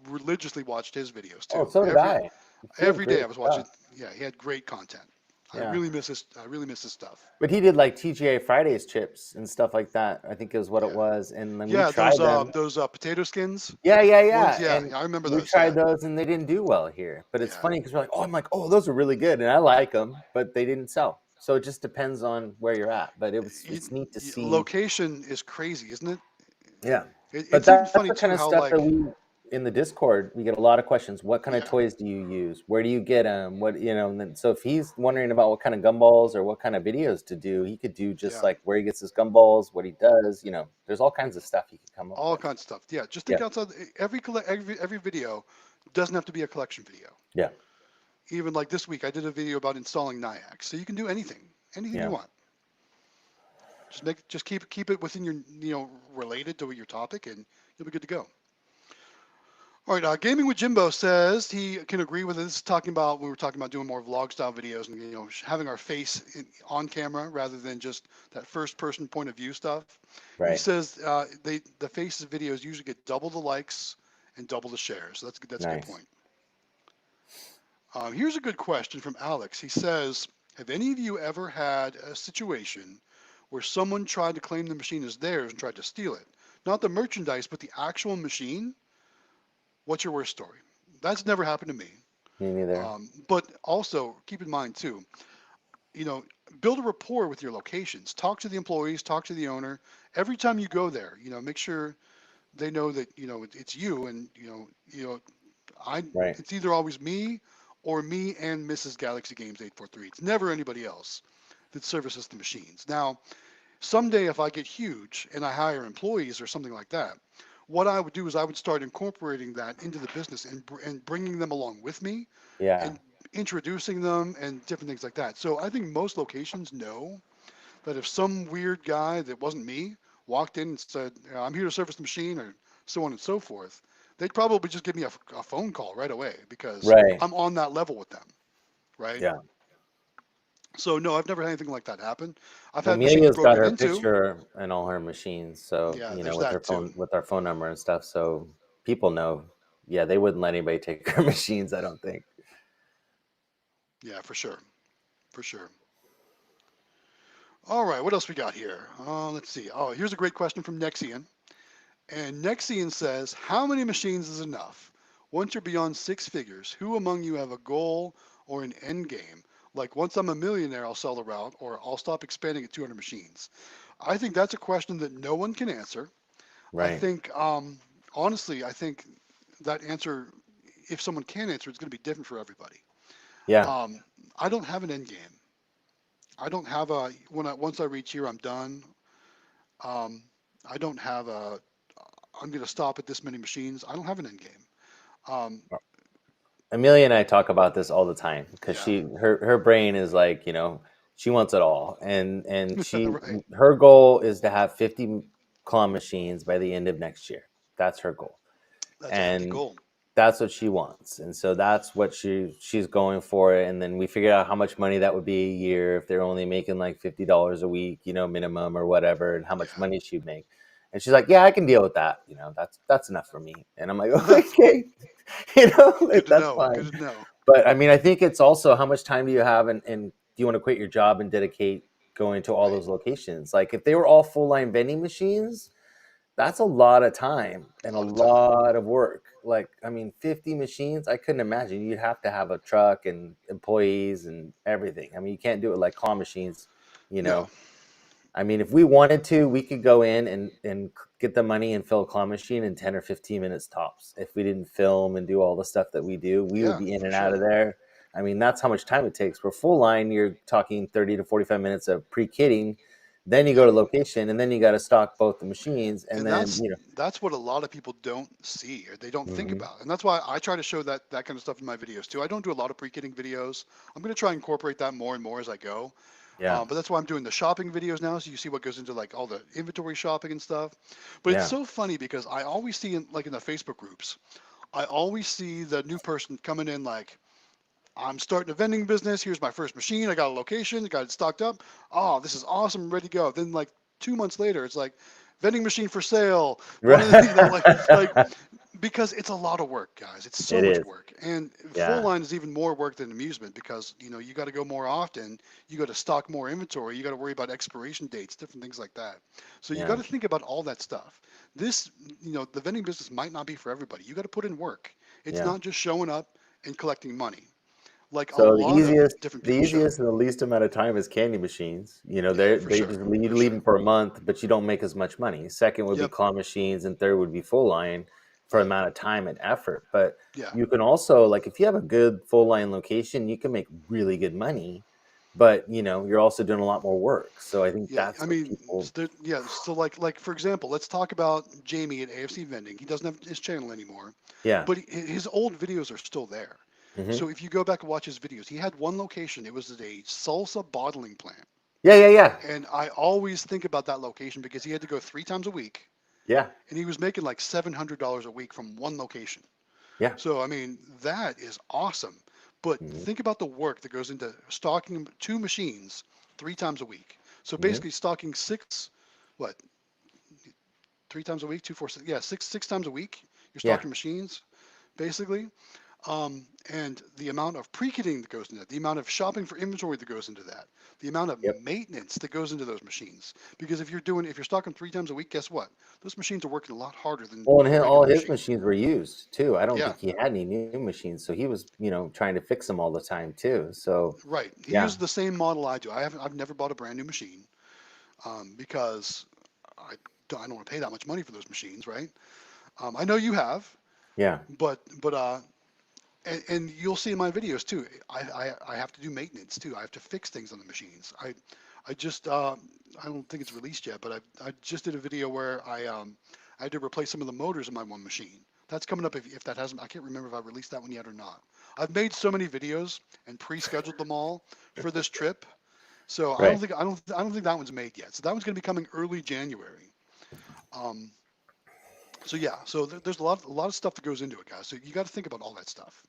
Speaker 2: religiously watched his videos
Speaker 1: Oh,
Speaker 2: too.
Speaker 1: so did
Speaker 2: Every
Speaker 1: I. He had
Speaker 2: every day
Speaker 1: great
Speaker 2: I was watching.
Speaker 1: stuff.
Speaker 2: Yeah, he had great content.
Speaker 1: Yeah.
Speaker 2: I really miss his stuff.
Speaker 1: But he did like TGA Fridays chips and stuff like that. I think is what it
Speaker 2: Yeah,
Speaker 1: was. And then we
Speaker 2: yeah.
Speaker 1: tried them.
Speaker 2: Those potato skins
Speaker 1: Yeah, yeah,
Speaker 2: ones.
Speaker 1: yeah.
Speaker 2: Yeah,
Speaker 1: And
Speaker 2: yeah, I remember
Speaker 1: we
Speaker 2: those. Yeah,
Speaker 1: tried those and they didn't do well here. But it's
Speaker 2: yeah.
Speaker 1: funny because we're like, oh, I'm like, oh, those are really good. And I like them, but they didn't sell. So it just depends on where you're at. But it's neat to see.
Speaker 2: Location is crazy, isn't it?
Speaker 1: Yeah. But
Speaker 2: It's even
Speaker 1: that's
Speaker 2: funny
Speaker 1: the kind
Speaker 2: too
Speaker 1: of
Speaker 2: how
Speaker 1: stuff that
Speaker 2: like
Speaker 1: we in the Discord, we get a lot of questions. What kind of
Speaker 2: Yeah.
Speaker 1: toys do you use? Where do you get them? What, and then, so if he's wondering about what kind of gumballs or what kind of videos to do, he could do just
Speaker 2: Yeah.
Speaker 1: like where he gets his gumballs, what he does. There's all kinds of stuff he could come up
Speaker 2: All
Speaker 1: with.
Speaker 2: kinds of stuff. Yeah. Just
Speaker 1: Yeah,
Speaker 2: think outside. Every video doesn't have to be a collection video.
Speaker 1: yeah,
Speaker 2: Even like this week, I did a video about installing Nyax. So you can do anything you
Speaker 1: yeah.
Speaker 2: want. Just keep it within your related to your topic, and you'll be good to go. All right, Gaming with Jimbo says he can agree with this. Talking about we were talking about doing more vlog style videos and having our face on camera rather than just that first person point of view stuff. He
Speaker 1: Right.
Speaker 2: says the faces videos usually get double the likes and double the shares. So that's a good
Speaker 1: Nice.
Speaker 2: point. Here's a good question from Alex. He says, have any of you ever had a situation where someone tried to claim the machine as theirs and tried to steal it? Not the merchandise, but the actual machine? What's your worst story? That's never happened to me.
Speaker 1: Me neither.
Speaker 2: But also keep in mind too, build a rapport with your locations. Talk to the employees, talk to the owner. Every time you go there, make sure they know that it's you, and
Speaker 1: Right.
Speaker 2: it's either always me or me and Mrs. Galaxy Games 843. It's never anybody else that services the machines. Now, someday if I get huge and I hire employees or something like that, what I would do is I would start incorporating that into the business and bringing them along with me
Speaker 1: Yeah.
Speaker 2: and introducing them and different things like that. So I think most locations know that if some weird guy that wasn't me walked in and said, I'm here to service the machine or so on and so forth, they'd probably just give me a phone call right away because
Speaker 1: Right.
Speaker 2: I'm on that level with them, right?
Speaker 1: Yeah.
Speaker 2: So no, I've never had anything like that happen. I've
Speaker 1: Well,
Speaker 2: had machines
Speaker 1: Amelia's got
Speaker 2: broken
Speaker 1: her
Speaker 2: into.
Speaker 1: picture and all her machines, so
Speaker 2: Yeah, there's
Speaker 1: with her
Speaker 2: that too.
Speaker 1: phone, with our phone number and stuff, so people know. Yeah, they wouldn't let anybody take her machines, I don't think.
Speaker 2: Yeah, for sure. For sure. All right, what else we got here? Let's see. Oh, here's a great question from Nexian. And Nexian says, how many machines is enough? Once you're beyond six figures, who among you have a goal or an end game? Like once I'm a millionaire, I'll sell the route or I'll stop expanding at 200 machines. I think that's a question that no one can answer. I
Speaker 1: Right.
Speaker 2: think, honestly, I think that answer, if someone can answer, it's going to be different for everybody.
Speaker 1: Yeah.
Speaker 2: Um, I don't have an end game. I don't have once I reach here, I'm done. Um, I don't have I'm going to stop at this many machines. I don't have an end game. Um,
Speaker 1: Amelia and I talk about this all the time because
Speaker 2: yeah,
Speaker 1: her brain is like, she wants it all. And
Speaker 2: right.
Speaker 1: her goal is to have 50 claw machines by the end of next year. That's her goal.
Speaker 2: That's a hefty
Speaker 1: And
Speaker 2: goal.
Speaker 1: that's what she wants. And so that's what she's going for. And then we figured out how much money that would be a year if they're only making like $50 a week, minimum or whatever, and how much
Speaker 2: Yeah.
Speaker 1: money she'd make. And she's like, yeah, I can deal with that. That's enough for me. And I'm like, okay,
Speaker 2: Good to
Speaker 1: that's
Speaker 2: know.
Speaker 1: fine.
Speaker 2: Good to know.
Speaker 1: But I mean, I think it's also how much time do you have, and do you want to quit your job and dedicate going to all
Speaker 2: Right.
Speaker 1: those locations? Like if they were all full line vending machines, that's a lot of time
Speaker 2: A
Speaker 1: and a
Speaker 2: lot of time.
Speaker 1: lot of work. Like, I mean, 50 machines, I couldn't imagine. You'd have to have a truck and employees and everything. I mean, you can't do it like claw machines, you
Speaker 2: No.
Speaker 1: know. I mean, if we wanted to, we could go in and get the money and fill a claw machine in 10 or 15 minutes tops. If we didn't film and do all the stuff that we do, we would
Speaker 2: Yeah,
Speaker 1: be in
Speaker 2: for
Speaker 1: and out
Speaker 2: sure.
Speaker 1: of there. I mean, that's how much time it takes. For full line, you're talking 30 to 45 minutes of pre-kitting. Then you go
Speaker 2: Yep.
Speaker 1: to location, and then you got to stock both the machines. And
Speaker 2: And
Speaker 1: then,
Speaker 2: that's what a lot of people don't see or they don't think
Speaker 1: hmm
Speaker 2: about. And that's why I try to show that kind of stuff in my videos too. I don't do a lot of pre-kitting videos. I'm going to try and incorporate that more and more as I go.
Speaker 1: yeah,
Speaker 2: But that's why I'm doing the shopping videos now, so you see what goes into like all the inventory shopping and stuff. But it's
Speaker 1: yeah,
Speaker 2: so funny because I always see in the Facebook groups, I always see the new person coming in like, I'm starting a vending business. Here's my first machine. I got a location. Got it stocked up. Oh, this is awesome. Ready to go. Then like 2 months later, it's like vending machine for sale. One of the, like
Speaker 1: right.
Speaker 2: because it's a lot of work, guys. It's so
Speaker 1: It
Speaker 2: much
Speaker 1: is.
Speaker 2: work, and full
Speaker 1: Yeah,
Speaker 2: line is even more work than amusement because you got to go more often. You got to stock more inventory. You got to worry about expiration dates, different things like that. So you got
Speaker 1: yeah.
Speaker 2: to think about all that stuff. This, the vending business might not be for everybody. You got to put in work. It's
Speaker 1: Yeah.
Speaker 2: not just showing up and collecting money like a
Speaker 1: So
Speaker 2: lot of different
Speaker 1: the
Speaker 2: people show.
Speaker 1: easiest and the least amount of time is candy machines.
Speaker 2: Yeah, for
Speaker 1: They
Speaker 2: sure,
Speaker 1: just
Speaker 2: for
Speaker 1: leave
Speaker 2: sure.
Speaker 1: them for a month, but you don't make as much money. Second would be
Speaker 2: Yep,
Speaker 1: claw machines, and third would be full line. for
Speaker 2: Yeah.
Speaker 1: amount of time and effort. But
Speaker 2: Yeah.
Speaker 1: you can also, like, if you have a good full line location, you can make really good money, but you're also doing a lot more work. So I think
Speaker 2: Yeah,
Speaker 1: that's
Speaker 2: I
Speaker 1: what
Speaker 2: mean,
Speaker 1: people.
Speaker 2: yeah. So like for example, let's talk about Jamie at AFC Vending. He doesn't have his channel anymore,
Speaker 1: Yeah.
Speaker 2: but his old videos are still there.
Speaker 1: Hmm.
Speaker 2: So if you go back and watch his videos, he had one location. It was at a salsa bottling plant,
Speaker 1: Yeah, yeah, yeah,
Speaker 2: and I always think about that location because he had to go 3 times a week,
Speaker 1: yeah,
Speaker 2: and he was making like $700 a week from one location.
Speaker 1: yeah.
Speaker 2: So I mean, that is awesome. But
Speaker 1: Hmm.
Speaker 2: think about the work that goes into stocking 2 machines 3 times a week. So
Speaker 1: Hmm.
Speaker 2: basically, stocking what 3 times a week, two, four, six, yeah, six times a week. You're
Speaker 1: Yeah.
Speaker 2: stocking machines, basically. And the amount of pre-kitting that goes into that, the amount of shopping for inventory that goes into that, the amount of
Speaker 1: Yep.
Speaker 2: maintenance that goes into those machines. Because if you're stocking 3 times a week, guess what? Those machines are working a lot harder than
Speaker 1: Well, and
Speaker 2: a
Speaker 1: all
Speaker 2: regular
Speaker 1: his
Speaker 2: machine.
Speaker 1: machines were used too. I don't
Speaker 2: Yeah,
Speaker 1: think he had any new machines, so he was, trying to fix them all the time too. So,
Speaker 2: right. He
Speaker 1: yeah,
Speaker 2: uses the same model I do. I've never bought a brand new machine because I, I don't want to pay that much money for those machines, right? I know you have,
Speaker 1: yeah,
Speaker 2: but and you'll see in my videos too. I have to do maintenance too. I have to fix things on the machines. I just I don't think it's released yet, but I just did a video where I had to replace some of the motors in my one machine. That's coming up if that hasn't. I can't remember if I released that one yet or not. I've made so many videos and pre-scheduled them all for this trip, so
Speaker 1: right.
Speaker 2: I don't think that one's made yet. So that one's going to be coming early January. Um, so yeah, so there's a lot of stuff that goes into it, guys. So you got to think about all that stuff.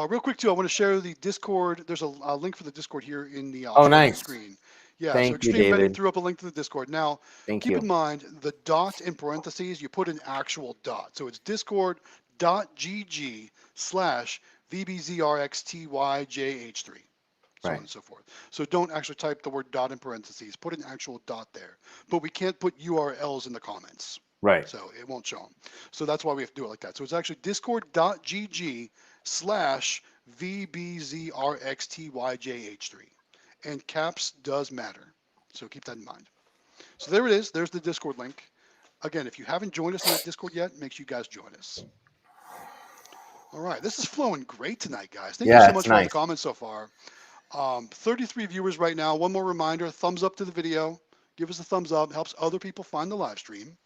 Speaker 2: Real quick too, I want to share the Discord. There's a link for the Discord here in the
Speaker 1: Oh,
Speaker 2: sharing the
Speaker 1: nice.
Speaker 2: screen. Yeah, so
Speaker 1: Thank you,
Speaker 2: Xtreme Vending
Speaker 1: David.
Speaker 2: threw up a link to the Discord. Now,
Speaker 1: Thank
Speaker 2: keep
Speaker 1: you.
Speaker 2: in mind the dot in parentheses, you put an actual dot. So it's discord.gg/VBZRXTYJH3, so on
Speaker 1: Right,
Speaker 2: and so forth. So don't actually type the word dot in parentheses. Put an actual dot there. But we can't put URLs in the comments.
Speaker 1: right.
Speaker 2: So it won't show them. So that's why we have to do it like that. So it's actually discord.gg/VBZRXTYJH3. And caps does matter. So keep that in mind. So there it is. There's the Discord link. Again, if you haven't joined us in that Discord yet, make sure you guys join us. All right. This is flowing great tonight, guys. Thank you
Speaker 1: Yeah,
Speaker 2: so
Speaker 1: it's
Speaker 2: much for all the
Speaker 1: nice.
Speaker 2: comments so far. 33 viewers right now. One more reminder, thumbs up to the video. Give us a thumbs up. It helps other people find the live stream.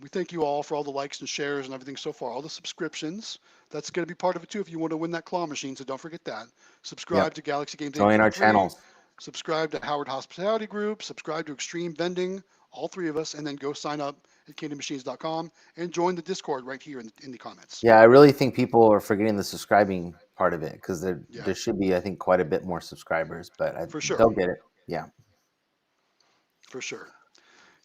Speaker 2: We thank you all for all the likes and shares and everything so far, all the subscriptions. That's going to be part of it too if you want to win that claw machine, so don't forget that.
Speaker 1: Yep.
Speaker 2: Subscribe to Galaxy Games
Speaker 1: Join our
Speaker 2: 843,
Speaker 1: channels.
Speaker 2: subscribe to Howard Hospitality Group, subscribe to Xtreme Vending, all three of us, and then go sign up at kingdommachines.com and join the Discord right here in the comments.
Speaker 1: Yeah, I really think people are forgetting the subscribing part of it because there
Speaker 2: Yeah,
Speaker 1: there should be, I think, quite a bit more subscribers, but
Speaker 2: for sure.
Speaker 1: they'll get it. Yeah.
Speaker 2: For sure.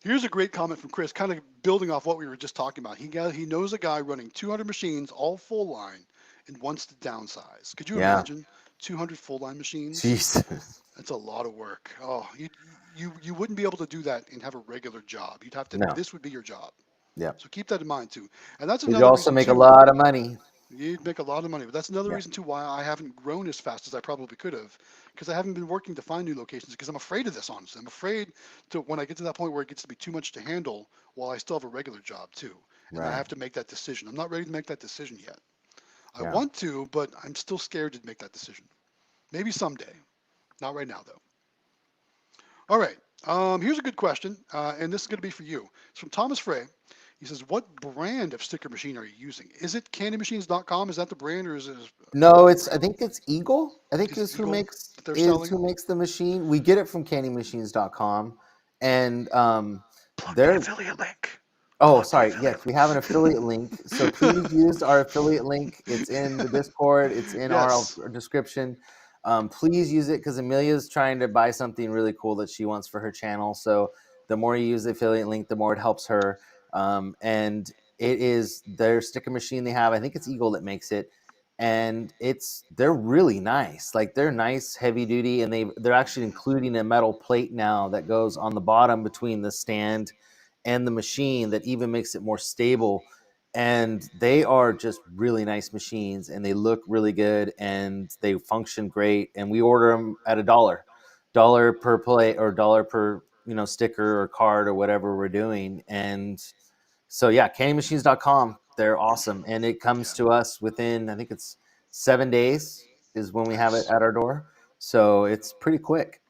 Speaker 2: Here's a great comment from Chris, kind of building off what we were just talking about. He knows a guy running 200 machines, all full line, and wants to downsize. Could you
Speaker 1: Yeah.
Speaker 2: imagine 200 full line machines?
Speaker 1: Jesus.
Speaker 2: That's a lot of work. Oh, you wouldn't be able to do that and have a regular job. You'd have to.
Speaker 1: No.
Speaker 2: This would be your job.
Speaker 1: Yeah.
Speaker 2: So keep that in mind too. And that's
Speaker 1: But you
Speaker 2: another
Speaker 1: also
Speaker 2: reason
Speaker 1: make a
Speaker 2: too.
Speaker 1: lot of money.
Speaker 2: You'd make a lot of money, but that's another
Speaker 1: Yeah.
Speaker 2: reason too why I haven't grown as fast as I probably could have, because I haven't been working to find new locations because I'm afraid of this. Honestly, I'm afraid to when I get to that point where it gets to be too much to handle while I still have a regular job too, and I
Speaker 1: Right.
Speaker 2: have to make that decision. I'm not ready to make that decision yet. I
Speaker 1: Yeah.
Speaker 2: want to, but I'm still scared to make that decision. Maybe someday. Not right now though. All right. Here's a good question, and this is going to be for you. It's from Thomas Frey. He says, "What brand of sticker machine are you using? Is it CandyMachines.com? Is that the brand, or is it a
Speaker 1: No,
Speaker 2: different
Speaker 1: it's I
Speaker 2: brand?
Speaker 1: think it's Eagle. I think
Speaker 2: Is it
Speaker 1: is who
Speaker 2: Eagle
Speaker 1: makes
Speaker 2: that they're
Speaker 1: is
Speaker 2: selling?
Speaker 1: who makes the machine. We get it from candymachines.com, and
Speaker 2: Plug the
Speaker 1: they're
Speaker 2: affiliate link.
Speaker 1: oh,
Speaker 2: Plug the
Speaker 1: sorry.
Speaker 2: affiliate
Speaker 1: Yes, we have an affiliate link. So please use our affiliate link. It's in the Discord. It's in our
Speaker 2: Yes.
Speaker 1: description. Please use it because Amelia's trying to buy something really cool that she wants for her channel. So the more you use the affiliate link, the more it helps her. And it is their sticker machine they have. I think it's Eagle that makes it, and they're really nice. Like they're nice, heavy duty, and they're actually including a metal plate now that goes on the bottom between the stand and the machine that even makes it more stable. And they are just really nice machines, and they look really good, and they function great. And we order them at $1 per plate or dollar per sticker or card or whatever we're doing. And so yeah, candymachines.com. they're awesome, and it comes
Speaker 2: Yeah.
Speaker 1: to us within, I think it's 7 days is when we have it
Speaker 2: Nice.
Speaker 1: at our door. So it's pretty quick.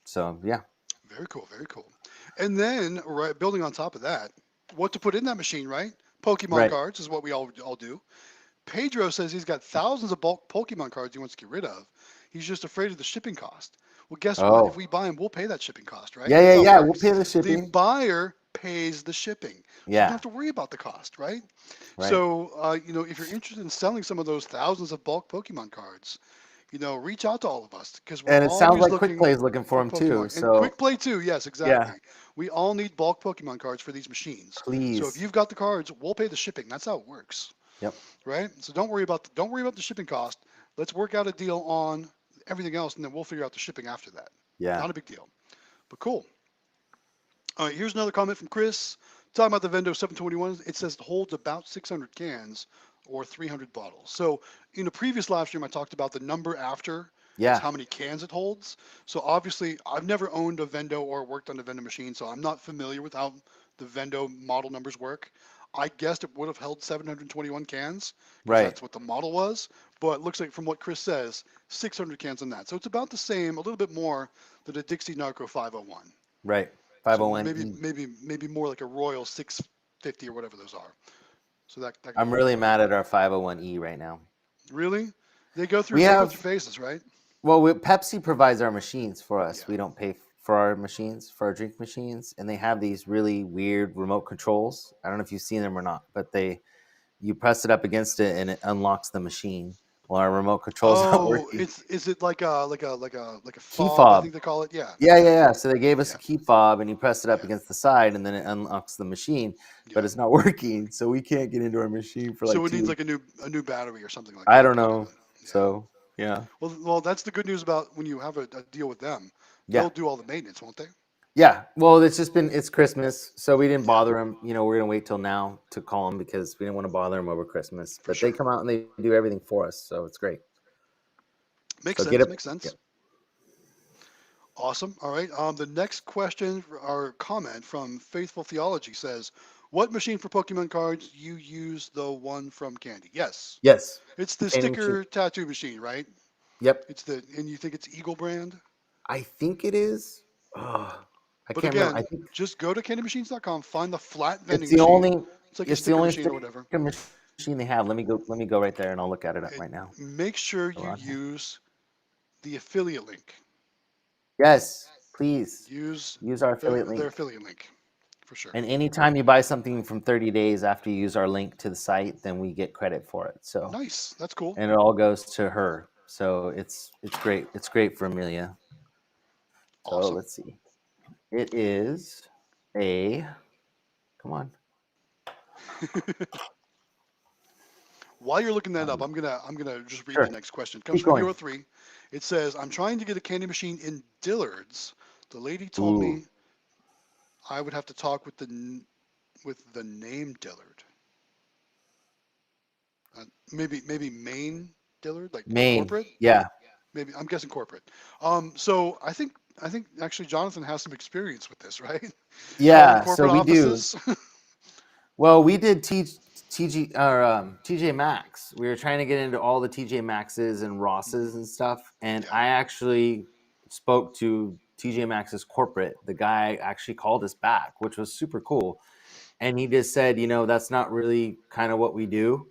Speaker 1: So yeah,
Speaker 2: Very cool. Very cool. And then, right, building on top of that, what to put in that machine, right? Pokemon
Speaker 1: right.
Speaker 2: cards is what we all do. Pedro says he's got thousands of bulk Pokemon cards he wants to get rid of. He's just afraid of the shipping cost. Well, guess what? If
Speaker 1: Oh,
Speaker 2: we buy them, we'll pay that shipping cost, right?
Speaker 1: yeah,
Speaker 2: That's
Speaker 1: yeah,
Speaker 2: how it
Speaker 1: yeah. We'll
Speaker 2: works.
Speaker 1: pay the
Speaker 2: The
Speaker 1: shipping.
Speaker 2: buyer pays the shipping, so you don't
Speaker 1: Yeah,
Speaker 2: have to worry about the cost, right?
Speaker 1: right.
Speaker 2: So, if you're interested in selling some of those thousands of bulk Pokemon cards, reach out to all of us because we're
Speaker 1: And it sounds
Speaker 2: always
Speaker 1: like Quick
Speaker 2: looking
Speaker 1: Play is looking for
Speaker 2: for
Speaker 1: them too.
Speaker 2: Pokemon. And
Speaker 1: So
Speaker 2: Quick Play too, yes,
Speaker 1: yeah,
Speaker 2: exactly. We all need bulk Pokemon cards for these machines. So if
Speaker 1: please.
Speaker 2: you've got the cards, we'll pay the shipping. That's how it works,
Speaker 1: Yep.
Speaker 2: right? So don't worry about the shipping cost. Let's work out a deal on everything else, and then we'll figure out the shipping after that.
Speaker 1: Yeah.
Speaker 2: Not a big deal, but cool. All right, here's another comment from Chris talking about the Vendo 721. It says it holds about 600 cans or 300 bottles. So in a previous live stream, I talked about the number after is
Speaker 1: Yeah.
Speaker 2: how many cans it holds. So obviously, I've never owned a Vendo or worked on a Vendo machine, so I'm not familiar with how the Vendo model numbers work. I guessed it would have held 721 cans because
Speaker 1: Right.
Speaker 2: that's what the model was. But it looks like from what Chris says, 600 cans on that. So it's about the same, a little bit more than a Dixie Narco 501.
Speaker 1: Right.
Speaker 2: So
Speaker 1: 501
Speaker 2: maybe
Speaker 1: E.
Speaker 2: maybe maybe more like a Royal 650 or whatever those are. So that could
Speaker 1: I'm
Speaker 2: work
Speaker 1: really
Speaker 2: for you.
Speaker 1: mad at our 501E right now.
Speaker 2: Really? They go through
Speaker 1: We
Speaker 2: they go through
Speaker 1: have,
Speaker 2: phases, right?
Speaker 1: well, Pepsi provides our machines for us.
Speaker 2: Yeah.
Speaker 1: We don't pay for our machines, for our drink machines, and they have these really weird remote controls. I don't know if you've seen them or not, but you press it up against it and it unlocks the machine. Well, our remote control's not
Speaker 2: Oh,
Speaker 1: working.
Speaker 2: it's is it like a
Speaker 1: Key
Speaker 2: fob? I
Speaker 1: fob.
Speaker 2: think they call it. Yeah,
Speaker 1: Yeah, yeah,
Speaker 2: yeah,
Speaker 1: yeah. So they gave us
Speaker 2: yeah,
Speaker 1: a key fob, and you press it up
Speaker 2: yeah,
Speaker 1: against the side, and then it unlocks the machine. But
Speaker 2: yeah.
Speaker 1: it's not working, so we can't get into our machine for like
Speaker 2: So it
Speaker 1: two
Speaker 2: needs like
Speaker 1: weeks.
Speaker 2: a new battery or something like
Speaker 1: I
Speaker 2: that
Speaker 1: don't
Speaker 2: to put in
Speaker 1: know.
Speaker 2: it. Yeah.
Speaker 1: So yeah,
Speaker 2: Well, that's the good news about when you have a deal with them.
Speaker 1: yeah,
Speaker 2: They'll do all the maintenance, won't they?
Speaker 1: yeah. Well, it's Christmas, so we didn't
Speaker 2: Yeah,
Speaker 1: bother them. We're gonna wait till now to call them because we didn't want to bother them over Christmas.
Speaker 2: for
Speaker 1: But they
Speaker 2: sure.
Speaker 1: come out and they do everything for us, so it's great.
Speaker 2: Makes
Speaker 1: So get
Speaker 2: sense.
Speaker 1: it.
Speaker 2: Makes
Speaker 1: Yeah.
Speaker 2: sense. Awesome. All right. The next question or comment from Faithful Theology says, "What machine for Pokemon cards you use the one from Candy?" Yes,
Speaker 1: Yes.
Speaker 2: it's
Speaker 1: The
Speaker 2: the
Speaker 1: painting machine.
Speaker 2: sticker tattoo machine, right?
Speaker 1: Yep.
Speaker 2: And you think it's Eagle brand?
Speaker 1: I think it is. Oh, I
Speaker 2: But
Speaker 1: can't remember. I
Speaker 2: again,
Speaker 1: think
Speaker 2: just go to candymachines.com, find the flat
Speaker 1: it's
Speaker 2: vending
Speaker 1: the
Speaker 2: machine.
Speaker 1: only.
Speaker 2: It's like a
Speaker 1: It's the
Speaker 2: sticker
Speaker 1: only
Speaker 2: machine or
Speaker 1: sticker
Speaker 2: whatever.
Speaker 1: machine they have. Let me go right there and I'll look at it up
Speaker 2: And
Speaker 1: right now.
Speaker 2: make sure
Speaker 1: Go
Speaker 2: you
Speaker 1: on here.
Speaker 2: use the affiliate link.
Speaker 1: Yes, please
Speaker 2: Use
Speaker 1: use our affiliate
Speaker 2: their
Speaker 1: link.
Speaker 2: affiliate link for sure.
Speaker 1: And anytime you buy something from 30 days after you use our link to the site, then we get credit for it. So,
Speaker 2: Nice. That's cool.
Speaker 1: and it all goes to her. So it's great. It's great for Amelia. So
Speaker 2: Awesome.
Speaker 1: let's see. It is a come on.
Speaker 2: While you're looking that up,
Speaker 1: Um,
Speaker 2: I'm gonna just read the
Speaker 1: sure.
Speaker 2: next question. It comes
Speaker 1: Keep
Speaker 2: from
Speaker 1: going.
Speaker 2: Hero 3. It says, "I'm trying to get a candy machine in Dillard's. The lady told
Speaker 1: Ooh,
Speaker 2: me I would have to talk with the name Dillard. Maybe Maine Dillard, like
Speaker 1: Maine.
Speaker 2: corporate.
Speaker 1: Yeah.
Speaker 2: Maybe I'm guessing corporate. So I think actually Jonathan has some experience with this, right? Calling
Speaker 1: Yeah. So
Speaker 2: corporate
Speaker 1: we do.
Speaker 2: offices.
Speaker 1: Well, we did TG or TJ Maxx. We were trying to get into all the TJ Maxxes and
Speaker 2: Mhm.
Speaker 1: Rosses and stuff. And
Speaker 2: Yeah.
Speaker 1: I actually spoke to TJ Maxx's corporate. The guy actually called us back, which was super cool. And he just said, that's not really kind of what we do.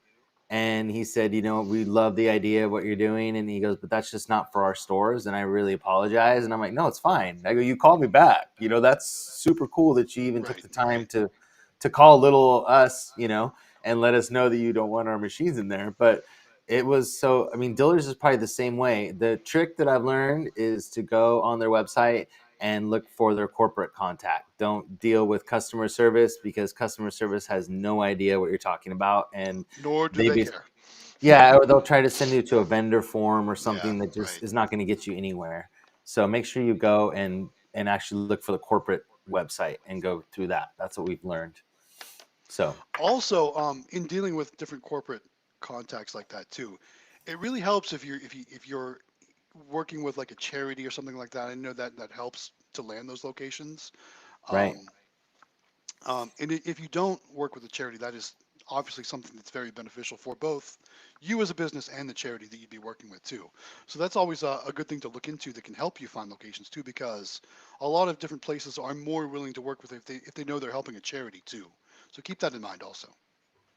Speaker 1: And he said, we love the idea of what you're doing. And he goes, but that's just not for our stores. And I really apologize. And I'm like, no, it's fine. I go, you called me back. That's super cool that you even took
Speaker 2: Right.
Speaker 1: the time to call little us, and let us know that you don't want our machines in there. But it was so, I mean, Dillard's is probably the same way. The trick that I've learned is to go on their website and look for their corporate contact. Don't deal with customer service because customer service has no idea what you're talking about. And
Speaker 2: Nor do
Speaker 1: they
Speaker 2: they
Speaker 1: be,
Speaker 2: care.
Speaker 1: yeah, or they'll try to send you to a vendor form or
Speaker 2: Yeah.
Speaker 1: something that just
Speaker 2: Right.
Speaker 1: is not going to get you anywhere. So make sure you go and actually look for the corporate website and go through that. That's what we've learned. So
Speaker 2: Also, in dealing with different corporate contacts like that too, it really helps if you're working with like a charity or something like that. I know that helps to land those locations.
Speaker 1: right,
Speaker 2: Um, and if you don't work with a charity, that is obviously something that's very beneficial for both you as a business and the charity that you'd be working with too. So that's always a good thing to look into that can help you find locations too, because a lot of different places are more willing to work with if they know they're helping a charity too. So keep that in mind also.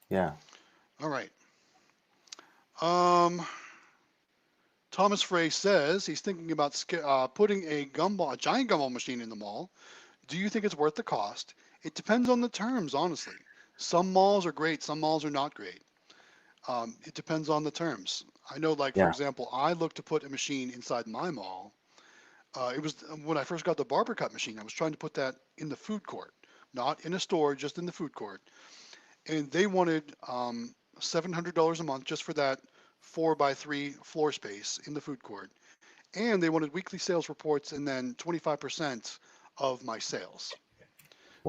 Speaker 1: Yeah.
Speaker 2: All right. Um, Thomas Frey says he's thinking about putting a giant gumball machine in the mall. Do you think it's worth the cost? It depends on the terms, honestly. Some malls are great, some malls are not great. It depends on the terms. I know, like, for
Speaker 1: Yeah.
Speaker 2: example, I looked to put a machine inside my mall. It was when I first got the barber cut machine. I was trying to put that in the food court, not in a store, just in the food court. And they wanted $700 a month just for that 4x3 floor space in the food court. And they wanted weekly sales reports and then 25% of my sales.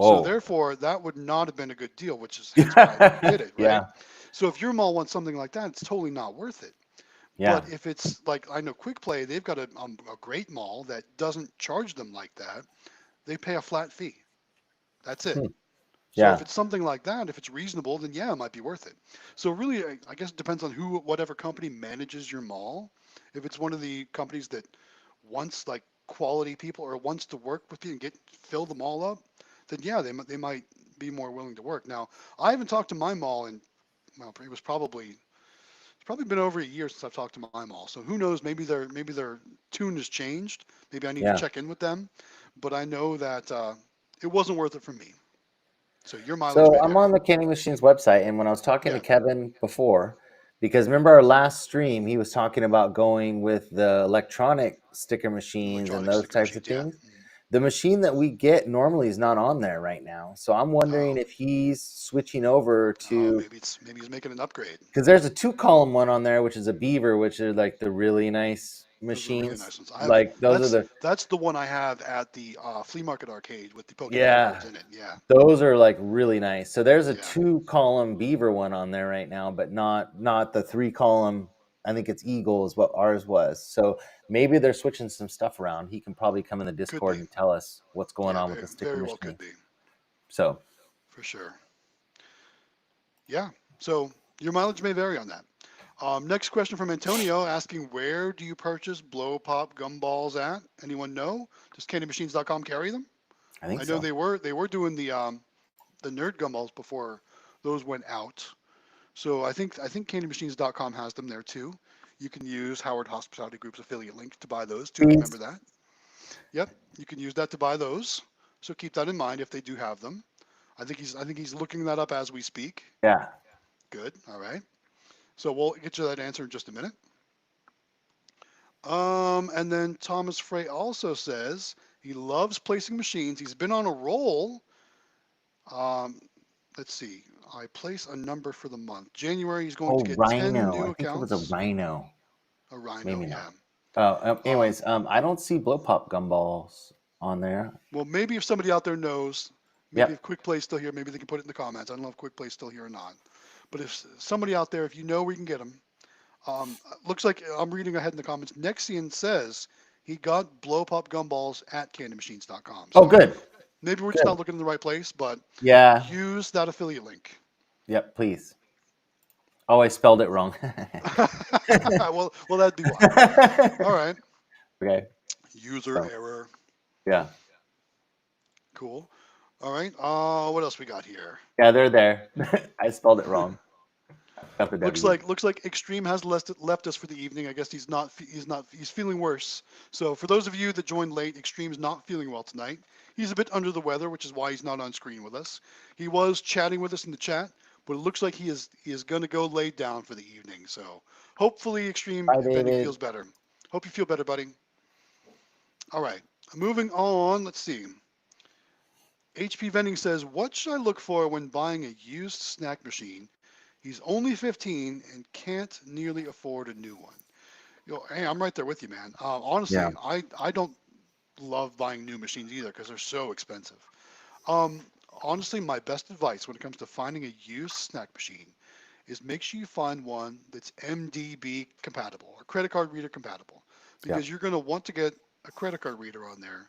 Speaker 2: So
Speaker 1: Whoa.
Speaker 2: therefore, that would not have been a good deal, which is hence why I never did it, right?
Speaker 1: Yeah.
Speaker 2: So if your mall wants something like that, it's totally not worth it.
Speaker 1: Yeah.
Speaker 2: But if it's like, I know Quick Play, they've got a great mall that doesn't charge them like that. They pay a flat fee. That's it.
Speaker 1: Hmm.
Speaker 2: So if
Speaker 1: Yeah.
Speaker 2: it's something like that, if it's reasonable, then yeah, it might be worth it. So really, I guess it depends on whatever company manages your mall. If it's one of the companies that wants like quality people or wants to work with you and fill the mall up, then yeah, they might be more willing to work. Now, I haven't talked to my mall in, well, it's probably been over a year since I've talked to my mall. So who knows? Maybe their tune has changed. Maybe I need to
Speaker 1: Yeah.
Speaker 2: check in with them. But I know that it wasn't worth it for me. So your mileage
Speaker 1: So
Speaker 2: may
Speaker 1: I'm
Speaker 2: vary.
Speaker 1: on the Candy Machines website, and when I was talking to
Speaker 2: Yeah.
Speaker 1: Kevin before, because remember our last stream, he was talking about going with the electronic sticker machines and
Speaker 2: Electronic
Speaker 1: those
Speaker 2: sticker
Speaker 1: types of
Speaker 2: machines, yeah.
Speaker 1: things. The machine that we get normally is not on there right now. So I'm wondering
Speaker 2: Oh,
Speaker 1: if he's switching over
Speaker 2: oh,
Speaker 1: to,
Speaker 2: maybe he's making an upgrade.
Speaker 1: because there's a 2 column one on there, which is a beaver, which are like the really nice
Speaker 2: Those are really
Speaker 1: machines.
Speaker 2: nice ones.
Speaker 1: Like those are the,
Speaker 2: That's the one I have at the flea market arcade with the Pokemon
Speaker 1: yeah,
Speaker 2: cards in it. Yeah,
Speaker 1: those are like really nice. So there's a
Speaker 2: yeah,
Speaker 1: 2 column beaver one on there right now, but not the 3 column. I think it's eagle is what ours was. So maybe they're switching some stuff around. He can probably come in the
Speaker 2: could
Speaker 1: Discord
Speaker 2: be.
Speaker 1: and tell us what's going
Speaker 2: Yeah,
Speaker 1: on with
Speaker 2: very
Speaker 1: the sticker
Speaker 2: very well could
Speaker 1: machine.
Speaker 2: be
Speaker 1: So
Speaker 2: for sure. Yeah. So your mileage may vary on that. Next question from Antonio asking, where do you purchase blow pop gumballs at? Anyone know? Does CandyMachines.com carry them?
Speaker 1: I think
Speaker 2: I know
Speaker 1: so.
Speaker 2: they were doing the nerd gumballs before those went out. So I think CandyMachines.com has them there too. You can use Howard Hospitality Group's affiliate link to buy those too. Remember
Speaker 1: Please.
Speaker 2: that? Yep, you can use that to buy those. So keep that in mind if they do have them. I think he's looking that up as we speak.
Speaker 1: Yeah.
Speaker 2: Good. All right. So we'll get you that answer in just a minute. And then Thomas Frey also says he loves placing machines. He's been on a roll. Um, let's see. I place a number for the month. January, he's going to
Speaker 1: Oh,
Speaker 2: get 10
Speaker 1: rhino.
Speaker 2: new
Speaker 1: I think it was a
Speaker 2: accounts.
Speaker 1: rhino.
Speaker 2: A rhino,
Speaker 1: Maybe not.
Speaker 2: yeah. Um,
Speaker 1: Anyways, I don't see blow pop gumballs on there.
Speaker 2: well, maybe if somebody out there knows, maybe if
Speaker 1: Yep.
Speaker 2: Quick Play's still here, maybe they can put it in the comments. I don't know if Quick Play's still here or not. But if somebody out there, if you know where you can get them, looks like I'm reading ahead in the comments. Nexian says he got blow pop gumballs at candymachines.com.
Speaker 1: Oh,
Speaker 2: So
Speaker 1: good.
Speaker 2: maybe we're just
Speaker 1: Good.
Speaker 2: not looking in the right place, but
Speaker 1: Yeah.
Speaker 2: use that affiliate link.
Speaker 1: Yep. Please. Oh, I spelled it wrong.
Speaker 2: well, that'd be why. All right.
Speaker 1: Okay.
Speaker 2: User
Speaker 1: So
Speaker 2: error.
Speaker 1: yeah.
Speaker 2: Cool. All right. What else we got here?
Speaker 1: Yeah, they're there. I spelled it wrong. Got the
Speaker 2: Looks
Speaker 1: W.
Speaker 2: like Extreme has left us for the evening. I guess he's feeling worse. So for those of you that joined late, Extreme's not feeling well tonight. He's a bit under the weather, which is why he's not on screen with us. He was chatting with us in the chat, but it looks like he is going to go lay down for the evening. So hopefully Extreme
Speaker 1: Bye,
Speaker 2: Vending
Speaker 1: David.
Speaker 2: feels better. Hope you feel better, buddy. All right. Moving on. Let's see. HP Vending says, what should I look for when buying a used snack machine? He's only 15 and can't nearly afford a new one. Hey, I'm right there with you, man.
Speaker 1: Yeah.
Speaker 2: Honestly, I don't love buying new machines either because they're so expensive. Um, honestly, my best advice when it comes to finding a used snack machine is make sure you find one that's MDB compatible or credit card reader compatible,
Speaker 1: Yeah.
Speaker 2: because you're going to want to get a credit card reader on there,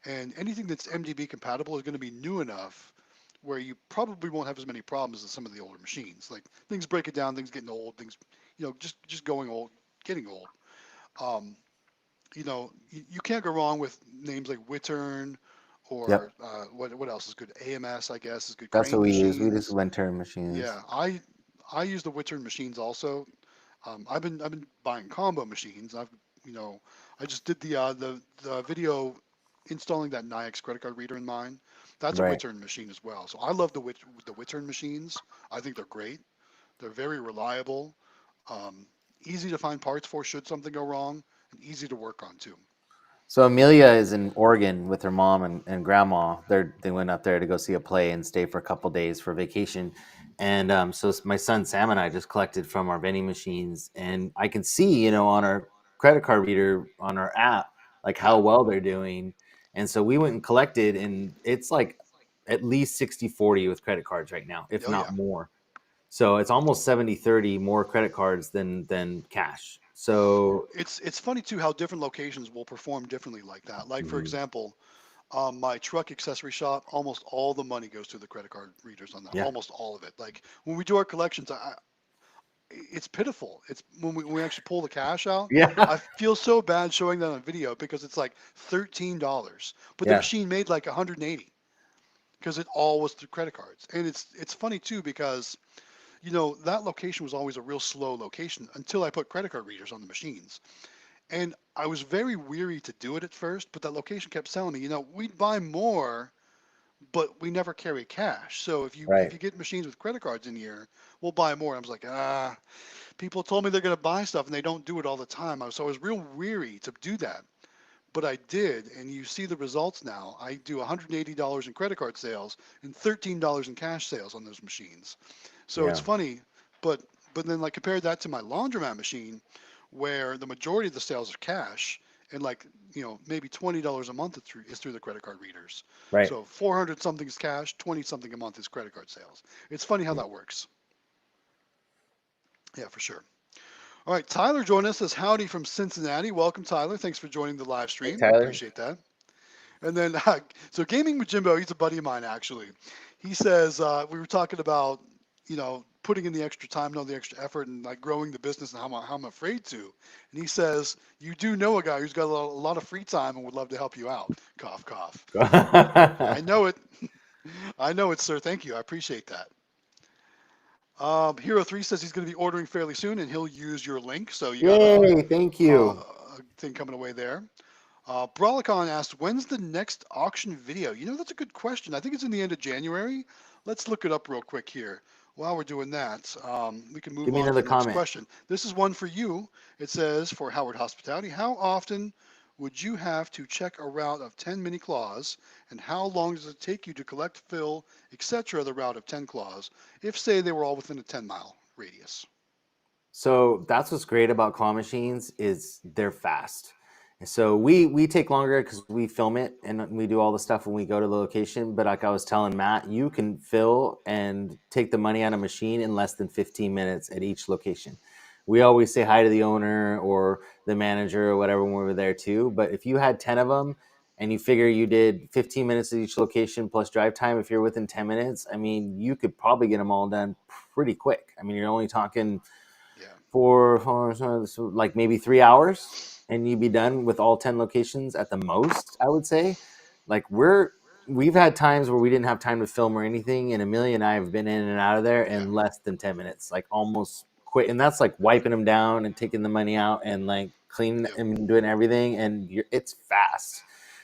Speaker 2: and anything that's MDB compatible is going to be new enough where you probably won't have as many problems as some of the older machines. Like things breaking down, things getting old, things, just going old, getting old. Um, you can't go wrong with names like Wittern or
Speaker 1: Yep.
Speaker 2: what else is good? AMS, I guess, is good.
Speaker 1: That's what
Speaker 2: Crane
Speaker 1: we use. We just
Speaker 2: machines.
Speaker 1: went term machines.
Speaker 2: Yeah, I use the Wittern machines also. I've been buying combo machines. You know I just did the video installing that Nix credit card reader in mine. That's a
Speaker 1: Right.
Speaker 2: Wittern machine as well. So I love the Wittern machines. I think they're great. They're very reliable, um, easy to find parts for should something go wrong, and easy to work on too.
Speaker 1: So Amelia is in Oregon with her mom and grandma. They went up there to go see a play and stay for a couple days for vacation. And so my son Sam and I just collected from our vending machines, and I can see, on our credit card reader on our app, like
Speaker 2: Yeah.
Speaker 1: how well they're doing. And so we went and collected, and it's like at least 60-40 with credit cards right now, if
Speaker 2: Oh yeah.
Speaker 1: not more. So it's almost 70-30 more credit cards than cash. So
Speaker 2: It's funny too how different locations will perform differently like that. Like for
Speaker 1: mhm,
Speaker 2: example, my truck accessory shop, almost all the money goes through the credit card readers on that.
Speaker 1: yeah,
Speaker 2: Almost all of it. Like when we do our collections, it's pitiful. It's when we actually pull the cash out.
Speaker 1: yeah,
Speaker 2: I feel so bad showing that on video because it's like $13, but the
Speaker 1: yeah.
Speaker 2: machine made like 180 because it all was through credit cards. And it's funny too because that location was always a real slow location until I put credit card readers on the machines. And I was very weary to do it at first, but that location kept telling me, we'd buy more, but we never carry cash. So if
Speaker 1: Right.
Speaker 2: you get machines with credit cards in here, we'll buy more. And I was like, people told me they're gonna buy stuff and they don't do it all the time. So I was real weary to do that. But I did, and you see the results now. I do $180 in credit card sales and $13 in cash sales on those machines. So it's
Speaker 1: Yeah.
Speaker 2: funny, but then like compare that to my laundromat machine, where the majority of the sales are cash, and like maybe $20 a month is through the credit card readers.
Speaker 1: Right.
Speaker 2: So 400 something is cash, 20 something a month is credit card sales. It's funny how
Speaker 1: Yeah.
Speaker 2: that works. Yeah, for sure. All right, Tyler joined us. Says howdy from Cincinnati. Welcome, Tyler. Thanks for joining the live
Speaker 1: Hey,
Speaker 2: stream.
Speaker 1: Tyler.
Speaker 2: Appreciate that. And then, so Gaming with Jimbo, he's a buddy of mine actually. He says we were talking about putting in the extra time, and all the extra effort, and like growing the business, and how I'm afraid to. And he says you do know a guy who's got a lot of free time and would love to help you out. Cough, cough. I know it. I know it, sir. Thank you. I appreciate that. Hero 3 says he's going to be ordering fairly soon, and he'll use your link. So you got
Speaker 1: Yay! Thank
Speaker 2: a
Speaker 1: you.
Speaker 2: thing coming away there. Brawlicon asked, when's the next auction video? That's a good question. I think it's in the end of January. Let's look it up real quick here. While we're doing that, we can
Speaker 1: Give
Speaker 2: move
Speaker 1: me
Speaker 2: on to
Speaker 1: another
Speaker 2: the next
Speaker 1: comment.
Speaker 2: question. This is one for you. It says, for Howard Hospitality, how often would you have to check a route of 10 mini claws, and how long does it take you to collect, fill, etc. the route of 10 claws, if, say, they were all within a 10-mile radius?
Speaker 1: So that's what's great about claw machines is they're fast. And so we take longer because we film it and we do all the stuff when we go to the location. But like I was telling Matt, you can fill and take the money on a machine in less than 15 minutes at each location. We always say hi to the owner or the manager or whatever when we're there too. But if you had 10 of them and you figure you did 15 minutes at each location plus drive time, if you're within 10 minutes, I mean, you could probably get them all done pretty quick. I mean, you're only talking
Speaker 2: Yeah,
Speaker 1: for like maybe 3 hours and you'd be done with all 10 locations at the most, I would say. Like we've had times where we didn't have time to film or anything, and Amelia and I have been in and out of there
Speaker 2: yeah,
Speaker 1: in less than 10 minutes, like almost quit. And that's like wiping them down and taking the money out and like cleaning
Speaker 2: yep,
Speaker 1: and doing everything, and it's fast.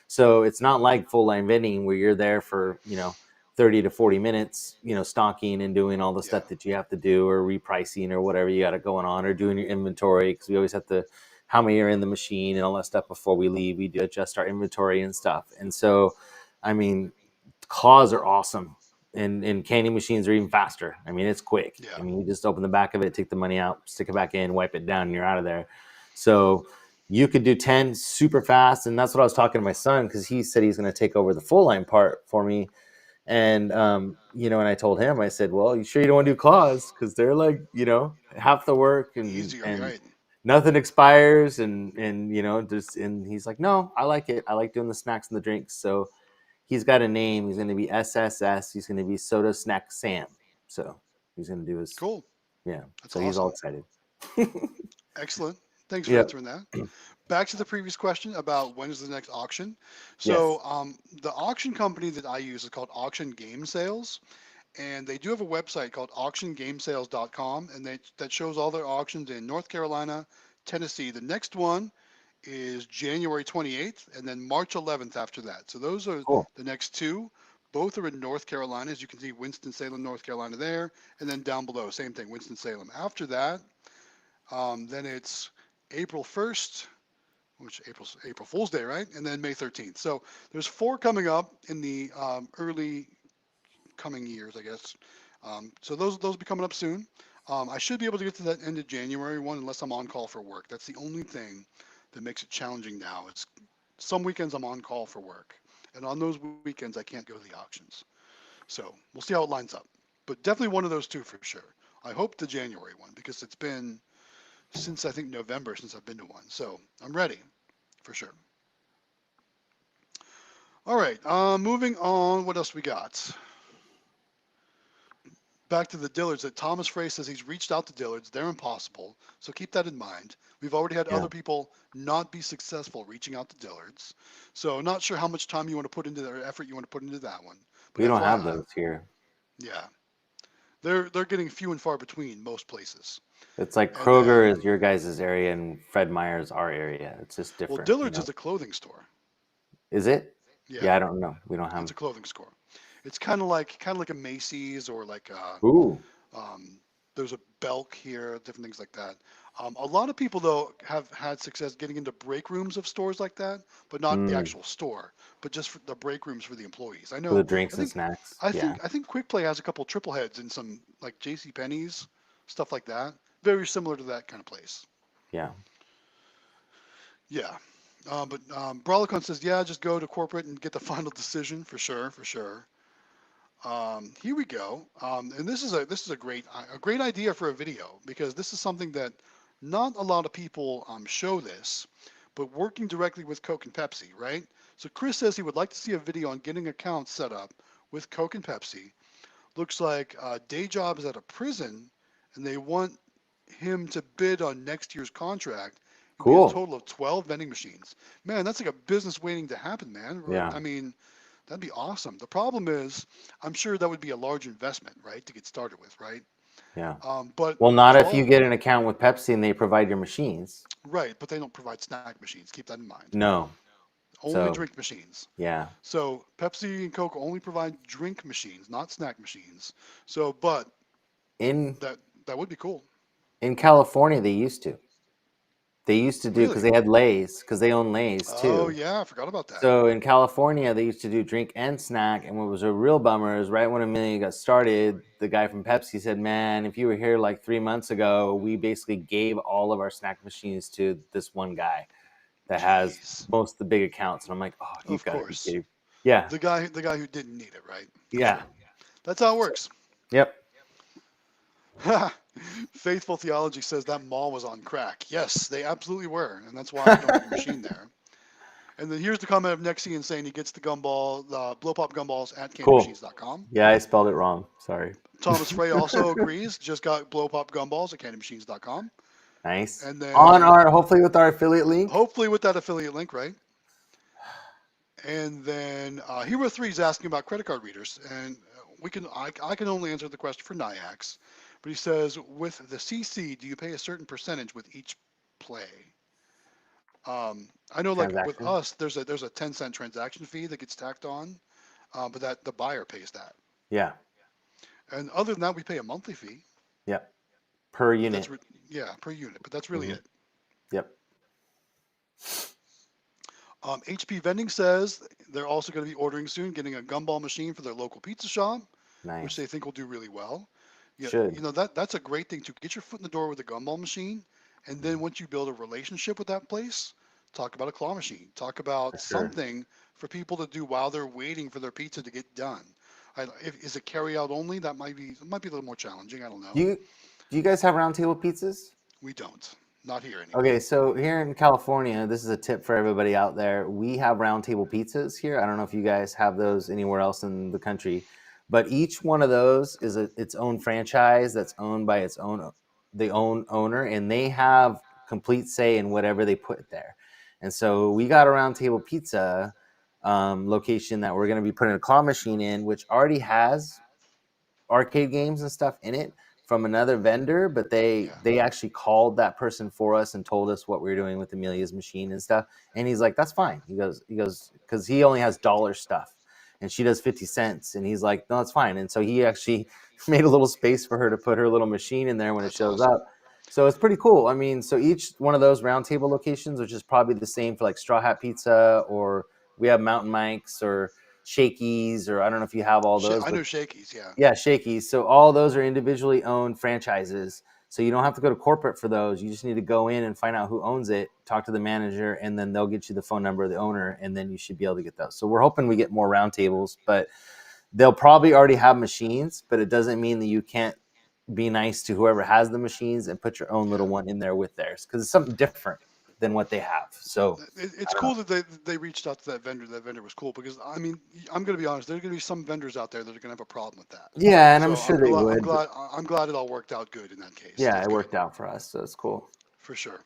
Speaker 1: So it's not like full line vending where you're there for 30 to 40 minutes, stocking and doing all the
Speaker 2: yeah,
Speaker 1: stuff that you have to do, or repricing or whatever you got it going on, or doing your inventory. Cause we always have to, how many are in the machine and all that stuff before we leave. We do adjust our inventory and stuff. And so, I mean, claws are awesome. And candy machines are even faster. I mean, it's quick. I
Speaker 2: yeah,
Speaker 1: mean, you just open the back of it, take the money out, stick it back in, wipe it down, and you're out of there. So you could do 10 super fast. And that's what I was talking to my son, because he said he's going to take over the full line part for me. And and I told him, I said, "Well, you sure you don't want to do claws? Because they're like, half the work, and
Speaker 2: easier,
Speaker 1: and
Speaker 2: right?
Speaker 1: nothing expires, and just." And he's like, "No, I like it. I like doing the snacks and the drinks." So he's got a name. He's going to be SSS. He's going to be Soda Snack Sam. So he's going to do his,
Speaker 2: Cool.
Speaker 1: yeah.
Speaker 2: That's
Speaker 1: So he's all
Speaker 2: awesome.
Speaker 1: excited.
Speaker 2: Excellent. Thanks for
Speaker 1: Yep.
Speaker 2: answering that. Back to the previous question about when is the next auction.
Speaker 1: Yes.
Speaker 2: So the auction company that I use is called Auction Game Sales, and they do have a website called auctiongamesales.com, and that shows all their auctions in North Carolina, Tennessee. The next one is January 28th, and then March 11th after that. So those are
Speaker 1: Cool.
Speaker 2: the next two. Both are in North Carolina, as you can see, Winston-Salem, North Carolina there, and then down below, same thing, Winston-Salem. After that, then it's April 1st, which April Fool's Day, right? And then May 13th. So there's four coming up in the early coming years, I guess. So those will be coming up soon. I should be able to get to that end of January one unless I'm on call for work. That's the only thing that makes it challenging now. It's some weekends I'm on call for work, and on those weekends I can't go to the auctions. So we'll see how it lines up. But definitely one of those two for sure. I hope the January one because it's been since I think November since I've been to one. So I'm ready for sure. All right, moving on. What else we got? Back to the Dillards. That Thomas Frey says he's reached out to Dillards. They're impossible, so keep that in mind. We've already had
Speaker 1: Yeah.
Speaker 2: other people not be successful reaching out to Dillards. So not sure how much time you want to put into their effort you want to put into that one. But
Speaker 1: We don't have
Speaker 2: FYI,
Speaker 1: those here.
Speaker 2: yeah, they're getting few and far between most places.
Speaker 1: It's like
Speaker 2: And then,
Speaker 1: Kroger is your guys' area and Fred Meyer's our area. It's just
Speaker 2: well,
Speaker 1: different, you
Speaker 2: Dillard's
Speaker 1: know.
Speaker 2: is a clothing store.
Speaker 1: Is it?
Speaker 2: Yeah,
Speaker 1: Yeah, I don't know. We don't
Speaker 2: it's
Speaker 1: have.
Speaker 2: a clothing store. It's kind of like a Macy's or like
Speaker 1: Ooh.
Speaker 2: there's a Belk here, different things like that. A lot of people though have had success getting into break rooms of stores like that, but not the
Speaker 1: Mm.
Speaker 2: actual store, but just for the break rooms for the employees. I
Speaker 1: For the
Speaker 2: know. I
Speaker 1: drinks and
Speaker 2: think.
Speaker 1: snacks.
Speaker 2: I
Speaker 1: Yeah.
Speaker 2: think. I think Quick Play has a couple triple heads and some like J.C. Penney's stuff like that. Very similar to that kind of place.
Speaker 1: Yeah.
Speaker 2: Yeah. But Brawlicon says, yeah, just go to corporate and get the final decision for sure, for sure. Here we go. And this is a great idea for a video because this is something that not a lot of people show this, but working directly with Coke and Pepsi, right? So Chris says he would like to see a video on getting accounts set up with Coke and Pepsi. Looks like day job is at a prison, and they want him to bid on next year's contract. It'd be a
Speaker 1: Cool.
Speaker 2: total of 12 vending machines. Man, that's like a business waiting to happen, man.
Speaker 1: Yeah.
Speaker 2: I mean, that'd be awesome. The problem is, I'm sure that would be a large investment, right, to get started with, right?
Speaker 1: Yeah.
Speaker 2: But
Speaker 1: Well, not if you
Speaker 2: 12,
Speaker 1: get an account with Pepsi and they provide your machines.
Speaker 2: right? But they don't provide snack machines. Keep that in mind.
Speaker 1: No.
Speaker 2: Only
Speaker 1: So,
Speaker 2: drink machines.
Speaker 1: yeah.
Speaker 2: So Pepsi and Coke only provide drink machines, not snack machines. So, but
Speaker 1: In
Speaker 2: that that would be cool.
Speaker 1: in California they used to. They used to do because
Speaker 2: Really?
Speaker 1: they had Lay's because they own Lay's
Speaker 2: Oh
Speaker 1: too.
Speaker 2: yeah, I forgot about that.
Speaker 1: So in California, they used to do drink and snack. And what was a real bummer is right when Amelia got started, the guy from Pepsi said, "Man, if you were here like 3 months ago, we basically gave all of our snack machines to this one guy that has
Speaker 2: Jeez.
Speaker 1: most of the big accounts." And I'm like, "Oh, you've
Speaker 2: Of
Speaker 1: got to be
Speaker 2: course.
Speaker 1: kidding!" Yeah,
Speaker 2: The guy who didn't need it, right? For
Speaker 1: yeah,
Speaker 2: sure. That's how it works.
Speaker 1: yep.
Speaker 2: Faithful Theology says that mall was on crack. Yes, they absolutely were, and that's why you don't have your machine there. And then here's the comment of Nexian saying he gets the gumball, blow pop gumballs at
Speaker 1: Cool.
Speaker 2: candymachines.com.
Speaker 1: Yeah, I spelled it wrong. Sorry.
Speaker 2: Thomas Frey also agrees, just got blow pop gumballs at candymachines.com.
Speaker 1: Nice.
Speaker 2: And
Speaker 1: On
Speaker 2: then
Speaker 1: our hopefully with our affiliate link.
Speaker 2: hopefully with that affiliate link, right? And then Hero 3 is asking about credit card readers, and I can only answer the question for Nyax, but he says with the CC, do you pay a certain percentage with each play? I know like with
Speaker 1: Transaction.
Speaker 2: us, there's a 10-cent transaction fee that gets tacked on, but that the buyer pays that.
Speaker 1: Yeah.
Speaker 2: And other than that, we pay a monthly fee,
Speaker 1: Yep. Per
Speaker 2: but that's
Speaker 1: unit.
Speaker 2: yeah per unit, but that's really it.
Speaker 1: Yep.
Speaker 2: HP Vending says they're also going to be ordering soon, getting a gumball machine for their local pizza shop, which
Speaker 1: Nice.
Speaker 2: they think will do really well. Yeah,
Speaker 1: Should.
Speaker 2: that's a great thing to get your foot in the door with a gumball machine, and then once you build a relationship with that place, talk about a claw machine, talk
Speaker 1: For
Speaker 2: about
Speaker 1: sure.
Speaker 2: something for people to do while they're waiting for their pizza to get done. Is it carry out only? That might be a little more challenging. I don't know.
Speaker 1: Do you guys have round table pizzas?
Speaker 2: We don't. Not here anyway.
Speaker 1: Okay, so here in California, this is a tip for everybody out there. We have round table pizzas here. I don't know if you guys have those anywhere else in the country, but each one of those is its own franchise that's owned by the own owner, and they have complete say in whatever they put there. And so we got a round table pizza location that we're going to be putting a claw machine in, which already has arcade games and stuff in it from another vendor, but they
Speaker 2: Yeah.
Speaker 1: they actually called that person for us and told us what we were doing with Amelia's machine and stuff. And he's like, "That's fine." He goes because he only has dollar stuff, and she does 50 cents, and he's like, "No, it's fine." And so he actually made a little space for her to put her little machine in there when it
Speaker 2: That's
Speaker 1: shows
Speaker 2: awesome.
Speaker 1: up. So it's pretty cool. I mean, so each one of those round table locations, which is probably the same for like Straw Hat Pizza, or we have Mountain Mike's or Shakey's, or I don't know if you have all those,
Speaker 2: I
Speaker 1: but
Speaker 2: know Shakey's. Yeah.
Speaker 1: yeah, Shakey's. So all those are individually owned franchises. So you don't have to go to corporate for those. You just need to go in and find out who owns it, talk to the manager, and then they'll get you the phone number of the owner, and then you should be able to get those. So we're hoping we get more roundtables, but they'll probably already have machines, but it doesn't mean that you can't be nice to whoever has the machines and put your own
Speaker 2: Yeah.
Speaker 1: little one in there with theirs because it's something different than what they have. So
Speaker 2: It's cool that they reached out to that vendor. That vendor was cool because I mean I'm going to be honest. There are going to be some vendors out there that are going to have a problem with that.
Speaker 1: yeah, and I'm
Speaker 2: So
Speaker 1: sure they
Speaker 2: I'm
Speaker 1: would. But
Speaker 2: glad I'm glad it all worked out good in that case.
Speaker 1: yeah,
Speaker 2: That's
Speaker 1: it
Speaker 2: good
Speaker 1: worked out for us, so it's cool.
Speaker 2: for sure.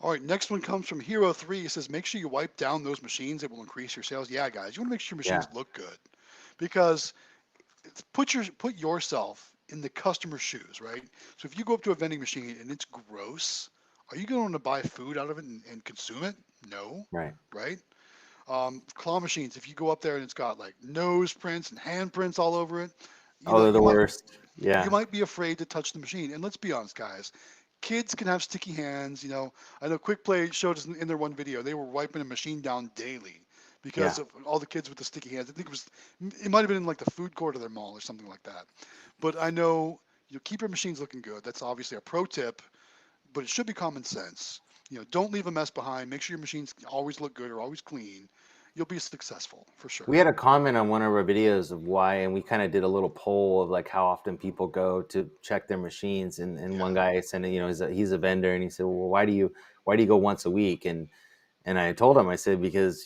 Speaker 2: All right, next one comes from Hero 3. It says, make sure you wipe down those machines. It will increase your sales. Yeah, guys, you want to make sure your
Speaker 1: Yeah,
Speaker 2: machines look good because put yourself in the customer's shoes, right? So if you go up to a vending machine and it's gross, are you going to buy food out of it and consume it? No,
Speaker 1: right.
Speaker 2: right? Claw machines, if you go up there and it's got like nose prints and hand prints all over it, you
Speaker 1: Oh,
Speaker 2: know,
Speaker 1: they're the worst.
Speaker 2: you
Speaker 1: Yeah,
Speaker 2: might be afraid to touch the machine. And let's be honest, guys, kids can have sticky hands. I know Quick Play showed us in their one video they were wiping a machine down daily because
Speaker 1: yeah.
Speaker 2: of all the kids with the sticky hands. I think it might have been in like the food court of their mall or something like that. But I know you keep your machines looking good. That's obviously a pro tip, but it should be common sense. Don't leave a mess behind. Make sure your machines always look good or always clean. You'll be successful for sure.
Speaker 1: We had a comment on one of our videos of why, and we kind of did a little poll of like how often people go to check their machines. And
Speaker 2: Yeah,
Speaker 1: one guy said, he's a vendor, and he said, well, why do you go once a week? And I told him, I said, because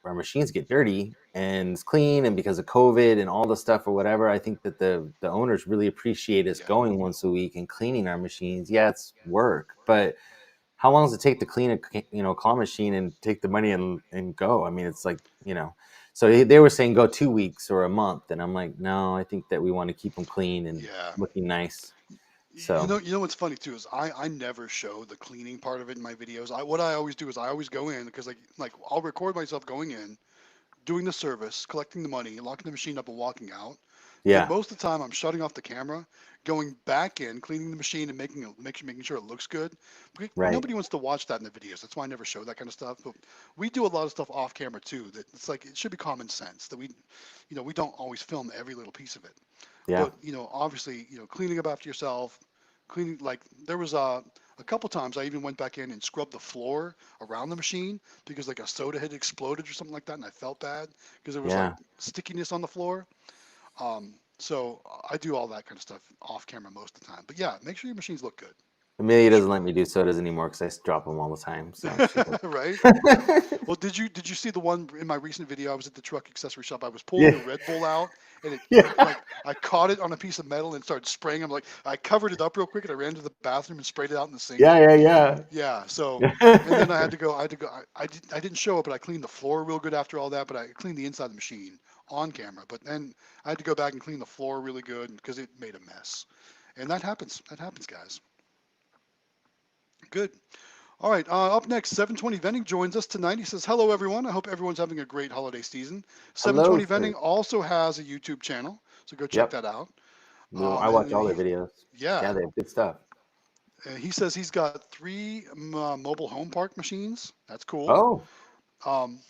Speaker 1: our machines get dirty and it's clean, and because of COVID and all the stuff or whatever, I think that the owners really appreciate us
Speaker 2: yeah,
Speaker 1: going once a week and cleaning our machines. Yeah, it's work, but how long does it take to clean a claw machine and take the money and go? I mean, it's like, so they were saying go 2 weeks or a month, and I'm like, no, I think that we want to keep them clean and
Speaker 2: yeah.
Speaker 1: looking nice.
Speaker 2: You
Speaker 1: So
Speaker 2: know, you know what's funny too is I never show the cleaning part of it in my videos. What I always do is I always go in because like I'll record myself going in, doing the service, collecting the money, locking the machine up, and walking out. Then
Speaker 1: yeah,
Speaker 2: most of the time I'm shutting off the camera, going back in, cleaning the machine, and making sure it looks good.
Speaker 1: right,
Speaker 2: Nobody wants to watch that in the videos. That's why I never show that kind of stuff. But we do a lot of stuff off camera too. That it's like it should be common sense that we don't always film every little piece of it.
Speaker 1: yeah,
Speaker 2: But obviously, cleaning up after yourself, cleaning like there was a couple times I even went back in and scrubbed the floor around the machine because like a soda had exploded or something like that, and I felt bad because there was like
Speaker 1: yeah.
Speaker 2: stickiness on the floor. So I do all that kind of stuff off camera most of the time. But yeah, make sure your machines look good
Speaker 1: Amelia
Speaker 2: for
Speaker 1: doesn't
Speaker 2: sure.
Speaker 1: let me do sodas anymore because I drop them all the time. So she's
Speaker 2: Right?
Speaker 1: like,
Speaker 2: Well, did you see the one in my recent video? I was at the truck accessory shop. I was pulling
Speaker 1: yeah,
Speaker 2: a Red Bull out, and it
Speaker 1: yeah,
Speaker 2: like I caught it on a piece of metal and started spraying. I'm like, I covered it up real quick, and I ran to the bathroom and sprayed it out in the sink.
Speaker 1: yeah, yeah,
Speaker 2: Yeah. So, and then I
Speaker 1: yeah.
Speaker 2: had to go. I had to go. I didn't show it, but I cleaned the floor real good after all that. But I cleaned the inside of the machine on camera. But then I had to go back and clean the floor really good because it made a mess. And that happens. That happens, guys. Good. All right, up next, 720 Vending joins us tonight. He says, hello, everyone. I hope everyone's having a great holiday season.
Speaker 1: Hello,
Speaker 2: 720
Speaker 1: sir.
Speaker 2: Vending also has a YouTube channel, so go check
Speaker 1: Yep,
Speaker 2: that out.
Speaker 1: I watch
Speaker 2: And
Speaker 1: all their videos.
Speaker 2: yeah,
Speaker 1: Yeah, they have good stuff.
Speaker 2: he says he's got three mobile home park machines. That's cool.
Speaker 1: Oh,
Speaker 2: Um,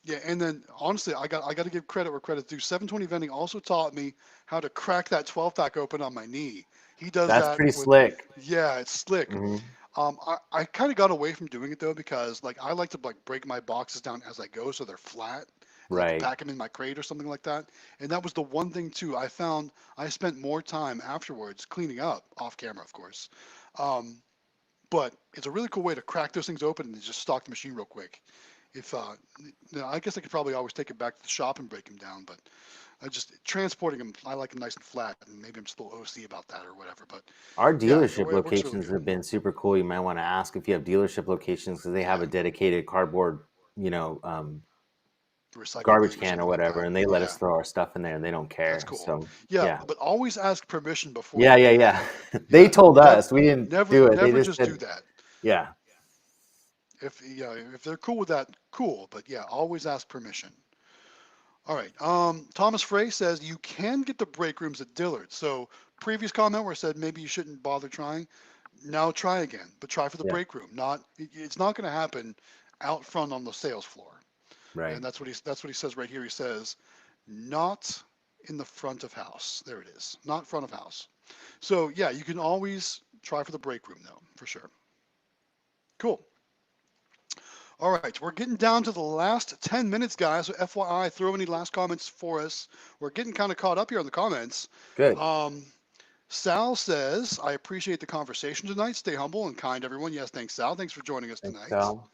Speaker 2: yeah, and then honestly, I got to give credit where credit's due. 720 Vending also taught me how to crack that 12 pack open on my knee. He does
Speaker 1: that's
Speaker 2: that
Speaker 1: pretty
Speaker 2: with,
Speaker 1: slick.
Speaker 2: yeah, it's slick.
Speaker 1: Hmm.
Speaker 2: I kind of got away from doing it though because like I like to like break my boxes down as I go so they're flat and I can
Speaker 1: Right.
Speaker 2: pack them in my crate or something like that. And that was the one thing too. I found I spent more time afterwards cleaning up off camera, of course, um, But it's a really cool way to crack those things open and just stock the machine real quick. If I guess I could probably always take it back to the shop and break them down, but I just transporting them. I like them nice and flat, and maybe I'm just a little OC about that or whatever. But
Speaker 1: Our
Speaker 2: yeah,
Speaker 1: dealership
Speaker 2: it works really
Speaker 1: locations
Speaker 2: good.
Speaker 1: have been super cool. You might want to ask if you have dealership locations because they have
Speaker 2: Yeah,
Speaker 1: a dedicated cardboard,
Speaker 2: recycle
Speaker 1: garbage
Speaker 2: bin or
Speaker 1: can or
Speaker 2: something like
Speaker 1: whatever,
Speaker 2: that.
Speaker 1: and they let
Speaker 2: Yeah,
Speaker 1: us throw our stuff in there, and they don't
Speaker 2: that's
Speaker 1: care.
Speaker 2: cool.
Speaker 1: So
Speaker 2: Yeah,
Speaker 1: yeah,
Speaker 2: but always ask permission before you
Speaker 1: yeah, yeah,
Speaker 2: do
Speaker 1: yeah.
Speaker 2: that.
Speaker 1: They
Speaker 2: Yeah,
Speaker 1: told us we didn't
Speaker 2: never
Speaker 1: do it. They
Speaker 2: never
Speaker 1: just
Speaker 2: just do
Speaker 1: said,
Speaker 2: that.
Speaker 1: yeah,
Speaker 2: If they're cool with that, cool. But yeah, always ask permission. All right. Thomas Frey says you can get the break rooms at Dillard. So previous comment where I said maybe you shouldn't bother trying. Now try again, but try for the
Speaker 1: yeah,
Speaker 2: break room. It's not going to happen out front on the sales floor.
Speaker 1: right.
Speaker 2: And that's what he says right here. He says not in the front of house. There it is. Not front of house. So yeah, you can always try for the break room though, for sure. Cool. All right, we're getting down to the last 10 minutes, guys. So FYI, throw any last comments for us. We're getting kind of caught up here on the comments.
Speaker 1: Good.
Speaker 2: Um, Sal says, I appreciate the conversation tonight. Stay humble and kind, everyone. Yes, thanks, Sal. Thanks for joining us
Speaker 1: Thanks,
Speaker 2: tonight.
Speaker 1: Sal.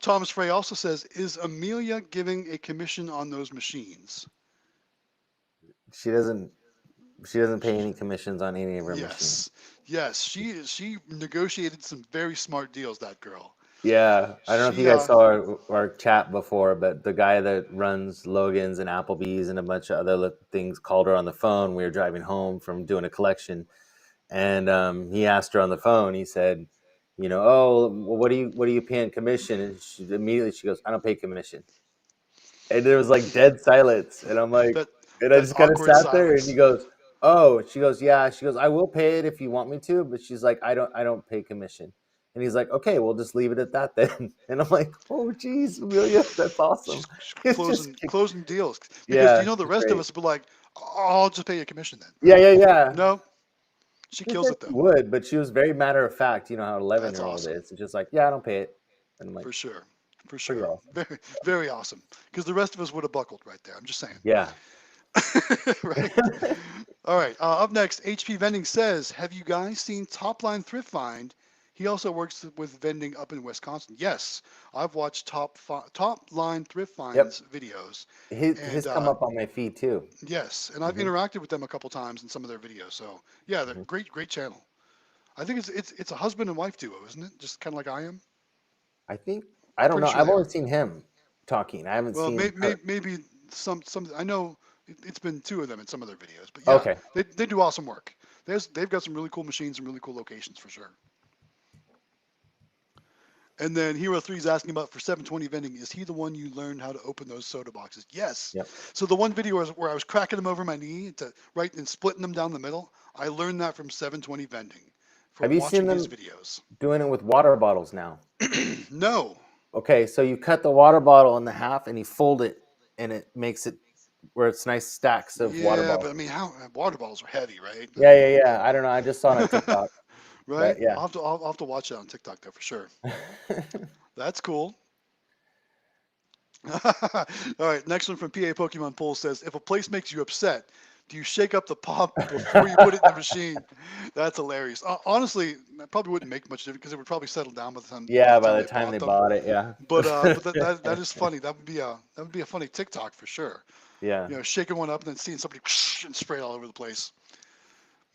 Speaker 2: Thomas Frey also says, is Amelia giving a commission on those machines?
Speaker 1: She doesn't. She doesn't pay
Speaker 2: Sh-
Speaker 1: any commissions on any of her machines.
Speaker 2: Yes, yes, she negotiated some very smart deals. That girl.
Speaker 1: Yeah, I don't know if you
Speaker 2: She
Speaker 1: guys saw our chat before, but the guy that runs Logan's and Applebee's and a bunch of other things called her on the phone. We were driving home from doing a collection, and he asked her on the phone. He said, "Oh, well, what do you pay in commission?" And she goes, "I don't pay commission." And there was like dead silence, and I'm like,
Speaker 2: that
Speaker 1: and I
Speaker 2: that
Speaker 1: just kind of
Speaker 2: awkward
Speaker 1: sat there, and he
Speaker 2: silence.
Speaker 1: goes, "Oh," she goes, "Yeah," she goes, "I will pay it if you want me to," but she's like, "I don't pay commission." And he's like, "Okay, we'll just leave it at that then." And I'm like, "Oh, geez, Amelia, that's awesome."
Speaker 2: She's
Speaker 1: It's just,
Speaker 2: closing deals because
Speaker 1: yeah,
Speaker 2: the
Speaker 1: she's
Speaker 2: rest of
Speaker 1: great.
Speaker 2: us would be like, oh, I'll just pay you a commission then.
Speaker 1: Yeah, yeah, yeah.
Speaker 2: No, she
Speaker 1: She
Speaker 2: kills
Speaker 1: said
Speaker 2: it
Speaker 1: she
Speaker 2: though.
Speaker 1: would, but she was very matter of fact. You know how an
Speaker 2: That's
Speaker 1: 11-year-old
Speaker 2: awesome
Speaker 1: is. It's just like, yeah, I don't pay it. And I'm like,
Speaker 2: for sure, for
Speaker 1: pretty
Speaker 2: sure.
Speaker 1: awesome.
Speaker 2: Very awesome because the rest of us would have buckled right there. I'm just saying.
Speaker 1: Yeah.
Speaker 2: Right. All right. Up next, HP Vending says, have you guys seen Topline Thrift Find? He also works with vending up in Wisconsin. Yes, I've watched Top Line Thrift
Speaker 1: Yep.
Speaker 2: Finds videos,
Speaker 1: His
Speaker 2: and
Speaker 1: come up on my feed too.
Speaker 2: yes, and I've
Speaker 1: Hmm.
Speaker 2: interacted with them a couple times in some of their videos. So yeah, they're
Speaker 1: Hmm.
Speaker 2: great channel. I think it's a husband and wife duo, isn't it? Just kind of like I am.
Speaker 1: I think I don't
Speaker 2: Pretty
Speaker 1: know.
Speaker 2: sure
Speaker 1: I've
Speaker 2: they
Speaker 1: only
Speaker 2: are.
Speaker 1: seen him talking. I haven't
Speaker 2: Well,
Speaker 1: seen her.
Speaker 2: maybe some. I know it's been two of them in some of their videos, but yeah,
Speaker 1: Okay.
Speaker 2: they do awesome work. They've got some really cool machines and really cool locations for sure. And then Hero 3 is asking about for 720 vending. Is he the one you learned how to open those soda boxes? Yes.
Speaker 1: Yep.
Speaker 2: So the one video where I was cracking them over my knee to right and splitting them down the middle, I learned that from 720 vending
Speaker 1: Have
Speaker 2: from
Speaker 1: you seen
Speaker 2: watching his
Speaker 1: them
Speaker 2: videos.
Speaker 1: doing it with water bottles now?
Speaker 2: No.
Speaker 1: Okay, so you cut the water bottle in the half and you fold it, and it makes it where it's nice stacks of water
Speaker 2: Yeah, but
Speaker 1: bottles.
Speaker 2: I mean, how water bottles are heavy, right? I
Speaker 1: Yeah,
Speaker 2: mean,
Speaker 1: yeah, yeah. I don't know. I just saw it on TikTok,
Speaker 2: right?
Speaker 1: but yeah.
Speaker 2: I'll have to watch that on TikTok though for sure. That's cool. All right, next one from PA Pokemon Poll says, if a place makes you upset, do you shake up the pop before you put it in the machine? That's hilarious. Honestly, that probably wouldn't make much difference because it would probably settle down by
Speaker 1: Yeah,
Speaker 2: the
Speaker 1: by
Speaker 2: time
Speaker 1: the
Speaker 2: they
Speaker 1: time
Speaker 2: bought
Speaker 1: they
Speaker 2: them.
Speaker 1: bought it, yeah.
Speaker 2: But that is funny. That would be a funny TikTok for sure.
Speaker 1: Yeah.
Speaker 2: You know, shaking one up and then seeing somebody and spray it all over the place.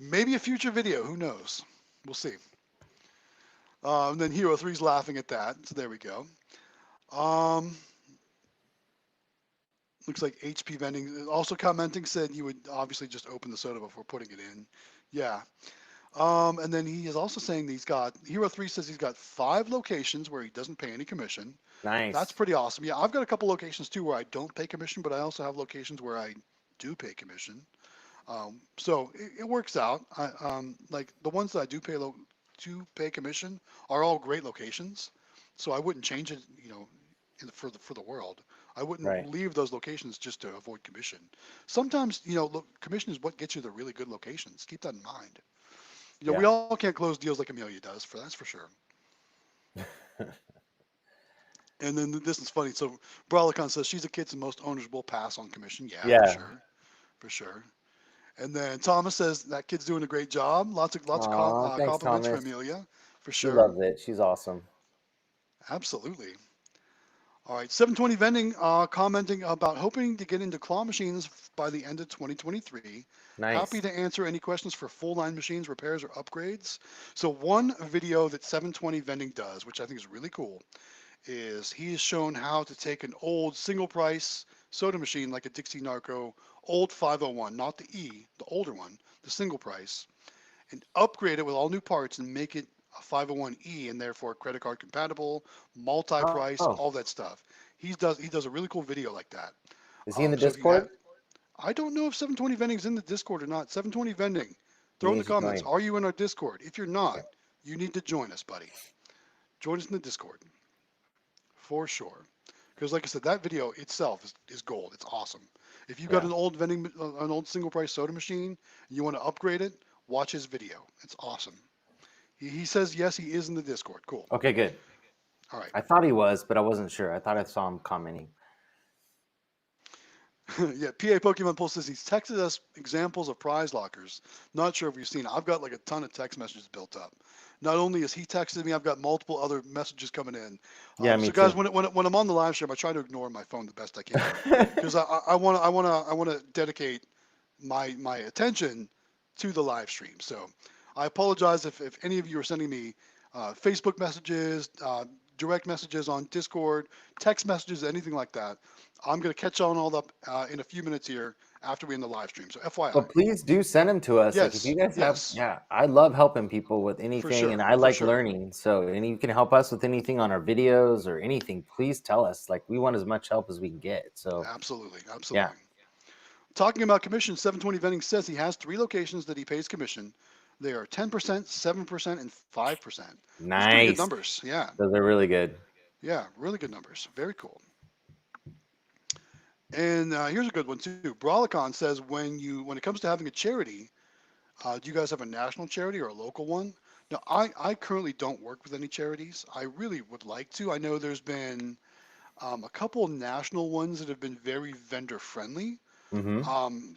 Speaker 2: Maybe a future video. Who knows? We'll see. And then Hero 3's laughing at that. So there we go. Um, Looks like HP Vending also commenting said you would obviously just open the soda before putting it in. Yeah. And then he is also saying that he's got Hero 3 says he's got 5 locations where he doesn't pay any commission. That's
Speaker 1: Nice.
Speaker 2: pretty awesome. Yeah, I've got a couple locations too where I don't pay commission, but I also have locations where I do pay commission. So it works out. Like the ones that I do pay commission are all great locations. So I wouldn't change it, for the world. I
Speaker 1: Right.
Speaker 2: wouldn't leave those locations just to avoid commission. Sometimes, look, commission is what gets you the really good locations. Keep that in mind. We
Speaker 1: Yeah.
Speaker 2: all can't close deals like Amelia does, that's for sure. And then this is funny. So Brawlicon says she's a kid's and most owners will pass on commission. Yeah, for
Speaker 1: Yeah.
Speaker 2: sure, for sure. And then Thomas says that kid's doing a great job. Lots of
Speaker 1: Aw, thanks,
Speaker 2: compliments for
Speaker 1: Thomas.
Speaker 2: Amelia. for
Speaker 1: She
Speaker 2: sure.
Speaker 1: loves it. She's awesome.
Speaker 2: Absolutely. All right, 720 Vending commenting about hoping to get into claw machines by the end of 2023. Happy
Speaker 1: Nice.
Speaker 2: to answer any questions for full line machines, repairs, or upgrades. So one video that 720 Vending does, which I think is really cool, is he has shown how to take an old single price soda machine like a Dixie Narco, old 501, not the E, the older one, the single price, and upgrade it with all new parts and make it a 501E and therefore credit card compatible, multi-price,
Speaker 1: Oh,
Speaker 2: all that stuff. He does a really cool video like that.
Speaker 1: is he in the
Speaker 2: So if you have,
Speaker 1: Discord?
Speaker 2: I don't know if 720 Vending is in the Discord or not. 720 Vending,
Speaker 1: He
Speaker 2: throw in the
Speaker 1: needs to
Speaker 2: comments.
Speaker 1: join.
Speaker 2: Are you in our Discord? If you're not, you need to join us, buddy. Join us in the Discord for sure. Because like I said, that video itself is gold. It's awesome. If you've got
Speaker 1: Yeah.
Speaker 2: an old single price soda machine and you want to upgrade it, watch his video. It's awesome. He says yes, he is in the Discord. Cool.
Speaker 1: Okay, good.
Speaker 2: All right.
Speaker 1: I thought he was, but I wasn't sure. I thought I saw him commenting.
Speaker 2: Yeah, PA Pokemon Pulse says he's texted us examples of prize lockers. Not sure if you've seen it. I've got like a ton of text messages built up. Not only has he texted me, I've got multiple other messages coming in.
Speaker 1: Yeah, me
Speaker 2: So guys,
Speaker 1: too.
Speaker 2: when I'm on the live stream, I try to ignore my phone the best I can because I want to dedicate my attention to the live stream. So I apologize if any of you are sending me Facebook messages, direct messages on Discord, text messages, anything like that. I'm going to catch on all up in a few minutes here after we end the live stream. So FYI.
Speaker 1: But please do send them to us. Like if you
Speaker 2: Yes,
Speaker 1: guys have,
Speaker 2: yes,
Speaker 1: yeah, I love helping people with
Speaker 2: for
Speaker 1: anything, and
Speaker 2: sure,
Speaker 1: I
Speaker 2: for
Speaker 1: like
Speaker 2: sure.
Speaker 1: learning. So, and you can help us with anything on our videos or anything. Please tell us. Like we want as much help as we can get. So,
Speaker 2: Absolutely,
Speaker 1: yeah,
Speaker 2: absolutely. Talking about commission, 720 Vending says he has 3 locations that he pays commission. They are 10%, 7%, and 5%. Those are pretty good
Speaker 1: nice.
Speaker 2: numbers. Yeah,
Speaker 1: Those are really good.
Speaker 2: yeah, really good numbers. Very cool. And here's a good one too. Brawlicon says when it comes to having a charity, do you guys have a national charity or a local one? Now, I currently don't work with any charities. I really would like to. I know there's been a couple national ones that have been very vendor friendly.
Speaker 1: Hmm.
Speaker 2: Um,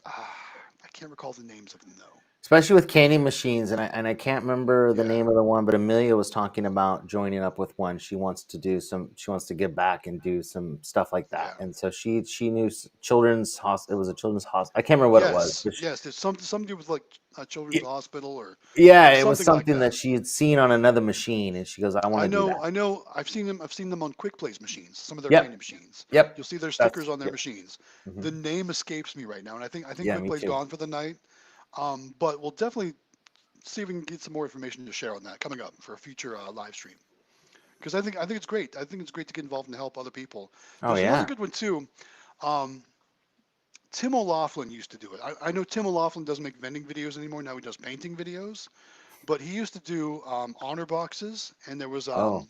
Speaker 2: I can't recall the names of them though.
Speaker 1: Especially with candy machines, and I can't remember the
Speaker 2: Yeah,
Speaker 1: name of the one, but Amelia was talking about joining up with one. She wants to do some. She wants to give back and do some stuff like that.
Speaker 2: yeah.
Speaker 1: And so she knew children's hospital. It was a children's hospital. I can't remember what it was,
Speaker 2: Yes,
Speaker 1: but
Speaker 2: yes. There's something to do with like a children's hospital or
Speaker 1: yeah, it was
Speaker 2: something like
Speaker 1: something
Speaker 2: that.
Speaker 1: that she had seen on another machine, and she goes, "I want
Speaker 2: I
Speaker 1: to do
Speaker 2: know,
Speaker 1: that."
Speaker 2: I know. I've seen them. I've seen them on Quick Plays machines. Some of their candy
Speaker 1: Yep,
Speaker 2: machines.
Speaker 1: yep.
Speaker 2: You'll see their
Speaker 1: That's
Speaker 2: stickers on their
Speaker 1: yep.
Speaker 2: machines.
Speaker 1: Hmm.
Speaker 2: The name escapes me right now, and I think
Speaker 1: Yeah,
Speaker 2: Quick
Speaker 1: me
Speaker 2: Play's
Speaker 1: too.
Speaker 2: gone for the night. But we'll definitely see if we can get some more information to share on that coming up for a future live stream. Because I think it's great. I think it's great to get involved and help other people.
Speaker 1: Oh
Speaker 2: There's another
Speaker 1: yeah,
Speaker 2: good one too. Um, Tim O'Laughlin used to do it. I know Tim O'Laughlin doesn't make vending videos anymore. Now he does painting videos. But he used to do honor boxes, and
Speaker 1: oh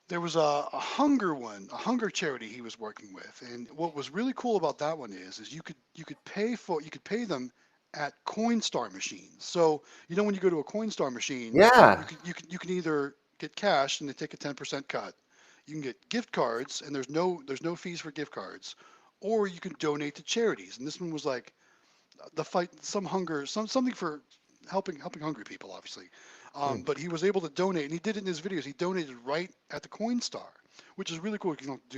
Speaker 2: there was a hunger one, a hunger charity he was working with. And what was really cool about that one is you could pay them at Coinstar machines. So when you go to a Coinstar machine,
Speaker 1: yeah,
Speaker 2: you can either get cash and they take a 10% cut. You can get gift cards and there's no fees for gift cards, or you can donate to charities. And this one was like the fight some hunger something for helping hungry people obviously,
Speaker 1: mm,
Speaker 2: but he was able to donate and he did it in his videos. He donated right at the Coinstar, which is really cool. You don't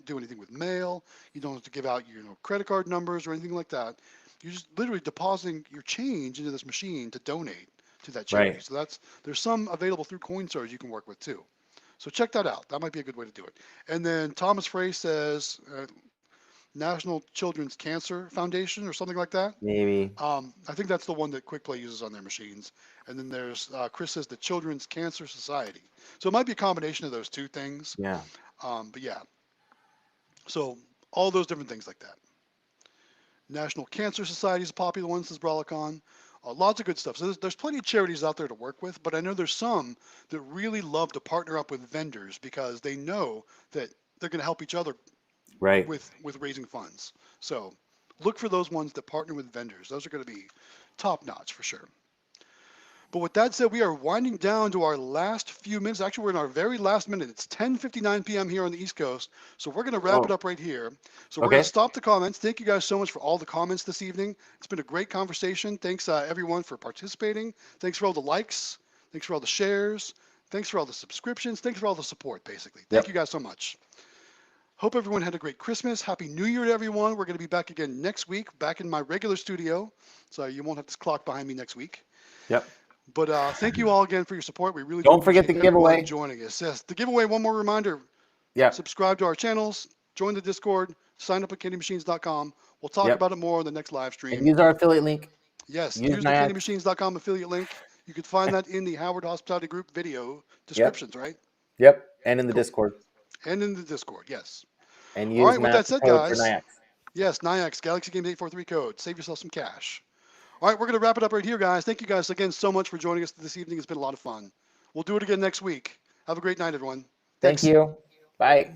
Speaker 2: do anything with mail. You don't have to give out your credit card numbers or anything like that. You're just literally depositing your change into this machine to donate to that charity.
Speaker 1: right.
Speaker 2: So there's some available through Coinstars you can work with too. So check that out. That might be a good way to do it. And then Thomas Frey says National Children's Cancer Foundation or something like that.
Speaker 1: Maybe.
Speaker 2: I think that's the one that QuickPlay uses on their machines. And then there's Chris says the Children's Cancer Society. So it might be a combination of those two things.
Speaker 1: Yeah.
Speaker 2: But yeah, so all those different things like that. National Cancer Society is a popular one, says Brawlicon. Lots of good stuff. So there's plenty of charities out there to work with, but I know there's some that really love to partner up with vendors because they know that they're going to help each other
Speaker 1: Right.
Speaker 2: with raising funds. So look for those ones that partner with vendors. Those are going to be top notch for sure. But with that said, we are winding down to our last few minutes. Actually, we're in our very last minute. It's 10:59 p.m. here on the East Coast. So we're going to wrap it
Speaker 1: Oh,
Speaker 2: up right here. So we're going to
Speaker 1: okay.
Speaker 2: stop the comments. Thank you guys so much for all the comments this evening. It's been a great conversation. Thanks everyone for participating. Thanks for all the likes. Thanks for all the shares. Thanks for all the subscriptions. Thanks for all the support, basically. Thank you guys so much. Hope everyone had a great Christmas. Happy New Year to everyone. We're going to be back again next week, back in my regular studio. So you won't have this clock behind me next week.
Speaker 1: Yep.
Speaker 2: But thank you all again for your support. We really
Speaker 1: Don't forget the giveaway.
Speaker 2: Joining us. Yes, the giveaway. One more reminder.
Speaker 1: Yeah.
Speaker 2: Subscribe to our channels. Join the Discord. Sign up at candymachines.com. We'll talk about it more on the next live stream.
Speaker 1: And use our affiliate link.
Speaker 2: Yes, use the candymachines.com affiliate link. You can find that in the Howard Hospitality Group video descriptions, right?
Speaker 1: Yep. And in the Discord.
Speaker 2: And in the Discord, yes.
Speaker 1: And use
Speaker 2: all right, with that said, guys.
Speaker 1: Nyax.
Speaker 2: Yes, Nyax, Galaxy Games 843 code. Save yourself some cash. All right, we're going to wrap it up right here, guys. Thank you guys again so much for joining us this evening. It's been a lot of fun. We'll do it again next week. Have a great night, everyone.
Speaker 1: Thank you. Bye.